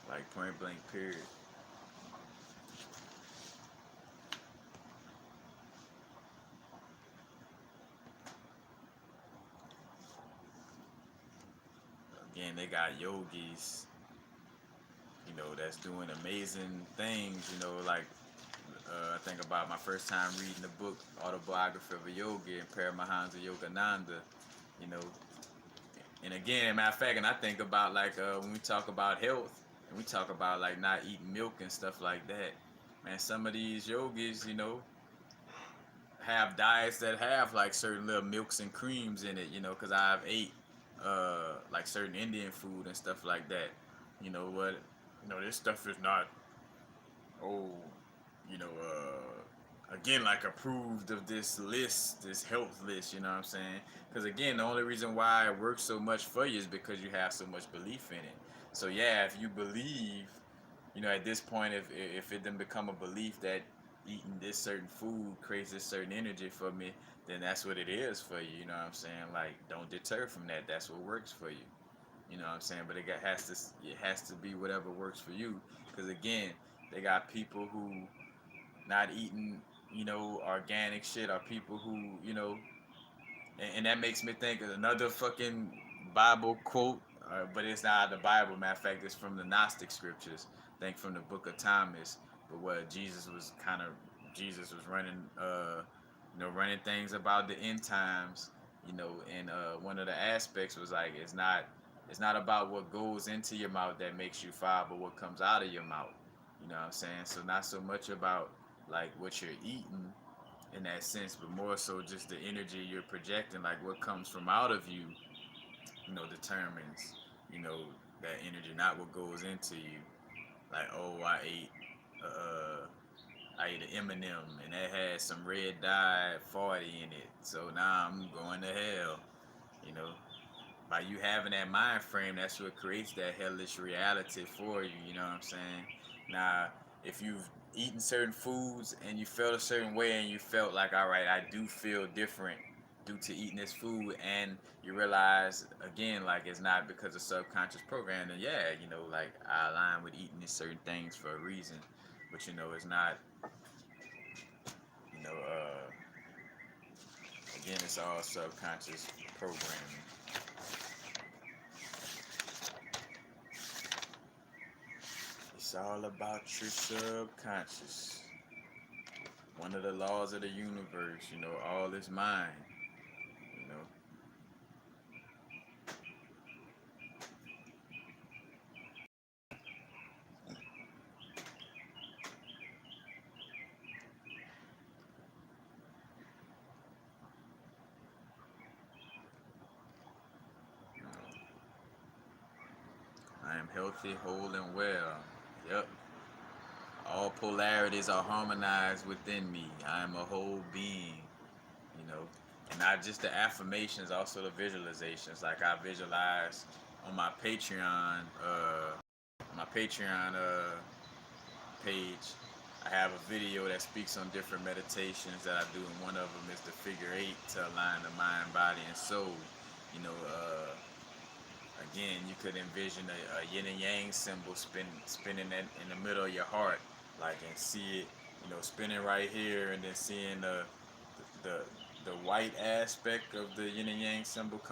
Like point blank period. Again, they got yogis, that's doing amazing things, like I think about my first time reading the book, Autobiography of a Yogi, and Paramahansa Yogananda, you know. And again, matter of fact, and I think about like when we talk about health, and we talk about like not eating milk and stuff like that, man, some of these yogis, have diets that have like certain little milks and creams in it, because I've ate like certain Indian food and stuff like that. What? This stuff is not, oh, again, like approved of this list, this health list, you know what I'm saying? Because again, the only reason why it works so much for you is because you have so much belief in it. So yeah, if you believe, at this point, if it then become a belief that eating this certain food creates this certain energy for me, then that's what it is for you. You know what I'm saying? Like, don't deter from that. That's what works for you. You know what I'm saying? But it has to be whatever works for you. Because again, they got people who not eating, organic shit, or people who, and that makes me think of another fucking Bible quote, but it's not the Bible. Matter of fact, it's from the Gnostic scriptures. I think from the Book of Thomas. But what Jesus was running, running things about the end times, and one of the aspects was like it's not about what goes into your mouth that makes you foul, but what comes out of your mouth. You know what I'm saying? So not so much about like what you're eating in that sense, but more so just the energy you're projecting, like what comes from out of you, determines, that energy, not what goes into you. Like, oh, uh, I ate an M&M and that had some red dye 40 in it, so now I'm going to hell. You know, by you having that mind frame, that's what creates that hellish reality for you. You know what I'm saying? Now, if you've eaten certain foods and you felt a certain way and you felt like, all right, I do feel different due to eating this food, and you realize again, like it's not because of subconscious programming, then yeah, like I align with eating these certain things for a reason, but it's not, you know, uh, again, it's all subconscious programming. It's all about your subconscious. One of the laws of the universe, all is mind. You know, healthy, whole, and well. Yep. All polarities are harmonized within me. I am a whole being, you know. And not just the affirmations, also the visualizations. Like I visualize on my Patreon page. I have a video that speaks on different meditations that I do, and one of them is the figure eight to align the mind, body, and soul. You know, again, you could envision a yin and yang symbol spinning in the middle of your heart, like, and see it, spinning right here, and then seeing the the white aspect of the yin and yang symbol come